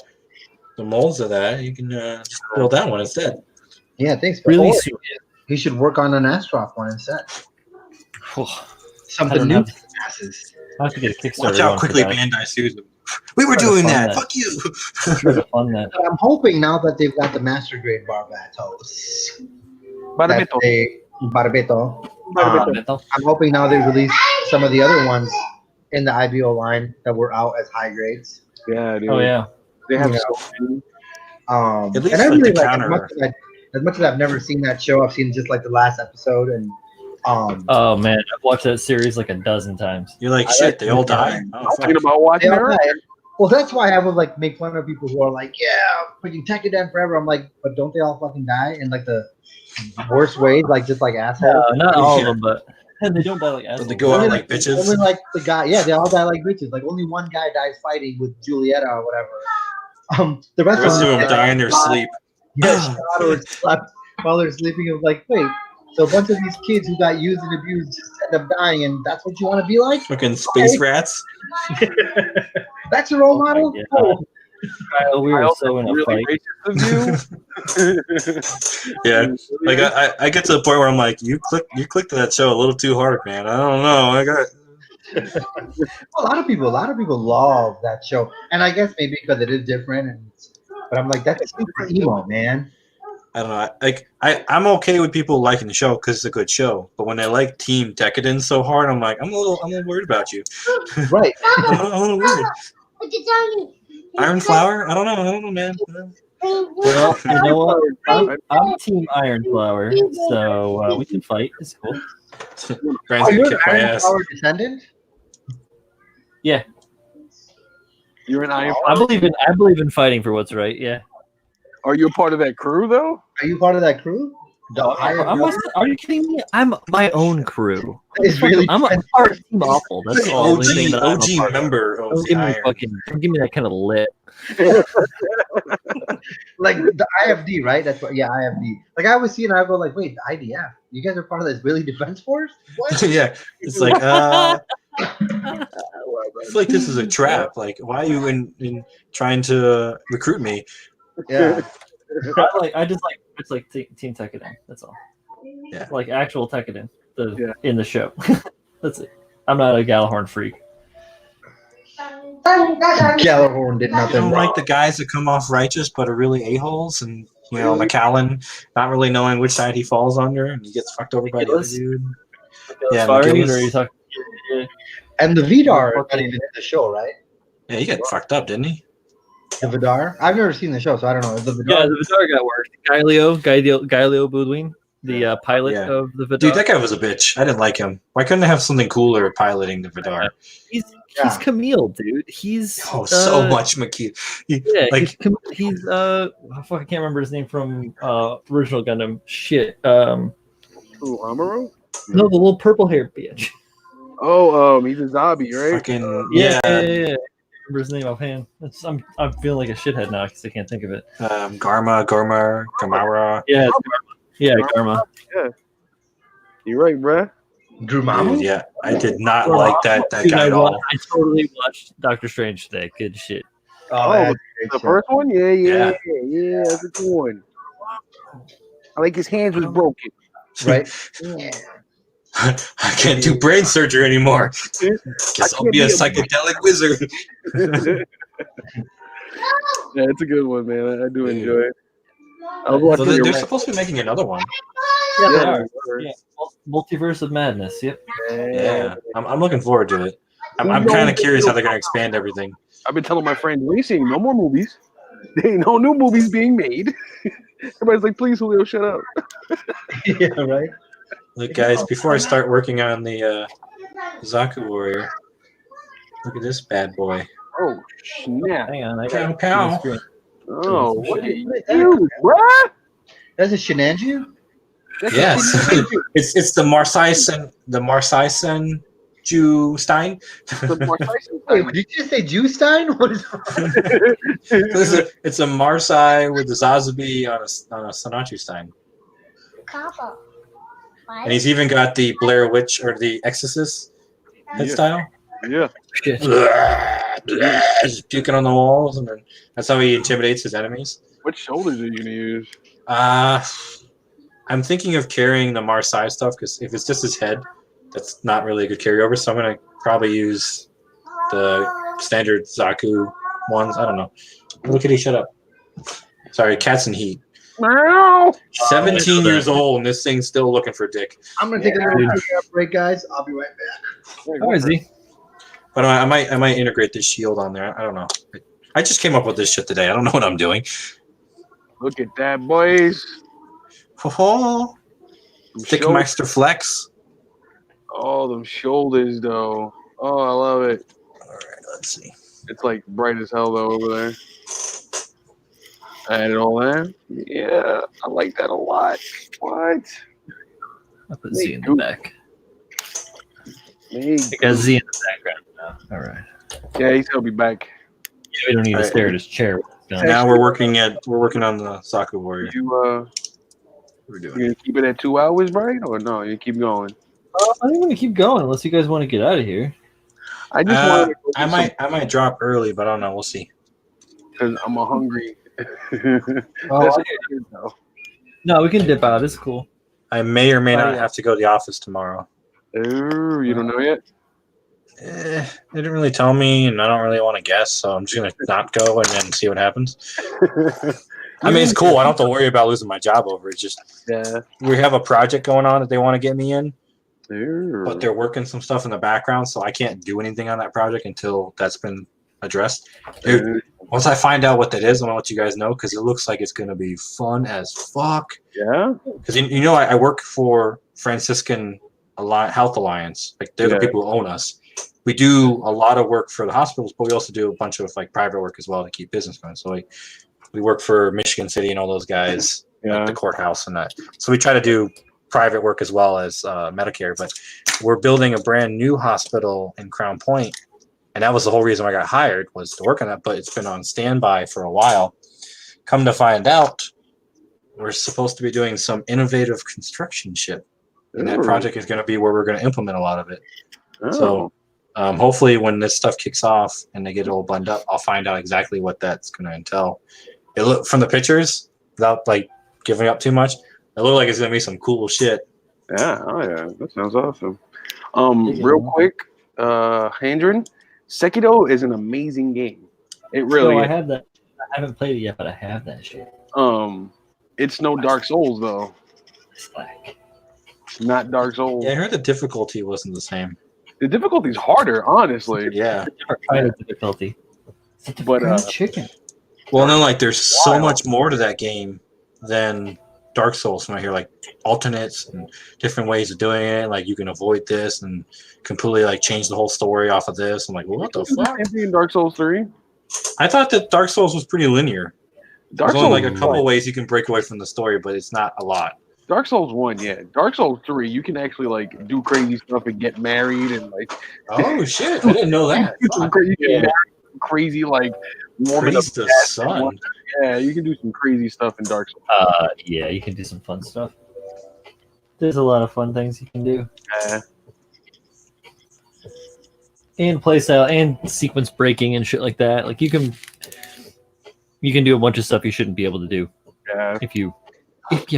molds of that. You can just build that one instead. Yeah, thanks. Really Or soon. he should work on an Astaroth one instead. Something new. Passes. I have to get a Kickstarter. Watch out quickly, Bandai sues him. We were doing that. Fuck you. Fun that. But I'm hoping now that they've got the master grade Barbatos. Barbeto. I'm hoping now they release some of the other ones in the IBO line that were out as high grades. Yeah, dude. Oh yeah. They have so many. At least and I like really the like counter. as much as I've never seen that show, I've seen just like the last episode and Oh man, I've watched that series like a dozen times. You're like, shit, they all die. Oh, I'm thinking about watching they it. all die. Well, that's why I would like make fun of people who are like, yeah, freaking Tekkadan forever. I'm like, but don't they all fucking die in like the worst ways, like just like assholes? No, not all of them, but they don't die like assholes. They go out like bitches. Only like the guy, yeah, they all die like bitches. Like only one guy dies fighting with Julieta or whatever. The rest The rest of of them die in their sleep. Yeah, shot or slept while they're sleeping. It was like, wait, so a bunch of these kids who got used and abused just end up dying, and that's what you want to be like? Fucking space rats. That's your role model? Oh, Kyle, we were so in a Really fight. racist of you. Yeah, like I get to the point where I'm like, you clicked that show a little too hard, man. I don't know. I got. A lot of people love that show, and I guess maybe because it is different. But I'm like, that's super emo, man. I don't know. Like I'm okay with people liking the show because it's a good show. But when they like Team Tekkadan so hard, I'm like, I'm a little worried about you. Right. I'm a little worried. Iron Flower? I don't know, man. Well, you know what? I'm Team Iron Flower, so we can fight. It's cool. Brian's Are you gonna an kick my Iron ass. Flower descendant? Yeah, You're an Iron. I believe in fighting for what's right. Yeah. Are you a part of that crew though? Are you part of that crew? Are you kidding me? I'm my own crew. It's really I'm a part of Team Awful. That's the only thing that I'm a OG part of. member of Don't give me Iron. don't give me that kind of lit. like the IFD, right? That's what. Yeah, IFD. Like I always see it, and I go like, wait, the IDF. You guys are part of the Israeli Defense Force? What? Yeah, it's like I feel like this is a trap. Like, why are you in trying to recruit me? Yeah. It's like Team Tekkadan. That's all. Yeah. Like actual Tekkadan in the show. That's it. I'm not a Galahorn freak. Gjallarhorn did You nothing don't wrong. like the guys that come off righteous but are really a-holes, and McAllen not really knowing which side he falls under, and he gets fucked over by the other dude. Yeah, Firing, McGillis. or are you talking? And the Vidar got even in the show, right? Yeah, he got fucked up, didn't he? The Vidar? I've never seen the show, so I don't know. The Vidar? Yeah, the Vidar got worked. Guileo Budwin, the pilot of the Vidar. Dude, that guy was a bitch. I didn't like him. Why couldn't I have something cooler piloting the Vidar? He's Camille, dude. He's so much McKee. He's I can't remember his name from original Gundam. Shit. Amuro? No, the little purple haired bitch. Oh, he's a zombie, right? Fucking yeah. I remember his name offhand. I'm feeling like a shithead now because I can't think of it. Gamara. Yeah, Garma. Yeah. You're right, bruh. Drumamu? Yeah, I did not like that guy at all. I totally watched Doctor Strange today. Good shit. The first one? Yeah. That's a good one. I like his hands was broken. Right? I can't do brain surgery anymore. Guess I'll be a psychedelic wizard. Yeah, it's a good one, man. I do enjoy it. So they're supposed to be making another one. Yeah, they are. Yeah. Multiverse of Madness. Yep. Yeah. I'm looking forward to it. I'm kind of curious how they're going to expand everything. I've been telling my friends, we ain't seeing no more movies. There ain't no new movies being made. Everybody's like, please, Julio, shut up. Yeah, right? Look, guys, before I start working on the Zaku Warrior, look at this bad boy. Oh, snap. Hang on. I Pow, got pow. Oh, what are you, bruh? That's a Shenanju? Yes. it's the Marseisen Jew Stein. Wait, did you just say Jew Stein? What is It's a Marseille with the Zazubi on a Sanachu Stein. And he's even got the Blair Witch or the Exorcist head style. Yeah. Just puking on the walls, and then that's how he intimidates his enemies. What shoulders are you gonna use? I'm thinking of carrying the Marseille stuff because if it's just his head, that's not really a good carryover. So I'm gonna probably use the standard Zaku ones. I don't know. Look at he shut up. Sorry, cat's in heat. 17 years old, and this thing's still looking for dick. I'm gonna take a break, guys. I'll be right back. How is he? But I might integrate this shield on there. I don't know. I just came up with this shit today. I don't know what I'm doing. Look at that, boys. Ho Thickmeister Flex. Oh, them shoulders, though. Oh, I love it. All right, let's see. It's like bright as hell, though, over there. Add it all in. Yeah, I like that a lot. What? I'll put Z in the back. I got Z in the background now. All right. Yeah, he's gonna be back. Yeah, we don't need to stare at his chair. Now we're working on the Zaku Warrior. We're doing. You gonna keep it at 2 hours, right? Or no? You keep going. I think I'm gonna keep going unless you guys want to get out of here. I just want. I might drop early, but I don't know. We'll see. Because I'm hungry. No, we can dip out. It's cool. I may or may not have to go to the office tomorrow. Oh, you don't know yet? They didn't really tell me, and I don't really want to guess, so I'm just gonna not go and then see what happens. I mean, it's cool. I don't have to worry about losing my job over it. Just we have a project going on that they want to get me in, but they're working some stuff in the background, so I can't do anything on that project until that's been addressed. Dude, once I find out what that is, I'm gonna let you guys know because it looks like it's gonna be fun as fuck. Yeah, because you know I work for Franciscan Health Alliance. Like they're the people who own us. We do a lot of work for the hospitals, but we also do a bunch of like private work as well to keep business going. So like we work for Michigan City and all those guys, like the courthouse and that. So we try to do private work as well as Medicare. But we're building a brand new hospital in Crown Point, and that was the whole reason I got hired was to work on that. But it's been on standby for a while. Come to find out, we're supposed to be doing some innovative construction shit, and that project is going to be where we're going to implement a lot of it. So hopefully when this stuff kicks off and they get it all blended up, I'll find out exactly what that's going to entail. It look from the pictures, without like giving up too much, it looked like it's going to be some cool shit. Yeah, that sounds awesome. Real quick, Handren, Sekiro is an amazing game. It really is. I have that. I haven't played it yet, but I have that shit. It's no Dark Souls though. Slack. Not Dark Souls. Yeah, I heard the difficulty wasn't the same. The difficulty's harder, honestly. Yeah. Different kind of difficulty. It's a different kind of chicken. Well, then like there's so much more to that game than Dark Souls. When I hear like alternates and different ways of doing it, like you can avoid this and completely like change the whole story off of this. I'm like, what the fuck? In Dark Souls 3? I thought that Dark Souls was pretty linear. Dark There's Souls only like a couple of ways you can break away from the story, but it's not a lot. Dark Souls 1, yeah. Dark Souls 3, you can actually like do crazy stuff and get married and like. Oh shit! I didn't know that. Crazy like warming Praise up the sun. Yeah, you can do some crazy stuff in Dark Souls. Yeah, you can do some fun stuff. There's a lot of fun things you can do. And playstyle and sequence breaking and shit like that. Like you can do a bunch of stuff you shouldn't be able to do. Yeah. If you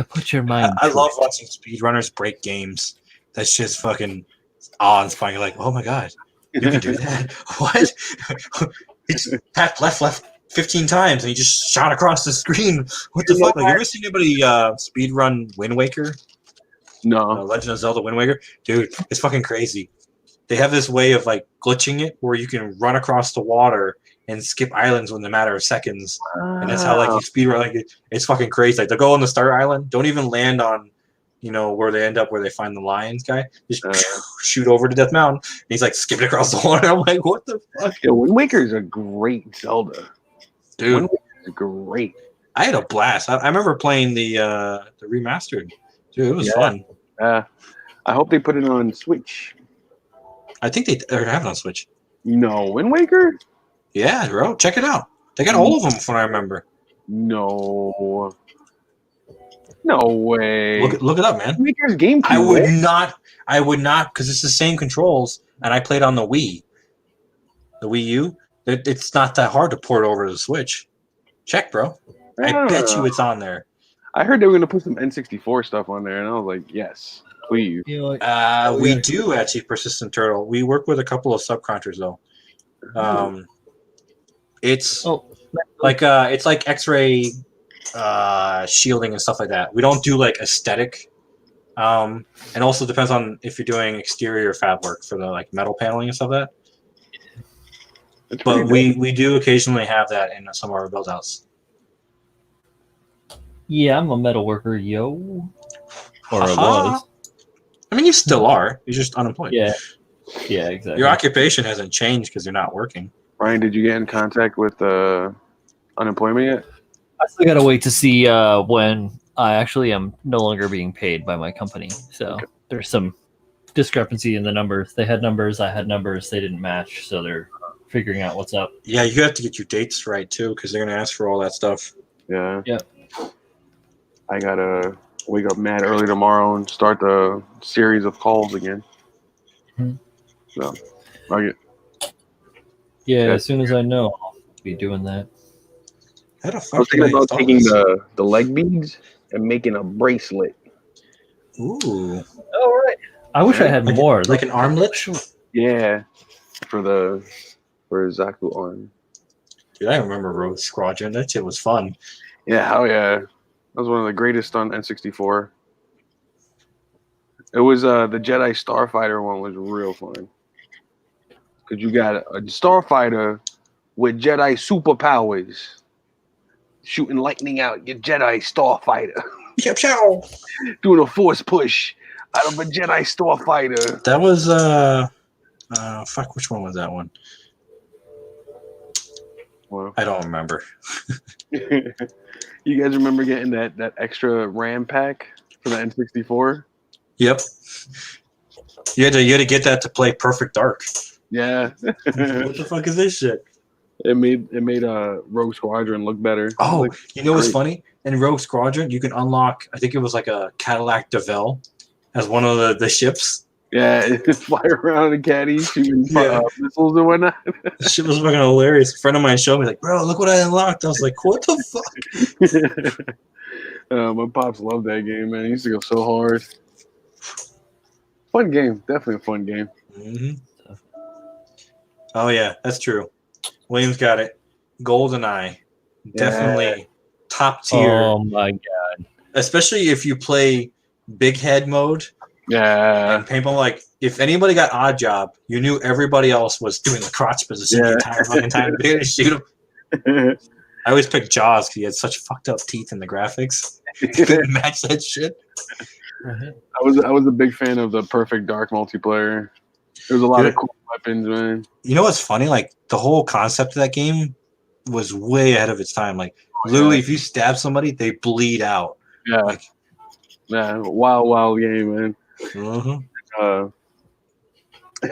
put your mind. I love watching speedrunners break games. That's just fucking awe-inspiring. You're like, oh my god, you can do that? What? It's tap left 15 times and he just shot across the screen. What the fuck? Like, you ever seen anybody speedrun Wind Waker? No. Legend of Zelda Wind Waker? Dude, it's fucking crazy. They have this way of like glitching it where you can run across the water and skip islands within a matter of seconds. And that's how like you speedrun. Like, it's fucking crazy. Like they'll go on the start island, don't even land on, where they end up, where they find the lions guy. Just shoot over to Death Mountain. And he's like skipping across the water. I'm like, what the fuck? Yeah, Wind Waker is a great Zelda. Dude, Wind Waker is great. I had a blast. I remember playing the remastered. Dude, it was fun. I hope they put it on Switch. I think they have it on Switch. No, Wind Waker? Yeah, bro. Check it out. They got all of them from what I remember. No way. Look it up, man. Wind Waker's GameCube. I would not, because it's the same controls, and I played on the Wii. The Wii U. It's not that hard to port over to the Switch. Check, bro. I bet you it's on there. I heard they were going to put some N64 stuff on there, and I was like, yes, please. We do actually, Persistent Turtle. We work with a couple of subcontractors, though. It's like X-ray shielding and stuff like that. We don't do like aesthetic, and also depends on if you're doing exterior fab work for the like metal paneling and stuff like that. But we do occasionally have that in some of our build outs. Yeah, I'm a metal worker, yo. Or I was. I mean, you still are. You're just unemployed. Yeah, exactly. Your occupation hasn't changed because you're not working. Ryan, did you get in contact with unemployment yet? I still gotta wait to see when I actually am no longer being paid by my company. So there's some discrepancy in the numbers. They had numbers, I had numbers. They didn't match, so they're figuring out what's up. Yeah, you have to get your dates right too, because they're gonna ask for all that stuff. Yeah. Yep. I gotta wake up mad early tomorrow and start the series of calls again. So, as soon as I know, I'll be doing that. I was thinking about taking the leg beads and making a bracelet. Ooh. Oh, right. I wish I had more. Like an armlet? Yeah. For Zaku arm. Dude, I remember Rogue Squadron. That shit was fun. Yeah, hell yeah. That was one of the greatest on N64. It was the Jedi Starfighter one was real fun. Because you got a Starfighter with Jedi superpowers shooting lightning out your Jedi Starfighter. Doing a force push out of a Jedi Starfighter. That was, which one was that one? Well, I don't remember. You guys remember getting that extra RAM pack for the N64? Yep. You had to get that to play Perfect Dark. Yeah. What the fuck is this shit? It made Rogue Squadron look better. Oh, you know what's funny? In Rogue Squadron, you can unlock, I think it was like a Cadillac DeVille as one of the ships. Yeah, it's fly around in caddy shooting missiles and whatnot. This shit was fucking hilarious. A friend of mine showed me, like, bro, look what I unlocked. I was like, what the fuck? My pops loved that game, man. He used to go so hard. Fun game. Definitely a fun game. Mm-hmm. Oh, yeah, that's true. Williams got it. GoldenEye. Definitely top tier. Oh, my God. Especially if you play big head mode. Yeah. And paintball, like, if anybody got odd job, you knew everybody else was doing the crotch position the entire fucking time to shoot them. I always picked Jaws because he had such fucked up teeth in the graphics. Couldn't match that shit. I was a big fan of the Perfect Dark multiplayer. There's a lot of cool weapons, man. You know what's funny? Like the whole concept of that game was way ahead of its time. Like literally, if you stab somebody, they bleed out. Yeah, like, wild game, man. Mm-hmm.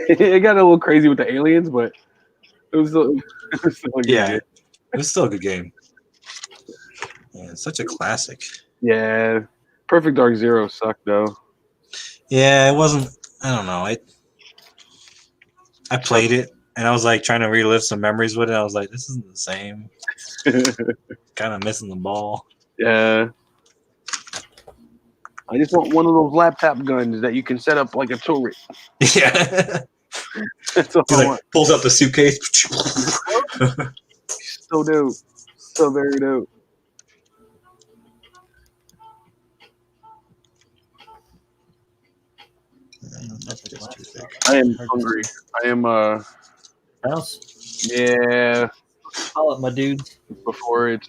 It got a little crazy with the aliens, but it was still a good game. It was still a good game. Yeah, it's such a classic. Yeah, Perfect Dark Zero sucked though. Yeah, it wasn't. I don't know. I played it and I was like trying to relive some memories with it. I was like, this isn't the same. Kind of missing the ball. Yeah. I just want one of those laptop guns that you can set up like a turret. Yeah. That's all I want. Pulls out the suitcase. So dope. So very dope. I am hungry. I am House? Yeah. Call it, my dude. Before it's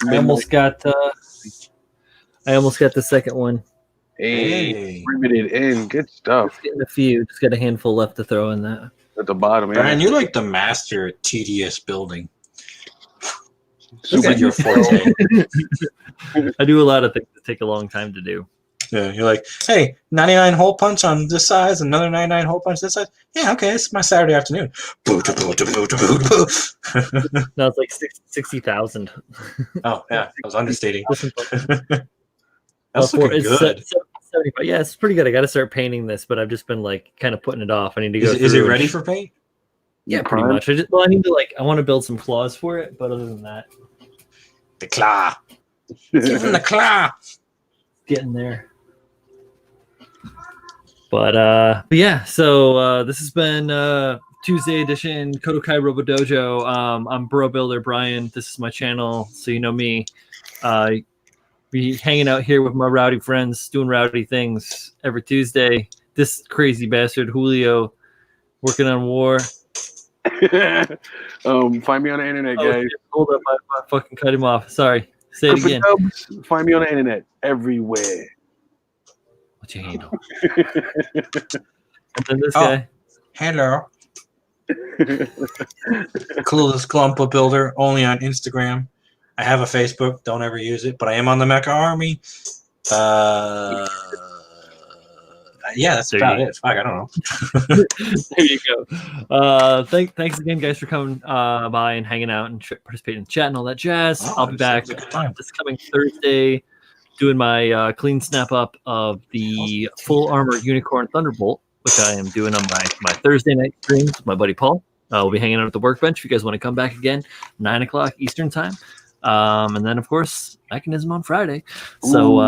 I almost got the second one. Hey. Riveted in. Good stuff. Just getting a few. Just got a handful left to throw in that. At the bottom, Brian, you're like the master at tedious building. Super like your forte. I do a lot of things that take a long time to do. Yeah, you're like, hey, 99 hole punch on this size, another 99 hole punch this size. Yeah, okay, it's my Saturday afternoon. No, it's like 60,000. Oh, yeah, I was understating. That's looking good. 75. Yeah, it's pretty good. I got to start painting this, but I've just been like kind of putting it off. I need to go. Is it ready for paint? Yeah, pretty much. I need to I want to build some claws for it, but other than that, the claw. Give him the claw. Getting there. But yeah, so this has been Tuesday edition KotoKai Robo-Dojo. I'm Bro Builder Brian. This is my channel, so you know me. Be hanging out here with my rowdy friends, doing rowdy things every Tuesday. This crazy bastard Julio working on war. Find me on the internet, guys. Hold up, I fucking cut him off. Sorry. Say it again. Find me on the internet everywhere. What's your handle? And then this guy. Hello. Clueless Clumpa Builder, only on Instagram. I have a Facebook. Don't ever use it, but I am on the Mecha Army. Yeah, that's about it. Fuck, I don't know. There you go. Thanks again, guys, for coming by and hanging out and participating in the chat and all that jazz. I'll be back this coming Thursday doing my clean snap up of the Full Armor Unicorn Thunderbolt, which I am doing on my Thursday night streams with my buddy Paul. We'll be hanging out at the workbench if you guys want to come back again, 9 o'clock Eastern time. And then, of course, Mechanism on Friday. So,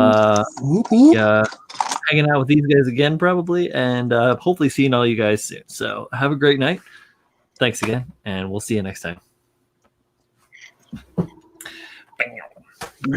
hanging out with these guys again, probably, and hopefully seeing all you guys soon. So, have a great night. Thanks again, and we'll see you next time.